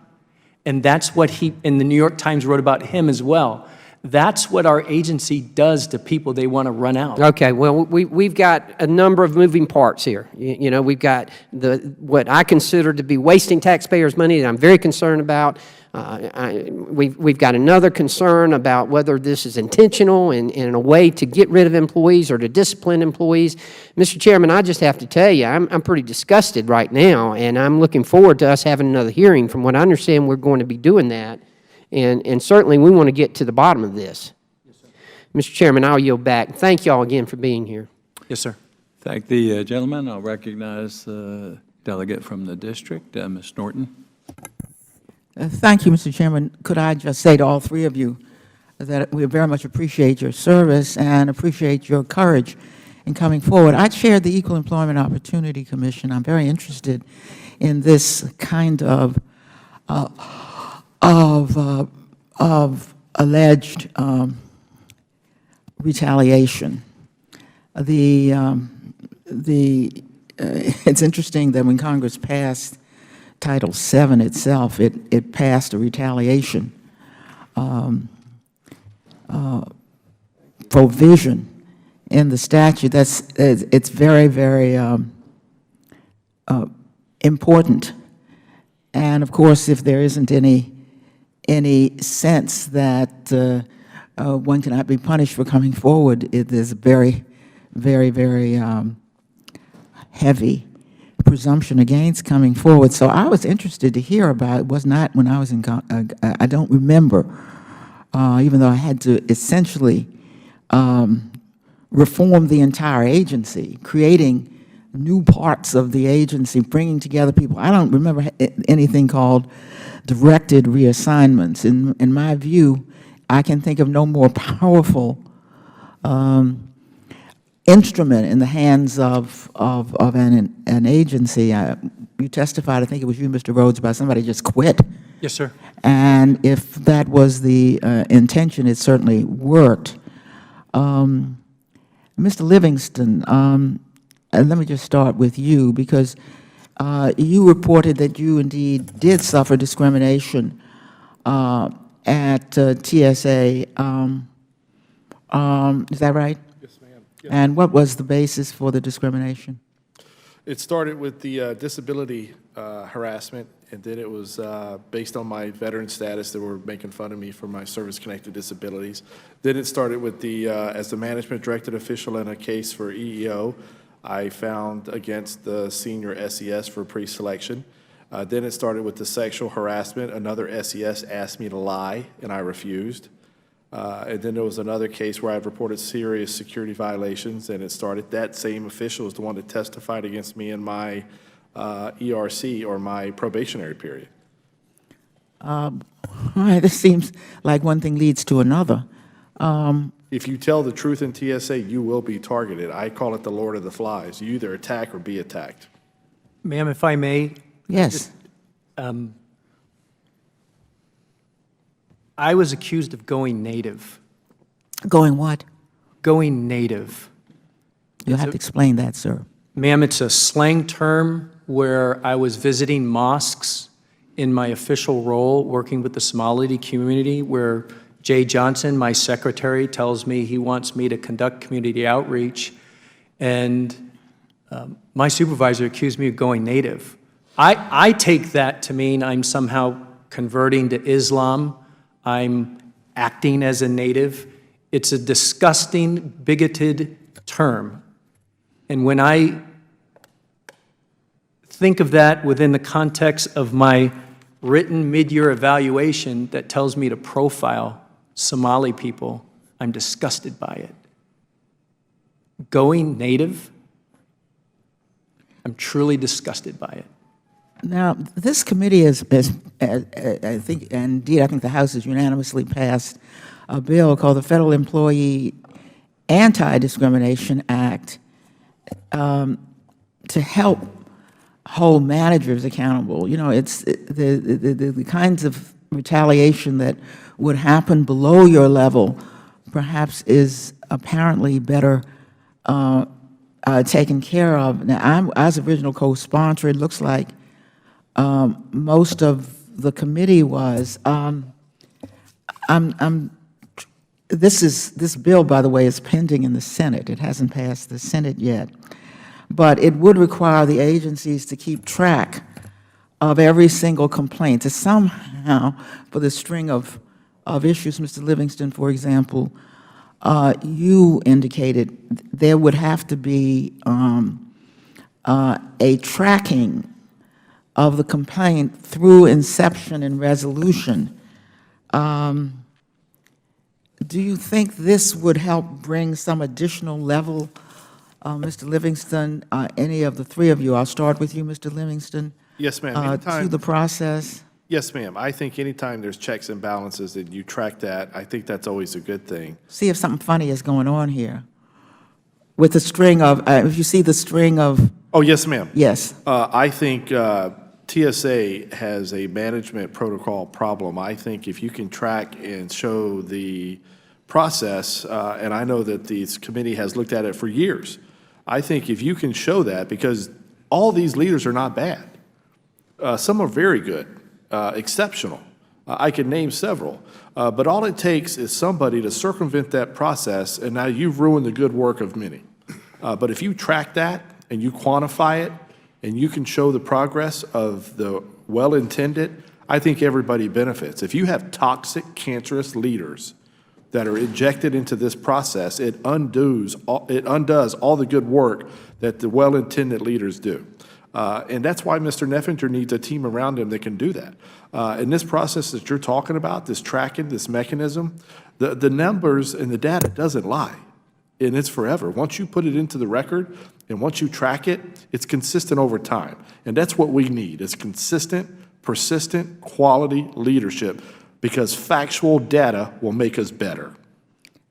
And that's what and the New York Times wrote about him as well. That's what our agency does to people they want to run out. Okay, well, we've got a number of moving parts here. You know, we've got what I consider to be wasting taxpayers' money that I'm very concerned about. We've got another concern about whether this is intentional and in a way to get rid of employees or to discipline employees. Mr. Chairman, I just have to tell you, I'm pretty disgusted right now, and I'm looking forward to us having another hearing. From what I understand, we're going to be doing that. And certainly, we want to get to the bottom of this. Yes, sir. Mr. Chairman, I'll yield back. Thank you all again for being here. Yes, sir. Thank the gentleman. I'll recognize the delegate from the district, Ms. Norton. Thank you, Mr. Chairman. Could I just say to all 3 of you that we very much appreciate your service and appreciate your courage in coming forward. I chair the Equal Employment Opportunity Commission. I'm very interested in this kind of alleged retaliation. It's interesting that when Congress passed Title VII itself, it passed a retaliation provision in the statute. It's very, very important. And of course, if there isn't any sense that one cannot be punished for coming forward, it is a very, very, very heavy presumption against coming forward. So I was interested to hear about it. Was not when I was in, I don't remember, even though I had to essentially reform the entire agency, creating new parts of the agency, bringing together people. I don't remember anything called directed reassignments. In my view, I can think of no more powerful instrument in the hands of an agency. You testified, I think it was you, Mr. Rhodes, about somebody just quit. Yes, sir. And if that was the intention, it certainly worked. Mr. Livingston, let me just start with you, because you reported that you indeed did suffer discrimination at TSA. Is that right? Yes, ma'am. Yes. And what was the basis for the discrimination? It started with the disability harassment, and then it was based on my veteran status. They were making fun of me for my service-connected disabilities. Then it started with as the management-directed official in a case for EEO, I found against the senior SES for pre-selection. Then it started with the sexual harassment. Another SES asked me to lie, and I refused. And then there was another case where I had reported serious security violations, and it started, that same official is the one that testified against me in my ERC, or my probationary period. All right, this seems like one thing leads to another. If you tell the truth in TSA, you will be targeted. I call it the Lord of the Flies. You either attack or be attacked. Ma'am, if I may, Yes. I was accused of going native. Going what? Going native. You'll have to explain that, sir. Ma'am, it's a slang term where I was visiting mosques in my official role, working with the Somali community, where Jay Johnson, my secretary, tells me he wants me to conduct community outreach, and my supervisor accused me of going native. I take that to mean I'm somehow converting to Islam. I'm acting as a native. It's a disgusting, bigoted term. And when I think of that within the context of my written mid-year evaluation that tells me to profile Somali people, I'm disgusted by it. Going native, I'm truly disgusted by it. Now, this committee has, I think, and indeed, I think the House has unanimously passed a bill called the Federal Employee Anti-Discrimination Act to help hold managers accountable. You know, it's the kinds of retaliation that would happen below your level perhaps is apparently better taken care of. Now, as original co-sponsor, it looks like most of the committee was. This bill, by the way, is pending in the Senate. It hasn't passed the Senate yet. But it would require the agencies to keep track of every single complaint. To somehow, for the string of issues, Mr. Livingston, for example, you indicated there would have to be a tracking of the complaint through inception and resolution. Do you think this would help bring some additional level, Mr. Livingston, any of the three of you? I'll start with you, Mr. Livingston. Yes, ma'am. To the process? Yes, ma'am. I think anytime there's checks and balances and you track that, I think that's always a good thing. See if something funny is going on here. With the string of, if you see the string of... Oh, yes, ma'am. Yes. I think TSA has a management protocol problem. I think if you can track and show the process, and I know that this committee has looked at it for years, I think if you can show that, because all these leaders are not bad. Some are very good, exceptional. I can name several. But all it takes is somebody to circumvent that process, and now you've ruined the good work of many. But if you track that and you quantify it, and you can show the progress of the well-intended, I think everybody benefits. If you have toxic, cancerous leaders that are injected into this process, it undoes all the good work that the well-intended leaders do. And that's why Mr. Neffinger needs a team around him that can do that. In this process that you're talking about, this tracking, this mechanism, the numbers and the data doesn't lie, and it's forever. Once you put it into the record and once you track it, it's consistent over time. And that's what we need, is consistent, persistent, quality leadership, because factual data will make us better.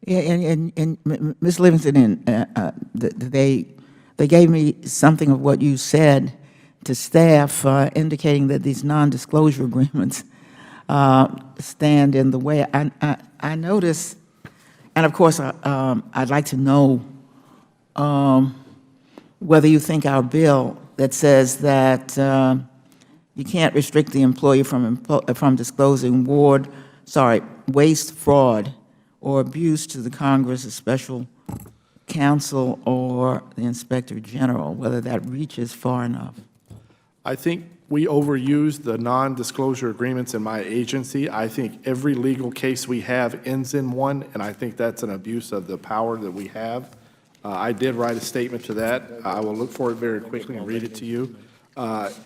Yeah, and Ms. Livingston, they gave me something of what you said to staff, indicating that these non-disclosure agreements stand in the way. I notice, and of course, I'd like to know whether you think our bill that says that you can't restrict the employee from disclosing waste, fraud, or abuse to the Congress, a special counsel, or the Inspector General, whether that reaches far enough. I think we overuse the non-disclosure agreements in my agency. I think every legal case we have ends in one, and I think that's an abuse of the power that we have. I did write a statement to that. I will look for it very quickly and read it to you.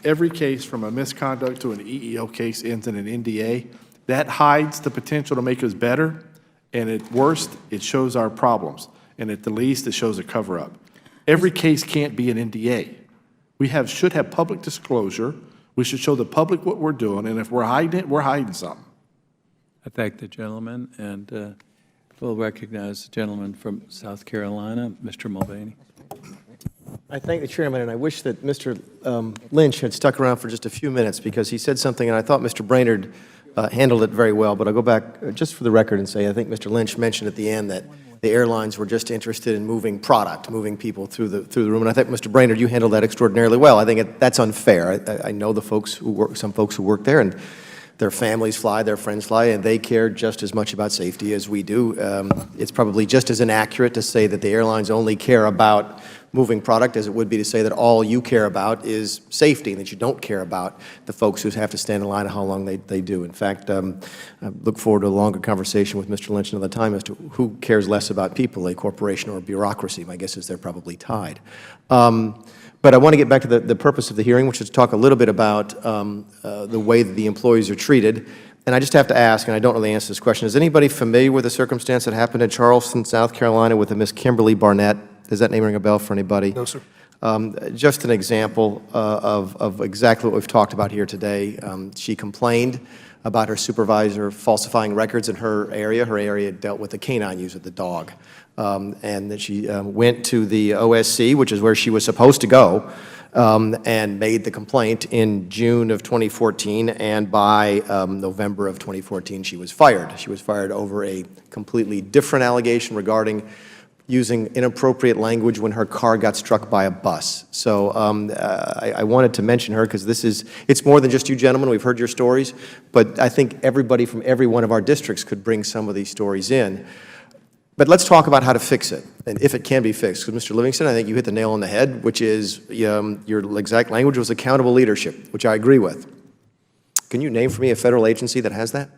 Every case from a misconduct to an EEO case ends in an NDA. That hides the potential to make us better, And at worst, it shows our problems, and at the least, it shows a cover-up. Every case can't be an NDA. We should have public disclosure. We should show the public what we're doing, and if we're hiding it, we're hiding something. I thank the gentleman, and we'll recognize the gentleman from South Carolina, Mr. Mulvaney. I thank the chairman, and I wish that Mr. Lynch had stuck around for just a few minutes, because he said something, and I thought Mr. Brainerd handled it very well. But I'll go back just for the record and say I think Mr. Lynch mentioned at the end that the airlines were just interested in moving product, moving people through the room. And I think, Mr. Brainerd, you handled that extraordinarily well. I think that's unfair. I know the folks who work, some folks who work there, and their families fly, their friends fly, and they care just as much about safety as we do. It's probably just as inaccurate to say that the airlines only care about moving product as it would be to say that all you care about is safety and that you don't care about the folks who have to stand in line and how long they do. In fact, I look forward to a longer conversation with Mr. Lynch another time as to who cares less about people, a corporation or a bureaucracy. My guess is they're probably tied. But I want to get back to the purpose of the hearing, which is to talk a little bit about the way that the employees are treated. And I just have to ask, and I don't really answer this question, is anybody familiar with the circumstance that happened in Charleston, South Carolina with a Miss Kimberly Barnett? Does that name ring a bell for anybody? No, sir. Just an example of exactly what we've talked about here today. She complained about her supervisor falsifying records in her area. Her area dealt with the canine user, the dog. And that she went to the OSC, which is where she was supposed to go, and made the complaint in June of 2014, and by November of 2014, she was fired. She was fired over a completely different allegation regarding using inappropriate language when her car got struck by a bus. So I wanted to mention her because it's more than just you gentlemen. We've heard your stories, but I think everybody from every one of our districts could bring some of these stories in. But let's talk about how to fix it, and if it can be fixed. Because Mr. Livingston, I think you hit the nail on the head, which is your exact language was accountable leadership, which I agree with. Can you name for me a federal agency that has that?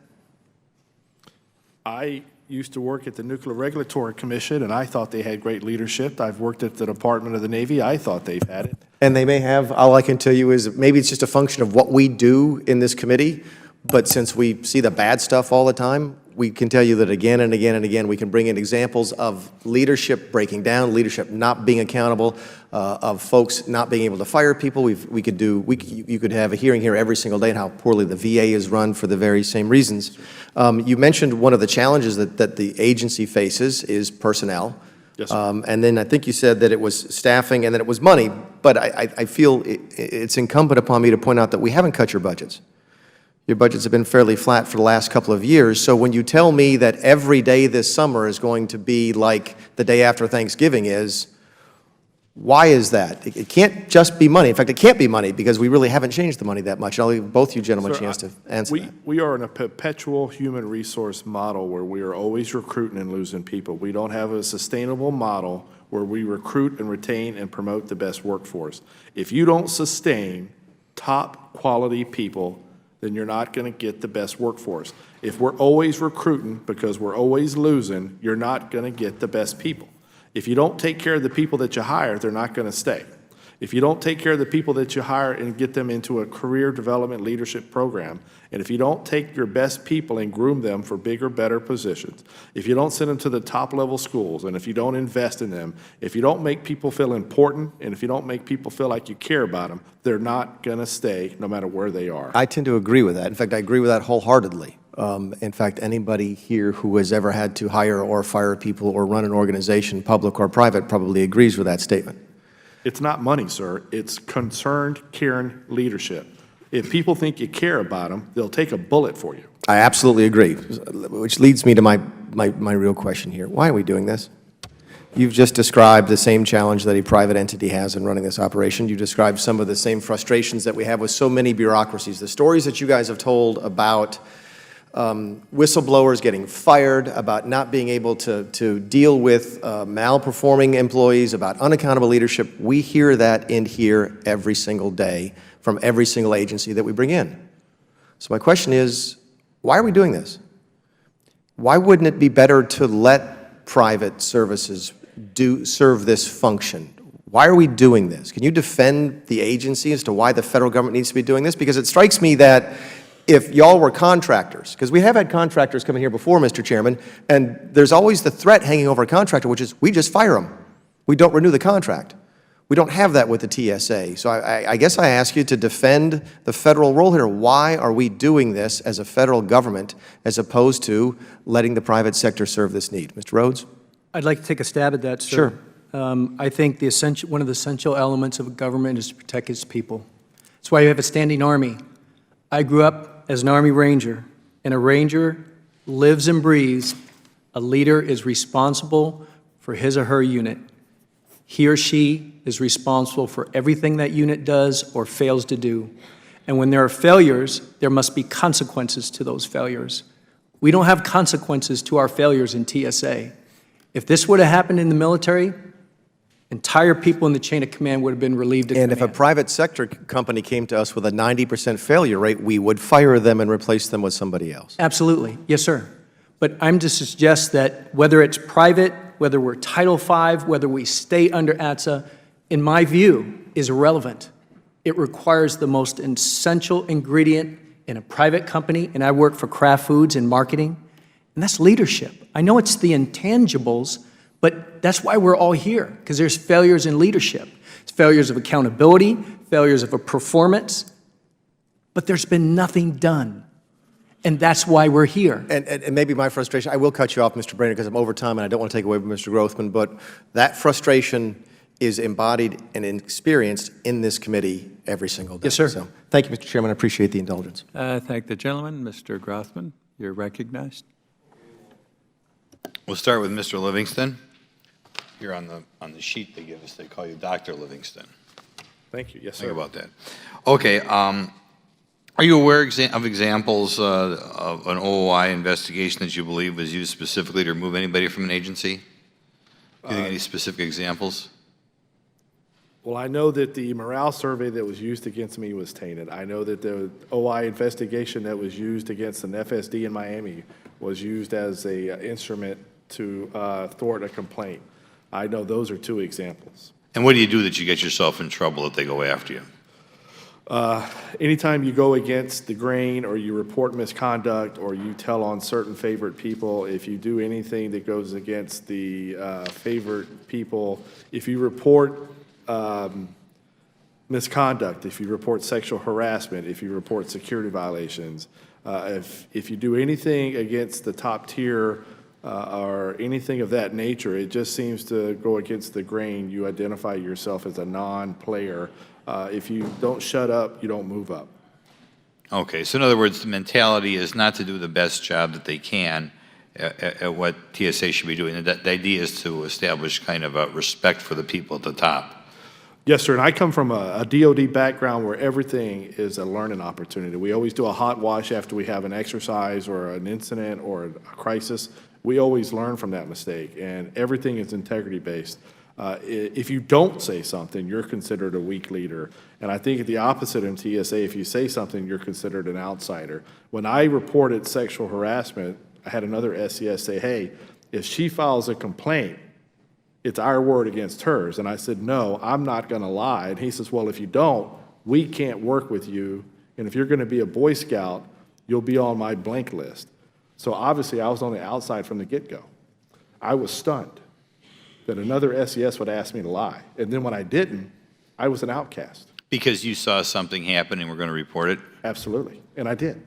I used to work at the Nuclear Regulatory Commission, and I thought they had great leadership. I've worked at the Department of the Navy. I thought they've had it. And they may have. All I can tell you is maybe it's just a function of what we do in this committee, but since we see the bad stuff all the time, we can tell you that again and again and again, we can bring in examples of leadership breaking down, leadership not being accountable, of folks not being able to fire people. You could have a hearing here every single day on how poorly the VA is run for the very same reasons. You mentioned one of the challenges that the agency faces is personnel. Yes, sir. And then I think you said that it was staffing and that it was money, but I feel it's incumbent upon me to point out that we haven't cut your budgets. Your budgets have been fairly flat for the last couple of years. So when you tell me that every day this summer is going to be like the day after Thanksgiving is, why is that? It can't just be money. In fact, it can't be money because we really haven't changed the money that much. I'll give both you gentlemen a chance to answer that. We are in a perpetual human resource model where we are always recruiting and losing people. We don't have a sustainable model where we recruit and retain and promote the best workforce. If you don't sustain top quality people, then you're not going to get the best workforce. If we're always recruiting because we're always losing, you're not going to get the best people. If you don't take care of the people that you hire, they're not going to stay. If you don't take care of the people that you hire and get them into a career development leadership program, and if you don't take your best people and groom them for bigger, better positions, if you don't send them to the top level schools, and if you don't invest in them, if you don't make people feel important, and if you don't make people feel like you care about them, they're not going to stay no matter where they are. I tend to agree with that. In fact, I agree with that wholeheartedly. In fact, anybody here who has ever had to hire or fire people or run an organization, public or private, probably agrees with that statement. It's not money, sir. It's concerned, caring leadership. If people think you care about them, they'll take a bullet for you. I absolutely agree, which leads me to my real question here. Why are we doing this? You've just described the same challenge that a private entity has in running this operation. You described some of the same frustrations that we have with so many bureaucracies. The stories that you guys have told about whistleblowers getting fired, about not being able to deal with malperforming employees, about unaccountable leadership, we hear that in here every single day from every single agency that we bring in. So my question is, why are we doing this? Why wouldn't it be better to let private services serve this function? Why are we doing this? Can you defend the agency as to why the federal government needs to be doing this? Because it strikes me that if y'all were contractors, because we have had contractors come in here before, Mr. Chairman, and there's always the threat hanging over a contractor, which is we just fire them. We don't renew the contract. We don't have that with the TSA. So I guess I ask you to defend the federal role here. Why are we doing this as a federal government as opposed to letting the private sector serve this need? Mr. Rhodes? I'd like to take a stab at that, sir. Sure. I think one of the essential elements of a government is to protect its people. That's why you have a standing army. I grew up as an Army Ranger, and a Ranger lives and breathes. A leader is responsible for his or her unit. He or she is responsible for everything that unit does or fails to do. And when there are failures, there must be consequences to those failures. We don't have consequences to our failures in TSA. If this would have happened in the military, entire people in the chain of command would have been relieved of And command. if a private sector company came to us with a 90% failure rate, we would fire them and replace them with somebody else. Absolutely. Yes, sir. But I'm to suggest that whether it's private, whether we're Title V, whether we stay under ATSA, in my view, is irrelevant. It requires the most essential ingredient in a private company, and I work for Kraft Foods in marketing, and that's leadership. I know it's the intangibles, but that's why we're all here, because there's failures in leadership. It's failures of accountability, failures of a performance, but there's been nothing done. And that's why we're here. And maybe my frustration, I will cut you off, Mr. Brainerd, because I'm over time and I don't want to take away from Mr. Grothman, but that frustration is embodied and experienced in this committee every single day. Yes, sir. So, thank you, Mr. Chairman. I appreciate the indulgence. Thank the gentleman. Mr. Grothman, you're recognized. We'll start with Mr. Livingston. Here on the sheet they give us, they call you Dr. Livingston. Thank you. Yes, sir. Think about that. Okay. Are you aware of examples of an OOI investigation that you believe was used specifically to remove anybody from an agency? Do you think any specific examples? Well, I know that the morale survey that was used against me was tainted. I know that the OI investigation that was used against an FSD in Miami was used as an instrument to thwart a complaint. I know those are two examples. And what do you do that you get yourself in trouble if they go after you? Anytime you go against the grain or you report misconduct or you tell on certain favorite people, if you do anything that goes against the favorite people, if you report misconduct, if you report sexual harassment, if you report security violations, if you do anything against the top tier or anything of that nature, it just seems to go against the grain. You identify yourself as a non-player. If you don't shut up, you don't move up. Okay, so in other words, the mentality is not to do the best job that they can at what TSA should be doing. The idea is to establish kind of a respect for the people at the top. Yes, sir, and I come from a DOD background where everything is a learning opportunity. We always do a hot wash after we have an exercise or an incident or a crisis. We always learn from that mistake, and everything is integrity-based. If you don't say something, you're considered a weak leader. And I think the opposite in TSA, if you say something, you're considered an outsider. When I reported sexual harassment, I had another SES say, hey, if she files a complaint, it's our word against hers. And I said, no, I'm not going to lie. And he says, well, if you don't, we can't work with you. And if you're going to be a Boy Scout, you'll be on my blank list. So obviously, I was on the outside from the get-go. I was stunned that another SES would ask me to lie. And then when I didn't, I was an outcast. Because you saw something happen and were going to report it? Absolutely, and I did.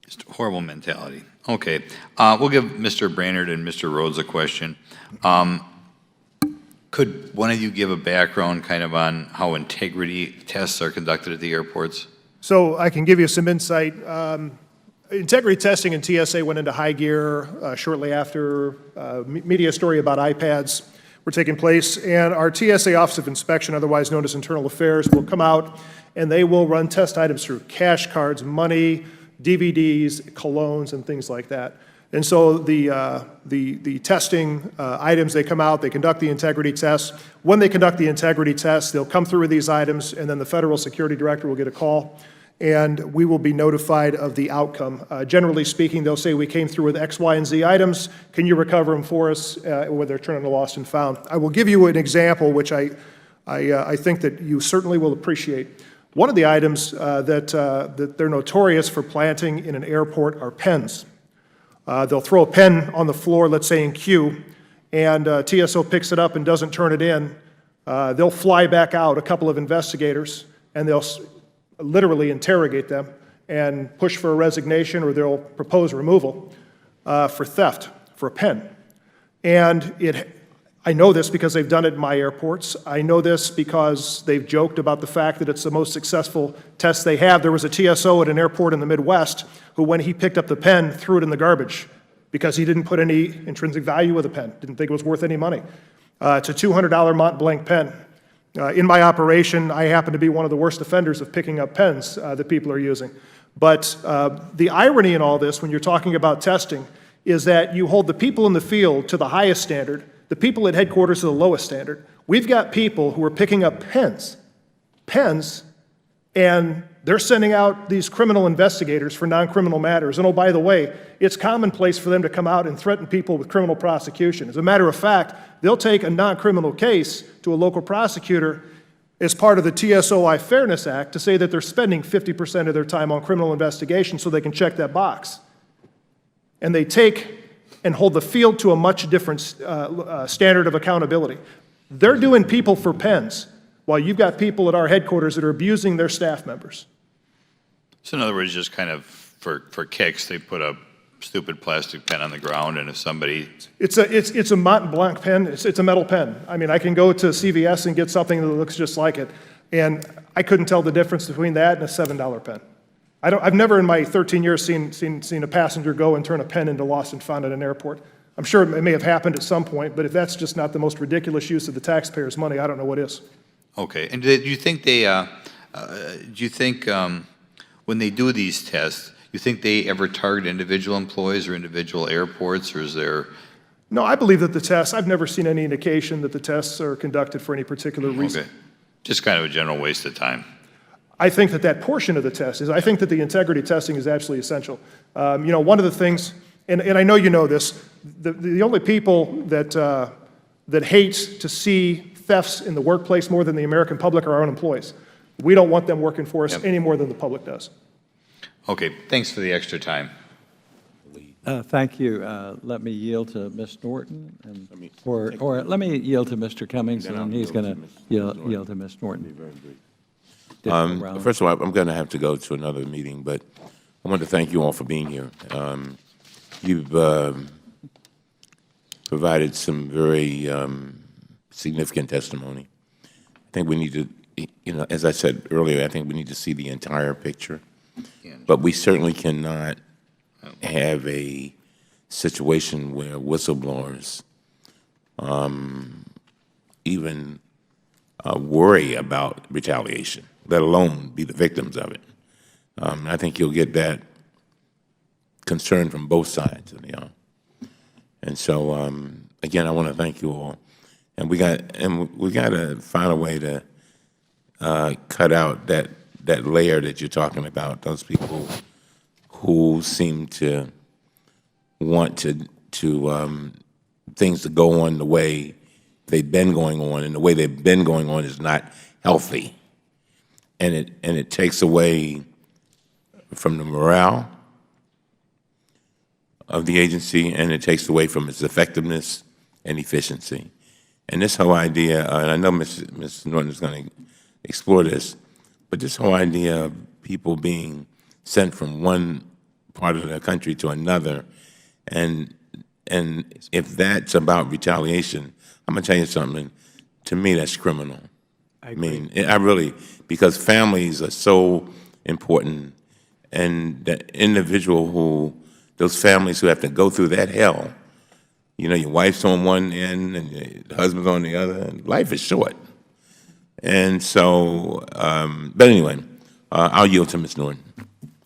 Just a horrible mentality. Okay, we'll give Mr. Brainerd and Mr. Rhodes a question. Could one of you give a background kind of on how integrity tests are conducted at the airports? So I can give you some insight. Integrity testing in TSA went into high gear shortly after media story about iPads were taking place, and our TSA Office of Inspection, otherwise known as Internal Affairs, will come out and they will run test items through cash cards, money, DVDs, colognes, and things like that. And so the testing items, they come out, they conduct the integrity test. When they conduct the integrity test, they'll come through with these items, and then the Federal Security Director will get a call, and we will be notified of the outcome. Generally speaking, they'll say, we came through with X, Y, and Z items. Can you recover them for us when they're turned into lost and found? I will give you an example, which I think that you certainly will appreciate. One of the items that they're notorious for planting in an airport are pens. They'll throw a pen on the floor, let's say in queue, and TSO picks it up and doesn't turn it in. They'll fly back out, a couple of investigators, and they'll literally interrogate them and push for a resignation, or they'll propose removal for theft, for a pen. And I know this because they've done it in my airports. I know this because they've joked about the fact that it's the most successful test they have. There was a TSO at an airport in the Midwest who, when he picked up the pen, threw it in the garbage because he didn't put any intrinsic value with the pen, didn't think it was worth any money. It's a $200 Mont Blanc pen. In my operation, I happen to be one of the worst offenders of picking up pens that people are using. But the irony in all this, when you're talking about testing, is that you hold the people in the field to the highest standard, the people at headquarters to the lowest standard. We've got people who are picking up pens, and they're sending out these criminal investigators for non-criminal matters. And oh, by the way, it's commonplace for them to come out and threaten people with criminal prosecution. As a matter of fact, they'll take a non-criminal case to a local prosecutor as part of the TSOI Fairness Act to say that they're spending 50% of their time on criminal investigation so they can check that box. And they take and hold the field to a much different standard of accountability. They're doing people for pens, while you've got people at our headquarters that are abusing their staff members. So in other words, just kind of for kicks, they put a stupid plastic pen on the ground, and if somebody... It's a Mont Blanc pen. It's a metal pen. I mean, I can go to CVS and get something that looks just like it, and I couldn't tell the difference between that and a $7 pen. I've never in my 13 years seen a passenger go and turn a pen into lost and found at an airport. I'm sure it may have happened at some point, but if that's just not the most ridiculous use of the taxpayers' money, I don't know what is. Okay. And do you think when they do these tests, you think they ever target individual employees or individual airports, or is there... No, I believe that the tests, I've never seen any indication that the tests are conducted for any particular reason. Okay. Just kind of a general waste of time. I think that portion of the test is, I think that the integrity testing is absolutely essential. You know, one of the things, and I know you know this, the only people that hate to see thefts in the workplace more than the American public are our own employees. We don't want them working for us any more than the public does. Okay, thanks for the extra time. Thank you. Let me yield to Ms. Norton, or let me yield to Mr. Cummings, and he's going to yield to Ms. Norton. First of all, I'm going to have to go to another meeting, but I want to thank you all for being here. You've provided some very significant testimony. I think we need to, you know, as I said earlier, I think we need to see the entire picture. But we certainly cannot have a situation where whistleblowers even worry about retaliation, let alone be the victims of it. I think you'll get that concern from both sides of the aisle. And so, again, I want to thank you all. And we got to find a way to cut out that layer that you're talking about. Those people who seem to want things to go on the way they've been going on, and the way they've been going on is not healthy, and it takes away from the morale of the agency, and it takes away from its effectiveness and efficiency. And this whole idea, and I know Ms. Norton is going to explore this, but this whole idea of people being sent from one part of the country to another, and if that's about retaliation, I'm going to tell you something. To me, that's criminal. I mean, I really, because families are so important, and the individual those families who have to go through that hell, you know, your wife's on one end and your husband's on the other, and life is short. And so, but anyway, I'll yield to Ms. Norton.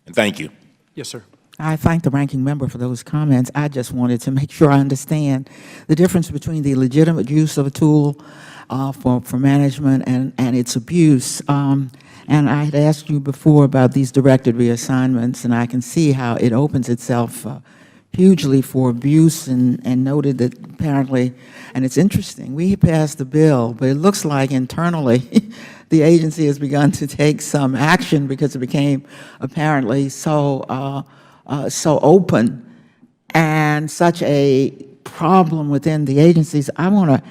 And thank you. Yes, sir. I thank the ranking member for those comments. I just wanted to make sure I understand the difference between the legitimate use of a tool for management and its abuse. And I had asked you before about these directed reassignments, and I can see how it opens itself hugely for abuse, and noted that apparently, and it's interesting, we passed the bill, but it looks like internally the agency has begun to take some action because it became apparently so open and such a problem within the agencies. I want to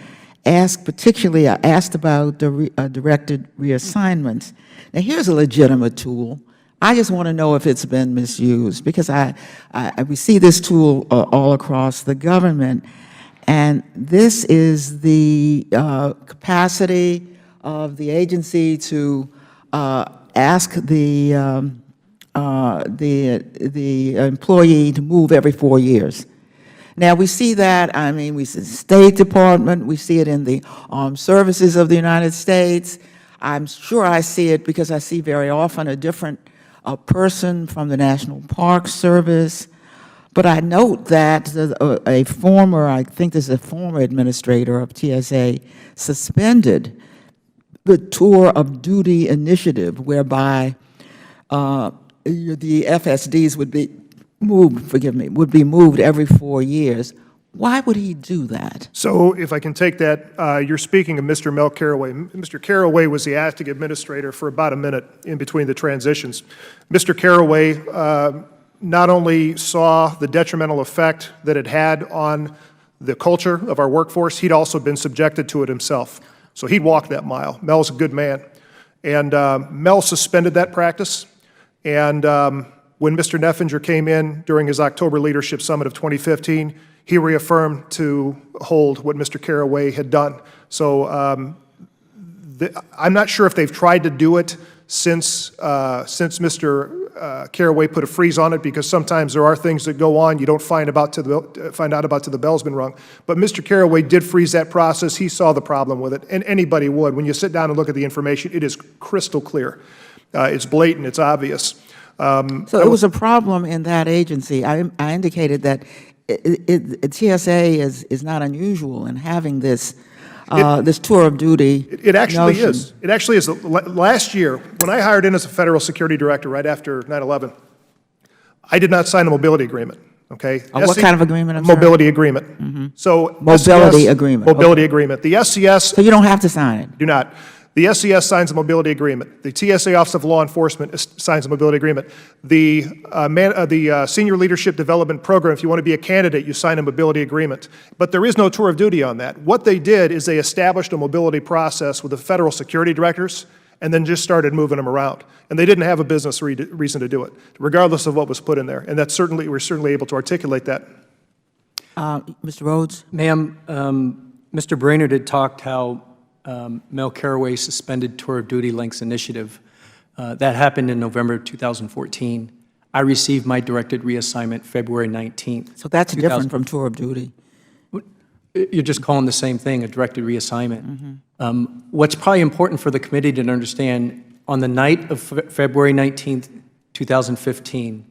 ask, particularly, I asked about the directed reassignments. Now, here's a legitimate tool. I just want to know if it's been misused, because we see this tool all across the government, and this is the capacity of the agency to ask the employee to move every 4 years. Now, we see that, I mean, we see the State Department, we see it in the Armed Services of the United States. I'm sure I see it because I see very often a different person from the National Park Service. But I note that a former, I think this is a former administrator of TSA, suspended the tour of duty initiative, whereby the FSDs would be moved every 4 years. Why would he do that? So if I can take that, you're speaking of Mr. Mel Carraway. Mr. Carraway was the acting administrator for about a minute in between the transitions. Mr. Carraway not only saw the detrimental effect that it had on the culture of our workforce, he'd also been subjected to it himself. So he'd walked that mile. Mel's a good man. And Mel suspended that practice. And when Mr. Neffinger came in during his October Leadership Summit of 2015, he reaffirmed to hold what Mr. Carraway had done. So I'm not sure if they've tried to do it since Mr. Carraway put a freeze on it, because sometimes there are things that go on you don't find out about till the bell's been rung. But Mr. Carraway did freeze that process. He saw the problem with it, and anybody would. When you sit down and look at the information, it is crystal clear. It's blatant. It's obvious. So it was a problem in that agency. I indicated that TSA is not unusual in having this this tour of duty. It actually notion. is. It actually is. Last year, when I hired in as a federal security director right after 9/11, I did not sign a mobility agreement. Okay. What kind of agreement? Mobility agreement. So mobility SCS, agreement. Mobility agreement. The SCS. So you don't have to sign it. Do not. The SCS signs a mobility agreement. The TSA Office of Law Enforcement signs a mobility agreement. The Senior Leadership Development Program, if you want to be a candidate, you sign a mobility agreement. But there is no tour of duty on that. What they did is they established a mobility process with the federal security directors and then just started moving them around. And they didn't have a business reason to do it, regardless of what was put in there. And that's certainly, we're certainly able to articulate that. Mr. Rhodes? Ma'am, Mr. Brainerd had talked how Mel Carraway suspended tour of duty links initiative. That happened in November 2014. I received my directed reassignment February 19th. So that's different from tour of duty. You're just calling the same thing a directed reassignment. What's probably important for the committee to understand, on the night of February 19th, 2015,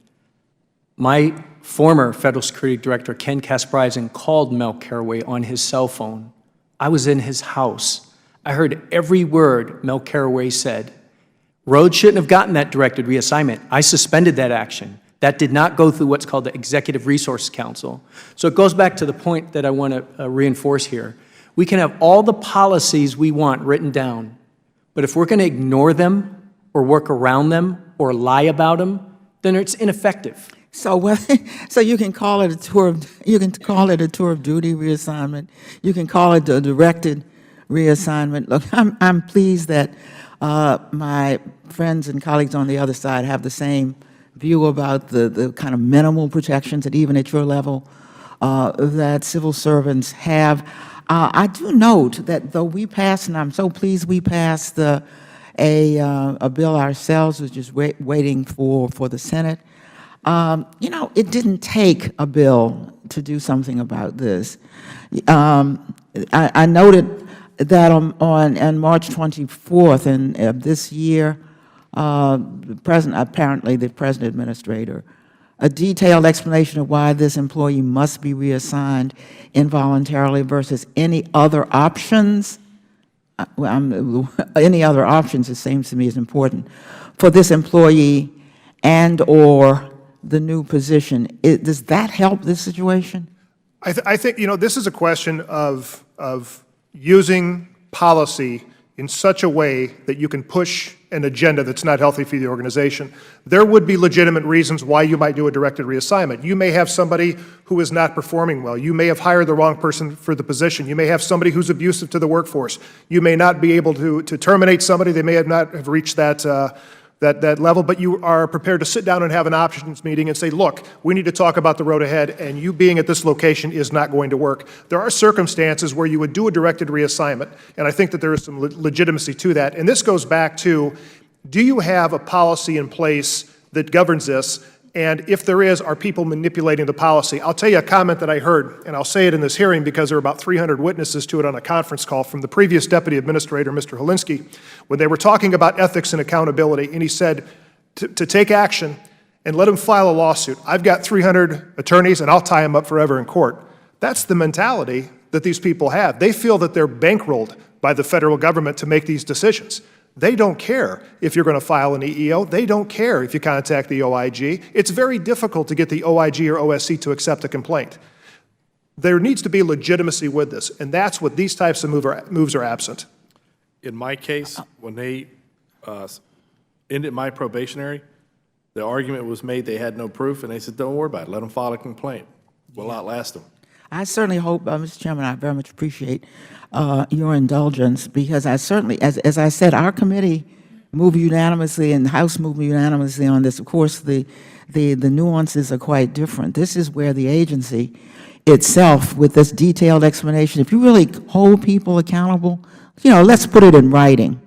my former federal security director, Ken Kasprisen, called Mel Carraway on his cell phone. I was in his house. I heard every word Mel Carraway said. Rhodes shouldn't have gotten that directed reassignment. I suspended that action. That did not go through what's called the Executive Resource Council. So it goes back to the point that I want to reinforce here. We can have all the policies we want written down, but if we're going to ignore them or work around them or lie about them, then it's ineffective. So, so you can call it a tour of duty reassignment. You can call it a directed reassignment. Look, I'm pleased that my friends and colleagues on the other side have the same view about the kind of minimal protections that even at your level that civil servants have. I do note that though we passed, and I'm so pleased we passed a bill ourselves, which is waiting for the Senate. You know, it didn't take a bill to do something about this. I noted that on March 24th of this year, apparently the President Administrator, a detailed explanation of why this employee must be reassigned involuntarily versus any other options. Any other options, it seems to me, is important for this employee and/or the new position. Does that help this situation? I think, you know, this is a question of using policy in such a way that you can push an agenda that's not healthy for the organization, there would be legitimate reasons why you might do a directed reassignment. You may have somebody who is not performing well. You may have hired the wrong person for the position. You may have somebody who's abusive to the workforce. You may not be able to terminate somebody. They may have not have reached that level, but you are prepared to sit down and have an options meeting and say, look, we need to talk about the road ahead, and you being at this location is not going to work. There are circumstances where you would do a directed reassignment, and I think that there is some legitimacy to that. And this goes back to, do you have a policy in place that governs this? And if there is, are people manipulating the policy? I'll tell you a comment that I heard, and I'll say it in this hearing because there were about 300 witnesses to it on a conference call from the previous Deputy Administrator, Mr. Helinski, when they were talking about ethics and accountability, and he said to take action and let them file a lawsuit. I've got 300 attorneys, and I'll tie them up forever in court. That's the mentality that these people have. They feel that they're bankrolled by the federal government to make these decisions. They don't care if you're going to file an EEO. They don't care if you contact the OIG. It's very difficult to get the OIG or OSC to accept a complaint. There needs to be legitimacy with this, and that's what these types of moves are absent. In my case, when they ended my probationary, the argument was made they had no proof, and they said, don't worry about it. Let them file a complaint. We'll outlast them. I certainly hope, Mr. Chairman, I very much appreciate your indulgence, because I certainly, as I said, our committee moved unanimously and the House moved unanimously on this. Of course, the nuances are quite different. This is where the agency itself, with this detailed explanation, if you really hold people accountable, let's put it in writing.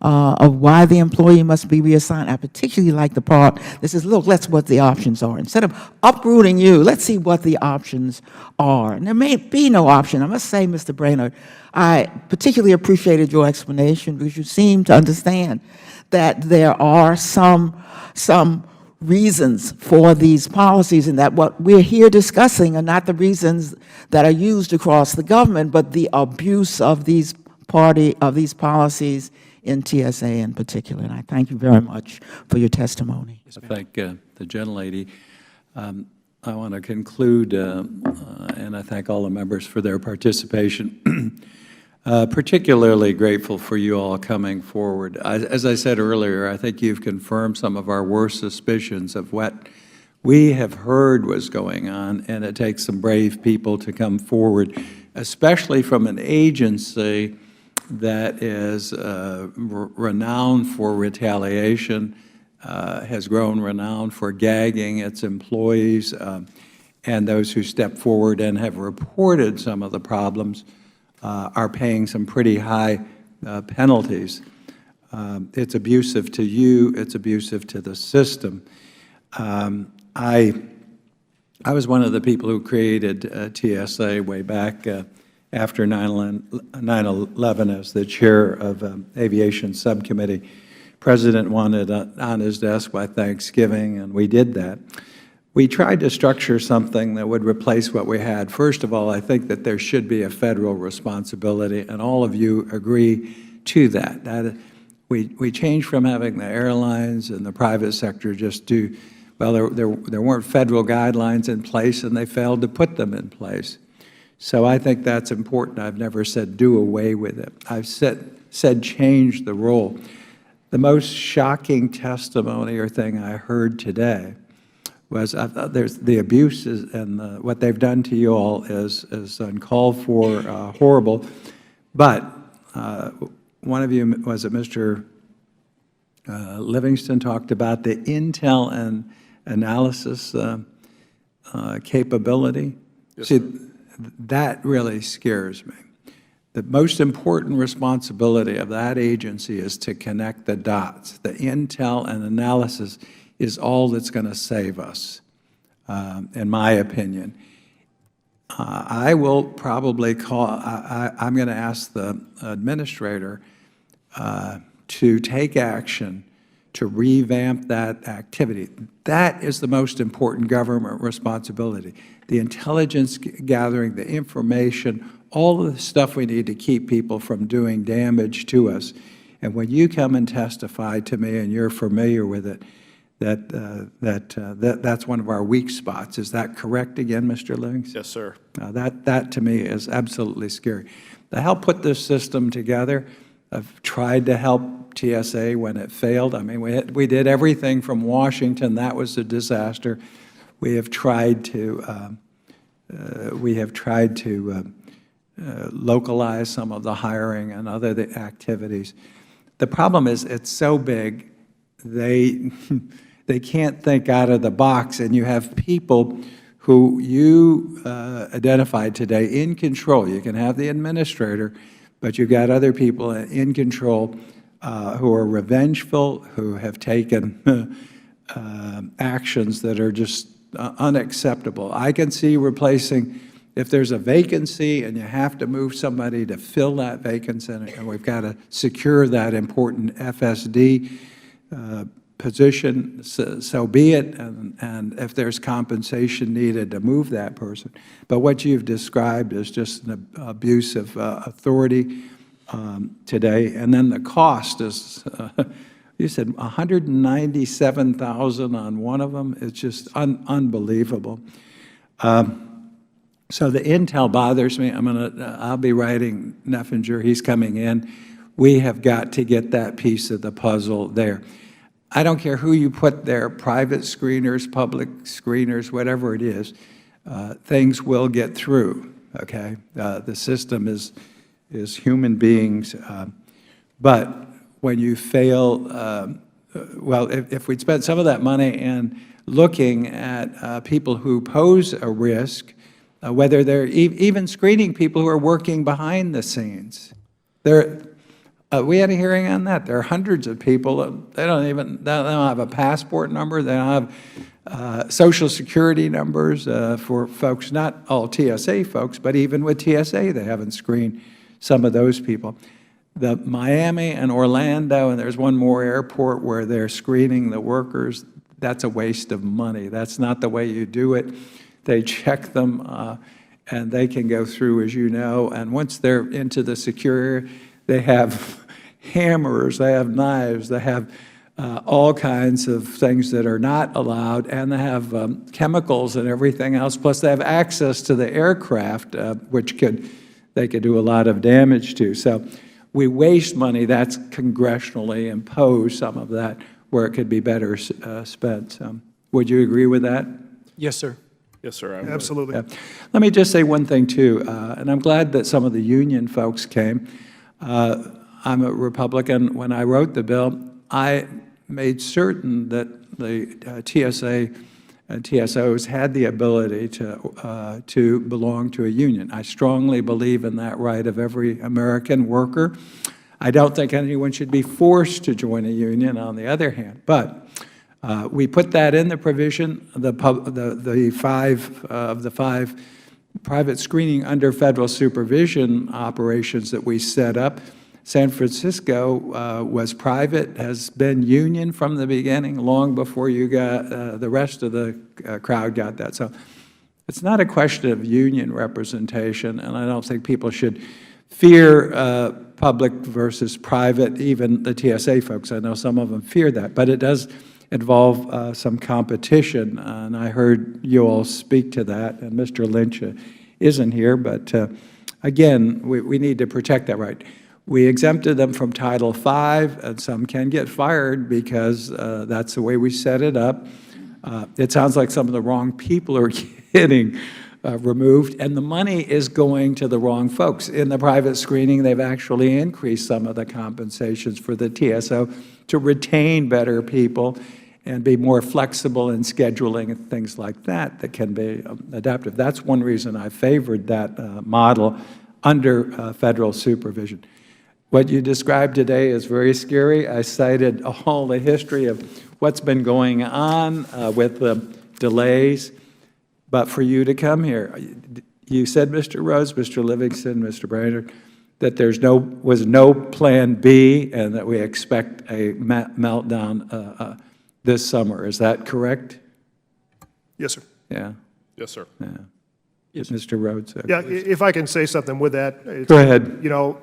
Of why the employee must be reassigned. I particularly like the part that says, look, let's what the options are. Instead of uprooting you, let's see what the options are. And there may be no option. I must say, Mr. Brainerd, I particularly appreciated your explanation because you seem to understand that there are some reasons for these policies, and that what we're here discussing are not the reasons that are used across the government, but the abuse of these policies in TSA in particular. And I thank you very much for your testimony. I thank the gentlelady. I want to conclude, and I thank all the members for their participation. Particularly grateful for you all coming forward. As I said earlier, I think you've confirmed some of our worst suspicions of what we have heard was going on, and it takes some brave people to come forward, especially from an agency that is renowned for retaliation, has grown renowned for gagging its employees, and those who step forward and have reported some of the problems are paying some pretty high penalties. It's abusive to you. It's abusive to the system. I was one of the people who created TSA way back after 9/11 as the chair of Aviation Subcommittee. President wanted on his desk by Thanksgiving, and we did that. We tried to structure something that would replace what we had. First of all, I think that there should be a federal responsibility, and all of you agree to that. We changed from having the airlines and the private sector just do, well, there weren't federal guidelines in place, and they failed to put them in place. So I think that's important. I've never said do away with it. I've said change the role. The most shocking testimony or thing I heard today was there's the abuses and what they've done to you all is uncalled for, horrible. But one of you, was it Mr. Livingston, talked about the intel and analysis capability. Yes, See, sir. that really scares me. The most important responsibility of that agency is to connect the dots. The intel and analysis is all that's going to save us, in my opinion. I will probably I'm going to ask the administrator to take action to revamp that activity. That is the most important government responsibility. The intelligence gathering, the information, all of the stuff we need to keep people from doing damage to us. And when you come and testify to me and you're familiar with it, that's one of our weak spots. Is that correct again, Mr. Livingston? Yes, sir. That to me is absolutely scary. To help put this system together, have tried to help TSA when it failed. I mean, we did everything from Washington. That was a disaster. We have tried to localize some of the hiring and other activities. The problem is it's so big, they can't think out of the box, and you have people who you identified today in control. You can have the administrator, but you've got other people in control who are revengeful, who have taken actions that are just unacceptable. I can see replacing, if there's a vacancy and you have to move somebody to fill that vacancy, and we've got to secure that important FSD position, so be it, and if there's compensation needed to move that person. But what you've described is just an abuse of authority today. And then the cost is, you said $197,000 on one of them. It's just unbelievable. So the intel bothers me. I'll be writing Neffinger. He's coming in. We have got to get that piece of the puzzle there. I don't care who you put there, private screeners, public screeners, whatever it is, things will get through, okay? The system is human beings. But when you fail, well, if we'd spent some of that money in looking at people who pose a risk, whether they're even screening people who are working behind the scenes. We had a hearing on that. There are hundreds of people, they don't have a passport number, they don't have Social Security numbers for folks, not all TSA folks, but even with TSA, they haven't screened some of those people. The Miami and Orlando, and there's one more airport where they're screening the workers, that's a waste of money. That's not the way you do it. They check them, and they can go through, as you know, and once they're into the secure, they have hammers, they have knives, they have all kinds of things that are not allowed, and they have chemicals and everything else, plus they have access to the aircraft, which they could do a lot of damage to. So we waste money. That's congressionally imposed, some of that, where it could be better spent. Would you agree with that? Yes, sir. Yes, sir. Absolutely. Yeah. Let me just say one thing, too, and I'm glad that some of the union folks came. I'm a Republican. When I wrote the bill, I made certain that the TSA and TSOs had the ability to belong to a union. I strongly believe in that right of every American worker. I don't think anyone should be forced to join a union, on the other hand. But we put that in the provision, the 5 of the 5 private screening under federal supervision operations that we set up. San Francisco was private, has been union from the beginning, long before you got, the rest of the crowd got that. So it's not a question of union representation, and I don't think people should fear public versus private, even the TSA folks. I know some of them fear that, but it does involve some competition, and I heard you all speak to that, and Mr. Lynch isn't here, but again, we need to protect that right. We exempted them from Title V, and some can get fired because that's the way we set it up. It sounds like some of the wrong people are getting removed, and the money is going to the wrong folks. In the private screening, they've actually increased some of the compensations for the TSO to retain better people and be more flexible in scheduling and things like that that can be adaptive. That's one reason I favored that model under federal supervision. What you described today is very scary. I cited all the history of what's been going on with the delays. But for you to come here, you said, Mr. Rhodes, Mr. Livingston, Mr. Brainerd, that was no plan B and that we expect a meltdown this summer. Is that correct? Yes, sir. Yeah. Yes, sir. Yeah. Yes, Mr. Rhodes. Yeah, if I can say something with that. Go ahead. You know,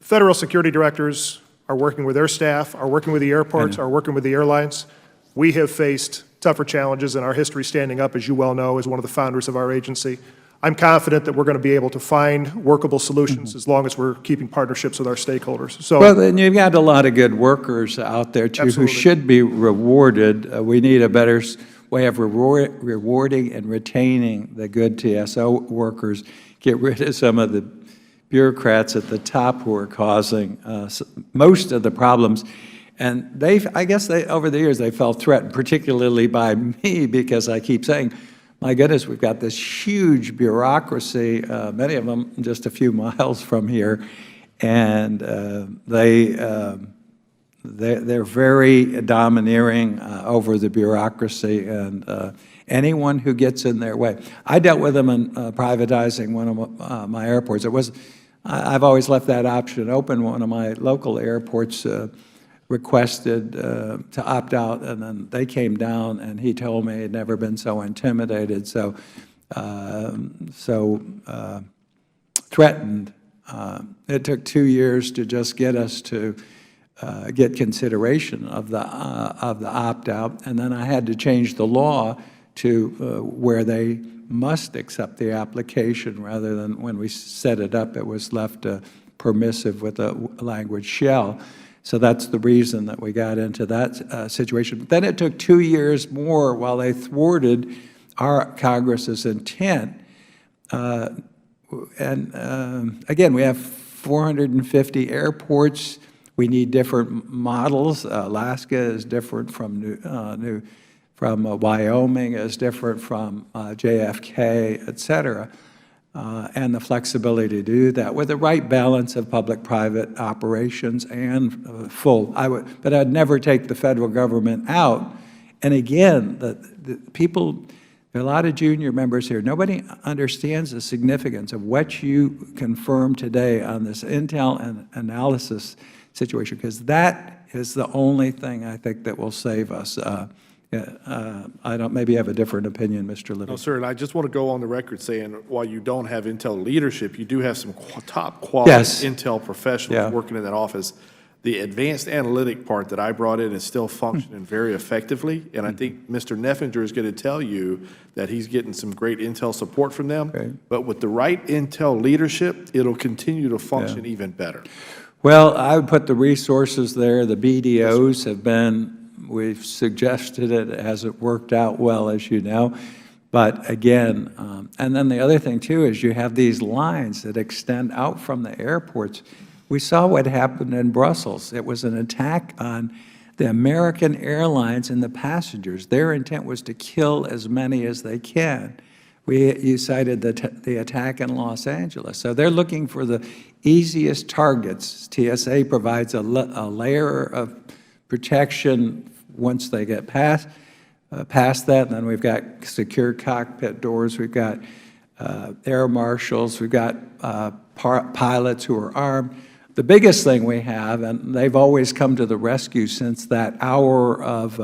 federal security directors are working with their staff, are working with the airports, are working with the airlines. We have faced tougher challenges in our history standing up, as you well know, as one of the founders of our agency. I'm confident that we're going to be able to find workable solutions as long as we're keeping partnerships with our stakeholders. So, Well, then you've got a lot of good workers out there, too, Absolutely. who should be rewarded. We need a better way of rewarding and retaining the good TSO workers, get rid of some of the bureaucrats at the top who are causing most of the problems. And I guess over the years, they felt threatened, particularly by me, because I keep saying, my goodness, we've got this huge bureaucracy, many of them just a few miles from here, and they're very domineering over the bureaucracy and anyone who gets in their way. I dealt with them in privatizing one of my airports. I've always left that option open. One of my local airports requested to opt out, and then they came down, and he told me he'd never been so intimidated, so threatened. It took 2 years to just get us to get consideration of the opt-out, and then I had to change the law to where they must accept the application rather than when we set it up, it was left permissive with a language shell. So that's the reason that we got into that situation. Then it took 2 years more while they thwarted our Congress's intent. Again, we have 450 airports. We need different models. Alaska is different from Wyoming, is different from JFK, et cetera. And the flexibility to do that with the right balance of public-private operations and but I'd never take the federal government out. And again, the people, there are a lot of junior members here. Nobody understands the significance of what you confirmed today on this intel and analysis situation, because that is the only thing I think that will save us. I don't, maybe you have a different opinion, Mr. Livingston. No, sir, and I just want to go on the record saying, while you don't have Intel leadership, you do have some top quality Intel professionals working in that office. The advanced analytic part that I brought in is still functioning very effectively, and I think Mr. Neffinger is going to tell you that he's getting some great Intel support from them. But with the right Intel leadership, it'll continue to function even better. Well, I would put the resources there. The BDOs have been, we've suggested it, hasn't worked out well, as you know. But again, and then the other thing too is you have these lines that extend out from the airports. We saw what happened in Brussels. It was an attack on the American airlines and the passengers. Their intent was to kill as many as they can. You cited the attack in Los Angeles. So they're looking for the easiest targets. TSA provides a layer of protection once they get past that. And then we've got secure cockpit doors. We've got air marshals. We've got pilots who are armed. The biggest thing we have, and they've always come to the rescue since that hour of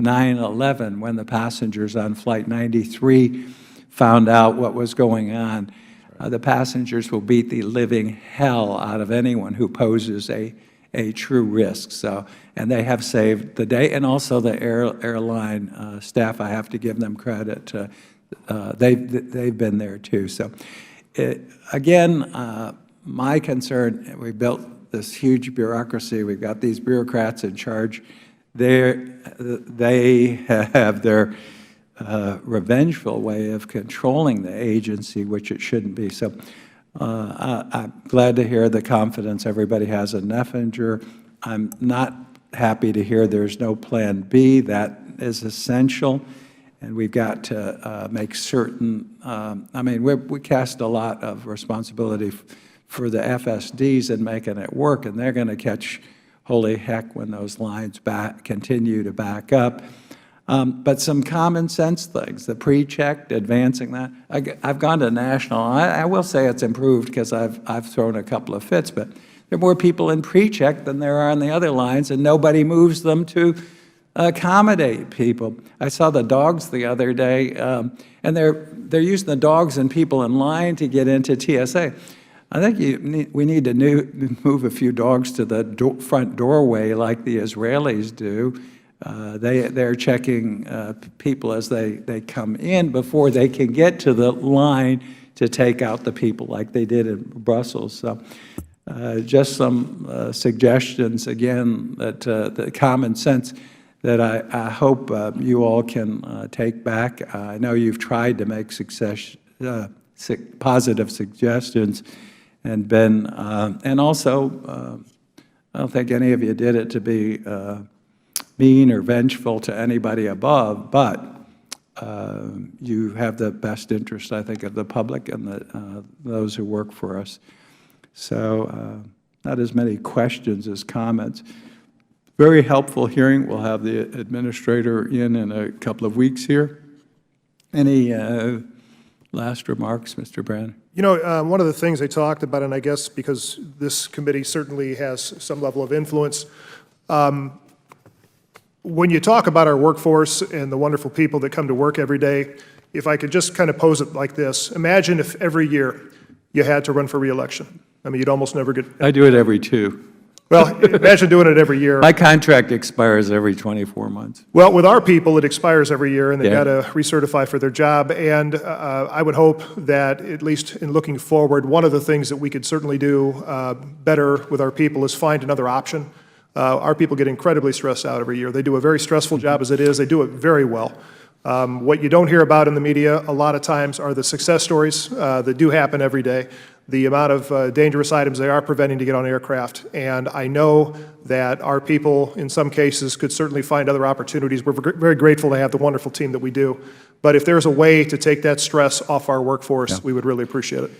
9/11 when the passengers on Flight 93 found out what was going on. The passengers will beat the living hell out of anyone who poses a true risk. So, and they have saved the day, and also the airline staff. I have to give them credit. They've been there too. So, again, my concern: we built this huge bureaucracy. We've got these bureaucrats in charge. They have their revengeful way of controlling the agency, which it shouldn't be. So I'm glad to hear the confidence everybody has in Neffinger. I'm not happy to hear there's no Plan B. That is essential, and we've got to make certain, I mean, we cast a lot of responsibility for the FSDs in making it work, and they're going to catch holy heck when those lines continue to back up. But some common sense things, the pre-checked, advancing that. I've gone to national. I will say it's improved because I've thrown a couple of fits, but there are more people in pre-check than there are on the other lines, and nobody moves them to accommodate people. I saw the dogs the other day, and they're using the dogs and people in line to get into TSA. I think we need to move a few dogs to the front doorway like the Israelis do. They're checking people as they come in before they can get to the line to take out the people like they did in Brussels. So just some suggestions, again, that the common sense that I hope you all can take back. I know you've tried to make positive suggestions and been, and also, I don't think any of you did it to be mean or vengeful to anybody above, but you have the best interest, I think, of the public and those who work for us. So not as many questions as comments. Very helpful hearing. We'll have the administrator in a couple of weeks here. Any last remarks, Mr. Brand? You know, one of the things they talked about, and I guess because this committee certainly has some level of influence, when you talk about our workforce and the wonderful people that come to work every day, if I could just kind of pose it like this, imagine if every year you had to run for re-election. I mean, you'd almost never get... I do it every 2. Well, imagine doing it every year. My contract expires every 24 months. Well, with our people, it expires every year, and they've Yeah. got to recertify for their job. And I would hope that, at least in looking forward, one of the things that we could certainly do better with our people is find another option. Our people get incredibly stressed out every year. They do a very stressful job as it is. They do it very well. What you don't hear about in the media a lot of times are the success stories that do happen every day, the amount of dangerous items they are preventing to get on aircraft. And I know that our people, in some cases, could certainly find other opportunities. We're very grateful to have the wonderful team that we do. But if there's a way to take that stress off our workforce, we would really appreciate it.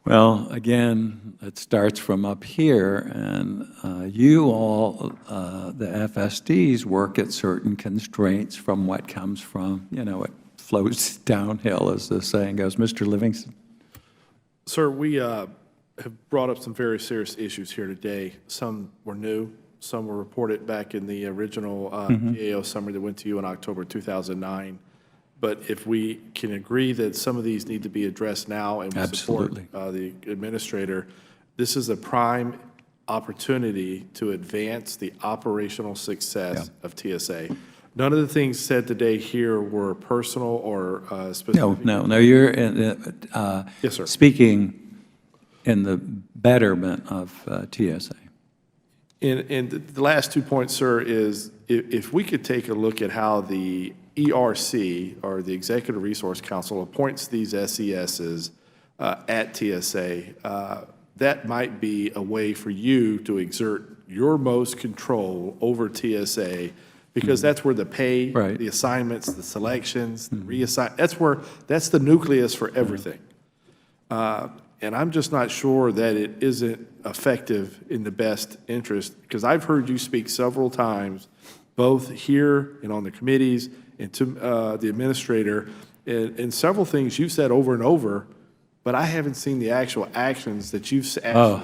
Well, again, it starts from up here, and you all, the FSDs, work at certain constraints from what comes from, you know, it flows downhill, as the saying goes. Mr. Livingston? Sir, we have brought up some very serious issues here today. Some were new, some were reported back in the original GAO summary that went to you in October 2009. But if we can agree that some of these need to be addressed now and we support the administrator, this is a prime opportunity to advance the operational success of TSA. None of the things said today here were personal or specific. No, you're Yes, sir. speaking in the betterment of TSA. And the last 2 points, sir, is if we could take a look at how the ERC, or the Executive Resource Council, appoints these SESs at TSA, that might be a way for you to exert your most control over TSA, because that's where the pay, the assignments, the selections, the reassign, that's the nucleus for everything. And I'm just not sure that it isn't effective in the best interest, because I've heard you speak several times, both here and on the committees, and to the administrator, and several things you've said over and over, but I haven't seen the actual actions that you've said. Oh,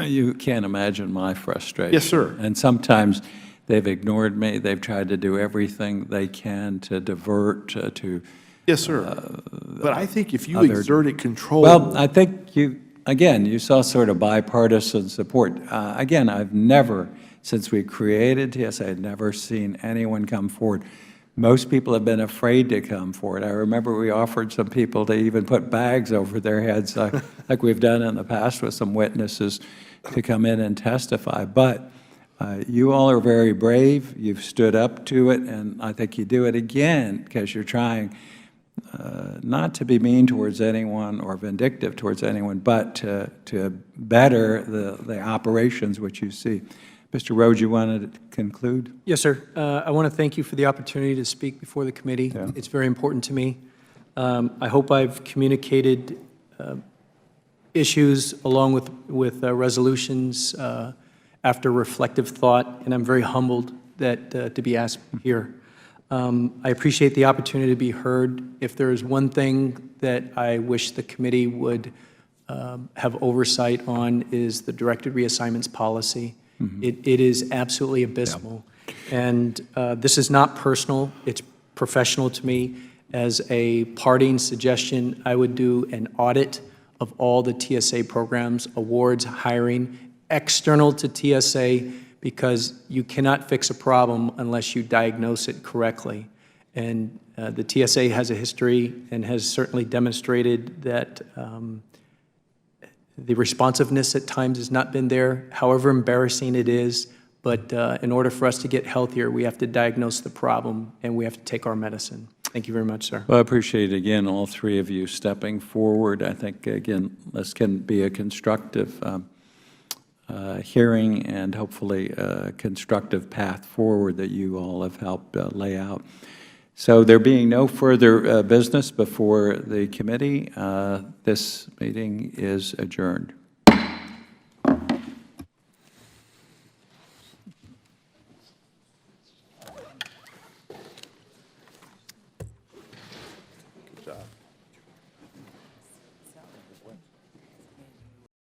you can't imagine my frustration. Yes, sir. And sometimes they've ignored me. They've tried to do everything they can to divert to. Yes, sir. But I think if you exerted control. Well, I think you saw sort of bipartisan support. Again, I've never, since we created TSA, I've never seen anyone come forward. Most people have been afraid to come forward. I remember we offered some people to even put bags over their heads, like we've done in the past with some witnesses, to come in and testify. But you all are very brave. You've stood up to it, and I think you do it again because you're trying not to be mean towards anyone or vindictive towards anyone, but to better the operations which you see. Mr. Rhodes, you wanted to conclude? Yes, sir. I want to thank you for the opportunity to speak before the committee. Yeah. It's very important to me. I hope I've communicated issues along with resolutions after reflective thought, and I'm very humbled that to be asked here. I appreciate the opportunity to be heard. If there is one thing that I wish the committee would have oversight on is the directed reassignments policy. It is absolutely abysmal. And this is not personal, it's professional to me. As a parting suggestion, I would do an audit of all the TSA programs, awards, hiring, external to TSA, because you cannot fix a problem unless you diagnose it correctly. And the TSA has a history and has certainly demonstrated that the responsiveness at times has not been there, however embarrassing it is. But in order for us to get healthier, we have to diagnose the problem and we have to take our medicine. Thank you very much, sir. Well, I appreciate, again, all three of you stepping forward. I think, again, this can be a constructive hearing and hopefully a constructive path forward that you all have helped lay out. So there being no further business before the committee, this meeting is adjourned. Good job.